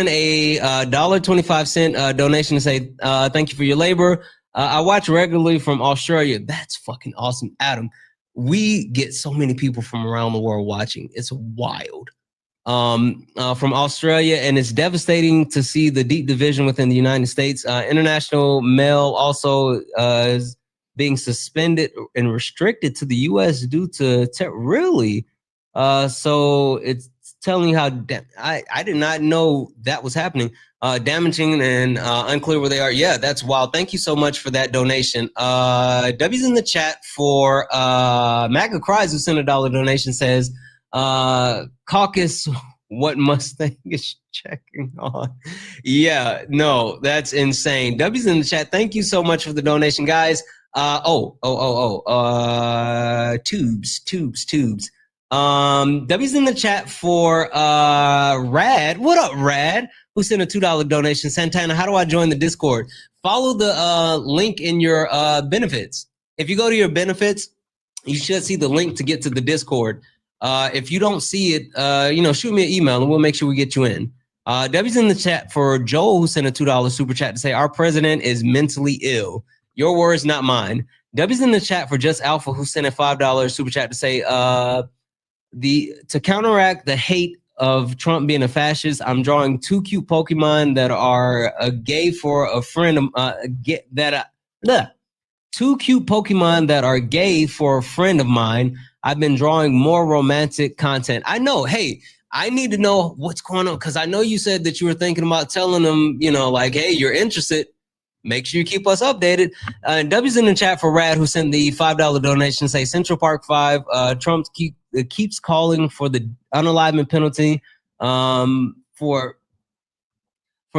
a $1.25 donation to say thank you for your labor. I watch regularly from Australia. That's fucking awesome, Adam. We get so many people from around the world watching. It's wild. From Australia, and it's devastating to see the deep division within the United States. International mail also is being suspended and restricted to the U.S. due to really. So it's telling you how I did not know that was happening. Damaging and unclear where they are. Yeah, that's wild. Thank you so much for that donation. W's in the chat for MAGA Cries, who sent a $1 donation, says, caucus, what Mustang is checking on. Yeah, no, that's insane. W's in the chat. Thank you so much for the donation, guys. Tubes. W's in the chat for Rad. What up, Rad? Who sent a $2 donation? Santana, how do I join the Discord? Follow the link in your benefits. If you go to your benefits, you should see the link to get to the Discord. If you don't see it, shoot me an email and we'll make sure we get you in. W's in the chat for Joel, who sent a $2 super chat to say, our president is mentally ill. Your words, not mine. W's in the chat for Just Alpha, who sent a $5 super chat to say, to counteract the hate of Trump being a fascist, I'm drawing 2 cute Pokemon that are gay for a friend of 2 cute Pokemon that are gay for a friend of mine. I've been drawing more romantic content. I know, hey, I need to know what's going on, because I know you said that you were thinking about telling them, like, hey, you're interested. Make sure you keep us updated. And W's in the chat for Rad, who sent the $5 donation, say Central Park 5, Trump keeps calling for the unalivement penalty for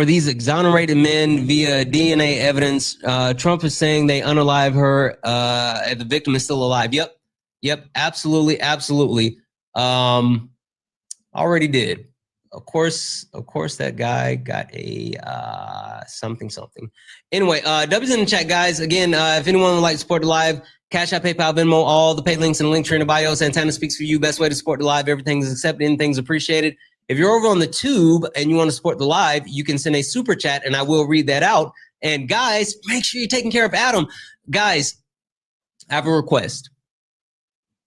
these exonerated men via DNA evidence. Trump is saying they unalive her and the victim is still alive. Yep, absolutely. Already did. Of course, that guy got a something. Anyway, W's in the chat, guys. Again, if anyone would like to support the live, Cash App, PayPal, Venmo, all the pay links and link tree in the bio. Santana speaks for you. Best way to support the live. Everything is accepted. Anything's appreciated. If you're over on the tube and you want to support the live, you can send a super chat and I will read that out. And guys, make sure you're taking care of Adam. Guys, I have a request.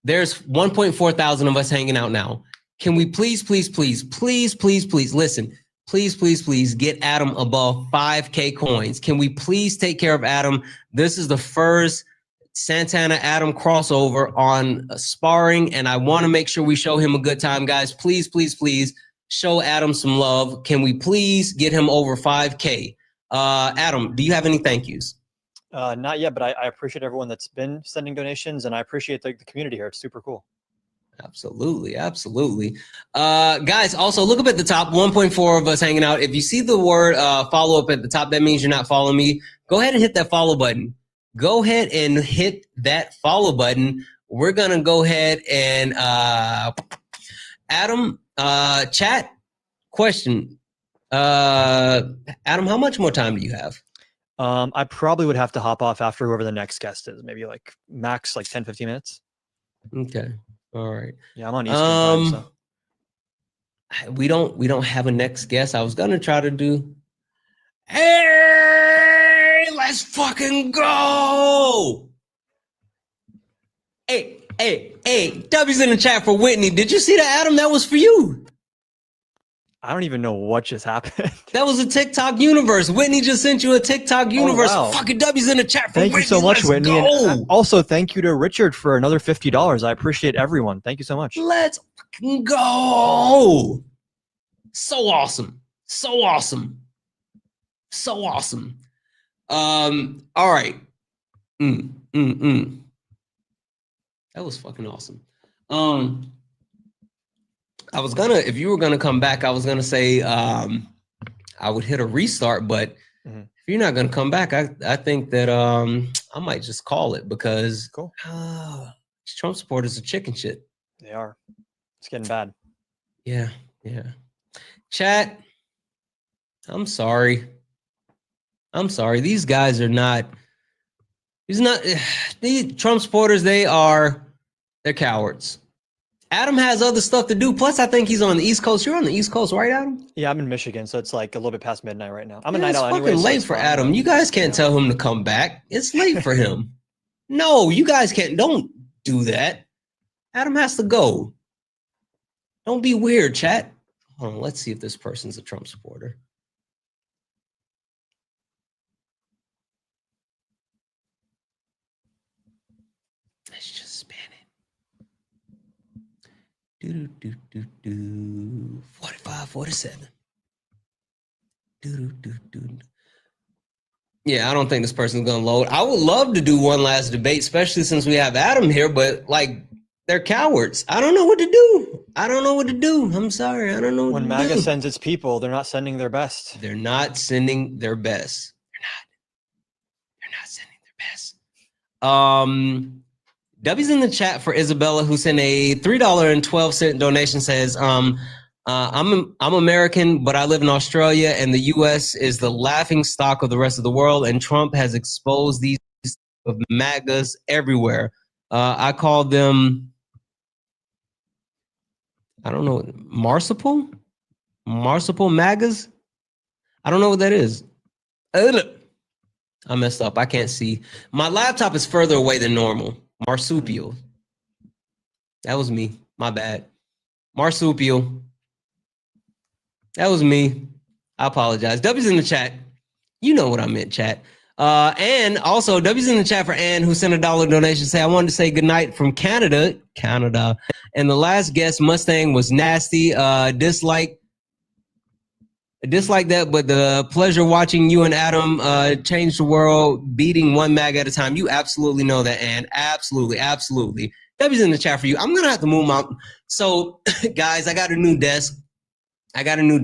There's 1.4 thousand of us hanging out now. Can we please listen? Please get Adam above 5K coins. Can we please take care of Adam? This is the first Santana Adam crossover on Sparring, and I want to make sure we show him a good time, guys. Please show Adam some love. Can we please get him over 5K? Adam, do you have any thank yous? Not yet, but I appreciate everyone that's been sending donations, and I appreciate the community here. It's super cool. Absolutely. Guys, also look up at the top, 1.4 of us hanging out. If you see the word follow up at the top, that means you're not following me. Go ahead and hit that follow button. We're going to go ahead and Adam, chat, question. Adam, how much more time do you have? I probably would have to hop off after whoever the next guest is. Maybe like max 10-15 minutes. Okay. All right. Yeah, I'm on Eastern time, so. We don't have a next guest. I was gonna try to do. Hey, let's fucking go! Hey, W's in the chat for Whitney. Did you see that, Adam? That was for you. I don't even know what just happened. That was a TikTok universe. Whitney just sent you a TikTok universe. Oh, wow. Fucking W's in the chat for Whitney. Thank you so much, Whitney. Go. And also, thank you to Richard for another $50. I appreciate everyone. Thank you so much. Let's fucking go. So awesome. All right. That was fucking awesome. I was gonna, if you were gonna come back, I was gonna say I would hit a restart, but if you're not gonna come back, I think that I might just call it, because cool. Trump supporters are chicken shit. They are. It's getting bad. Yeah. Chat, I'm sorry. These guys are not. These Trump supporters. They're cowards. Adam has other stuff to do. Plus, I think he's on the East Coast. You're on the East Coast, right, Adam? Yeah, I'm in Michigan, so it's like a little bit past midnight right now. I'm a Yeah, night it's owl fucking anyway. So late it's for fine, Adam. but, You guys can't tell him to come back. It's late for him. No, you guys can't. Don't do that. Adam has to go. Don't be weird, chat. Hold on, let's see if this person's a Trump supporter. Let's just spin it. 45, 47. Yeah, I don't think this person's gonna load. I would love to do one last debate, especially since we have Adam here, but like they're cowards. I don't know what to do. I'm sorry. I don't know what when to MAGA do. sends its people, they're not sending their best. They're not sending their best. They're not sending their best. W's in the chat for Isabella, who sent a $3.12 donation, says, I'm American, but I live in Australia, and the US is the laughing stock of the rest of the world, and Trump has exposed these of MAGAs everywhere. I call them, I don't know, marsupial MAGAs? I don't know what that is. I messed up. I can't see. My laptop is further away than normal. Marsupial. That was me. My bad. Marsupial. That was me. I apologize. W's in the chat. You know what I meant, chat. And also, W's in the chat for Ann, who sent a $1 donation. Say, I wanted to say goodnight from Canada. And the last guest, Mustang, was nasty. Dislike that, but the pleasure watching you and Adam change the world, beating one mag at a time. You absolutely know that, Ann. Absolutely. W's in the chat for you. I'm gonna have to move my. So, guys, I got a new desk. I got a new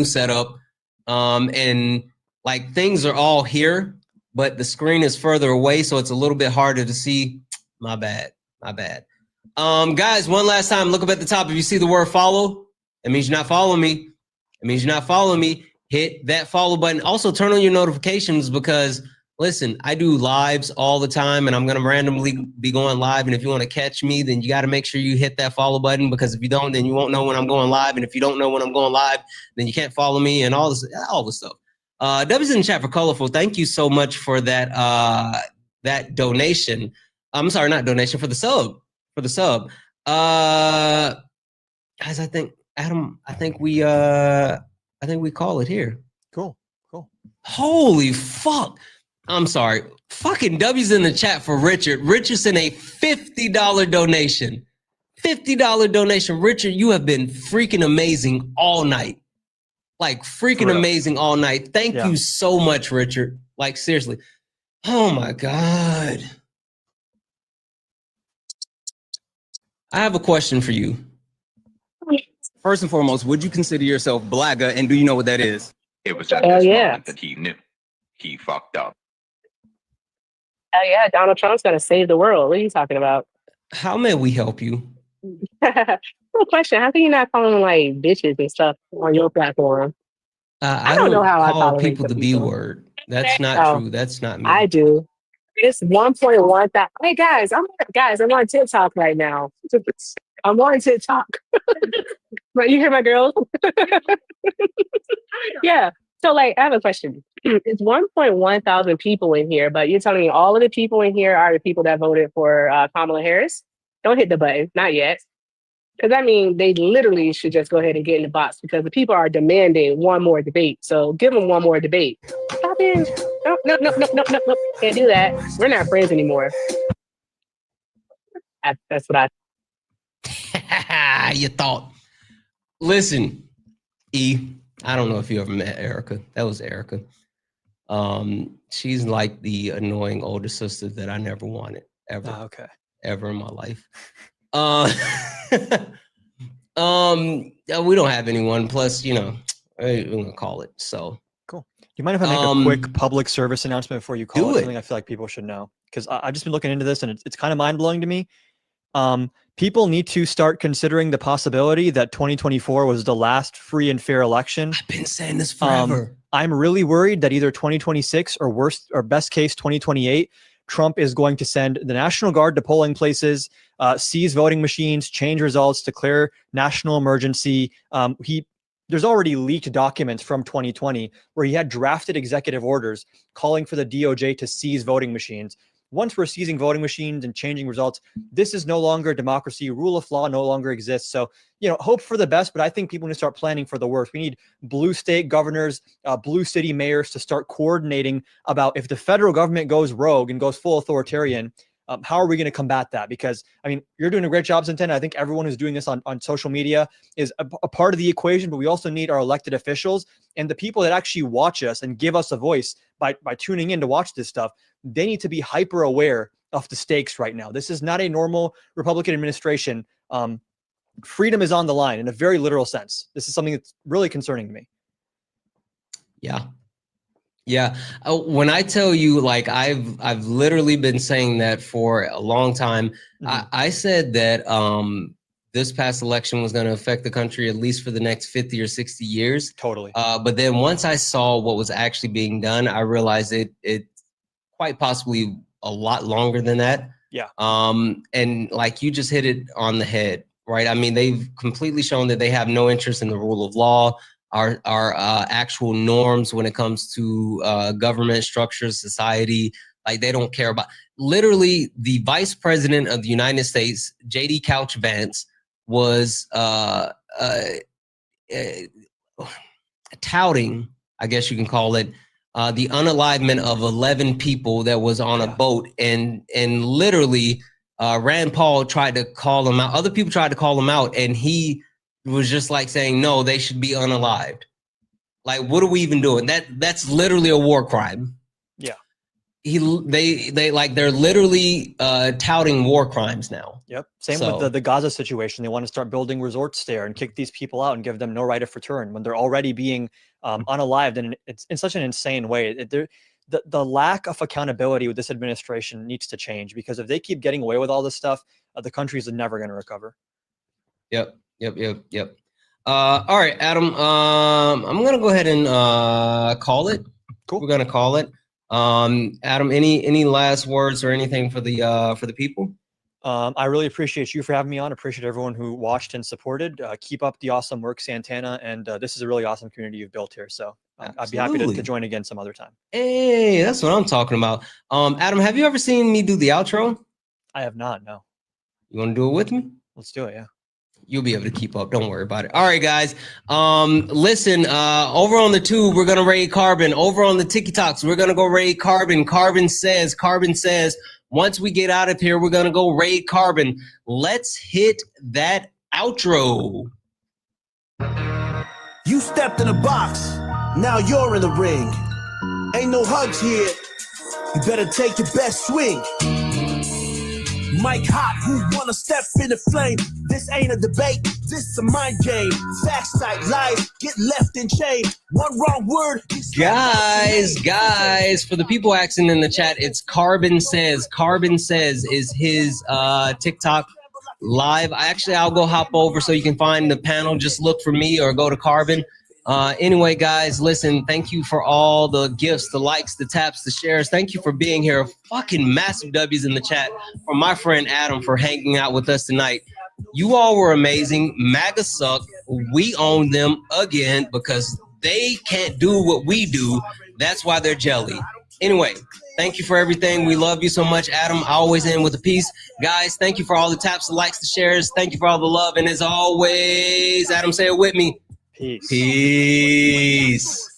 setup. And like things are all here, but the screen is further away, so it's a little bit harder to see. My bad. Guys, one last time, look up at the top. If you see the word follow, it means you're not following me. Hit that follow button. Also, turn on your notifications because, listen, I do lives all the time, and I'm going to randomly be going live. And if you want to catch me, then you got to make sure you hit that follow button, because if you don't, then you won't know when I'm going live. And if you don't know when I'm going live, then you can't follow me and all this stuff. W's in the chat for Colorful. Thank you so much for that that donation. I'm sorry, not donation, for the sub. Guys, I think Adam, I think we call it here. Cool. Holy fuck. I'm sorry. Fucking W's in the chat for Richard. Richard sent a $50 donation. $50 donation. Richard, you have been freaking amazing all night. Like freaking amazing all night. Thank you so much, Richard. Like seriously. Oh my God. I have a question for you. First and foremost, would you consider yourself Blaga, and do you know what that is? It was at this moment that he knew he fucked up. Oh yeah, Donald Trump's gonna save the world. What are you talking about? How may we help you? Good question. How can you not call them like bitches and stuff on your platform? I don't know how I call people the B word. That's not true. That's not me. I do. It's 1.1 thousand. Hey guys, I'm on TikTok right now. I'm on TikTok. But you hear my girls? Yeah. So like, I have a question. It's 1.1 thousand people in here, but you're telling me all of the people in here are the people that voted for Kamala Harris? Don't hit the button. Not yet. Because I mean, they literally should just go ahead and get in the box, because the people are demanding one more debate. So give them one more debate. Stop in. No. Can't do that. We're not friends anymore. That's what You thought. Listen, E, I don't know if you ever met Erica. That was Erica. She's like the annoying older sister that I never wanted ever. Ever in my life. We don't have anyone. Plus, you know, we're gonna call it. So cool. Do you mind if I make a quick public service announcement before you call it? Something I feel like people should know, because I've just been looking into this and it's kind of mind blowing to me. People need to start considering the possibility that 2024 was the last free and fair election. I've been saying this forever. I'm really worried that either 2026 or worst or best case 2028, Trump is going to send the National Guard to polling places, seize voting machines, change results, declare national emergency. There's already leaked documents from 2020 where he had drafted executive orders calling for the DOJ to seize voting machines. Once we're seizing voting machines and changing results, this is no longer a democracy. Rule of law no longer exists. So, hope for the best, but I think people need to start planning for the worst. We need blue state governors, blue city mayors to start coordinating about if the federal government goes rogue and goes full authoritarian, how are we going to combat that? Because, you're doing a great job, Santana. I think everyone who's doing this on social media is a part of the equation, but we also need our elected officials and the people that actually watch us and give us a voice by tuning in to watch this stuff. They need to be hyper aware of the stakes right now. This is not a normal Republican administration. Freedom is on the line in a very literal sense. This is something that's really concerning to me. Yeah. When I tell you, like, I've literally been saying that for a long time. I said that this past election was going to affect the country at least for the next 50 or 60 years. Totally. But then once I saw what was actually being done, I realized it quite possibly a lot longer than that. Yeah. And like you just hit it on the head, right? They've completely shown that they have no interest in the rule of law, our actual norms when it comes to government structures, society. Like, they don't care about. Literally, the vice president of the United States, J.D. Couch Vance, was touting, I guess you can call it, the unalivement of 11 people that was on a boat, and literally Rand Paul tried to call him out. Other people tried to call him out, and he was just like saying, no, they should be unalived. Like, what are we even doing? That's literally a war crime. Yeah. They're literally touting war crimes now. Yep. Same with the Gaza situation. They want to start building resorts there and kick these people out and give them no right of return when they're already being unalived. And it's in such an insane way. The lack of accountability with this administration needs to change, because if they keep getting away with all this stuff, the country is never going to recover. Yep. All right, Adam. I'm going to go ahead and call it. Cool. We're going to call it. Adam, any last words or anything for the people? I really appreciate you for having me on. Appreciate everyone who watched and supported. Keep up the awesome work, Santana. And this is a really awesome community you've built here. So I'd be happy to join again some other time. Hey, that's what I'm talking about. Adam, have you ever seen me do the outro? I have not, no. You want to do it with me? Let's do it, yeah. You'll be able to keep up. Don't worry about it. All right, guys. Listen, over on the Tube, we're going to raid Carbon. Over on the TikToks, we're going to go raid Carbon. Carbon says, once we get out of here, we're going to go raid Carbon. Let's hit that outro. You stepped in a box. Now you're in the ring. Ain't no hugs here. You better take your best swing. Mike Hot, who wanna step in the flame? This ain't a debate, this a mind game. Facts like lies get left in chain. One wrong word. Guys, for the people asking in the chat, it's Carbon Says. Carbon Says is his TikTok live. I'll go hop over so you can find the panel. Just look for me or go to Carbon. Anyway, guys, listen, thank you for all the gifts, the likes, the taps, the shares. Thank you for being here. Fucking massive W's in the chat from my friend Adam for hanging out with us tonight. You all were amazing. MAGA suck. We own them again because they can't do what we do. That's why they're jelly. Anyway, thank you for everything. We love you so much, Adam. I always end with a peace. Guys, thank you for all the taps, the likes, the shares. Thank you for all the love. And as always, Adam, say it with me. Peace. Peace.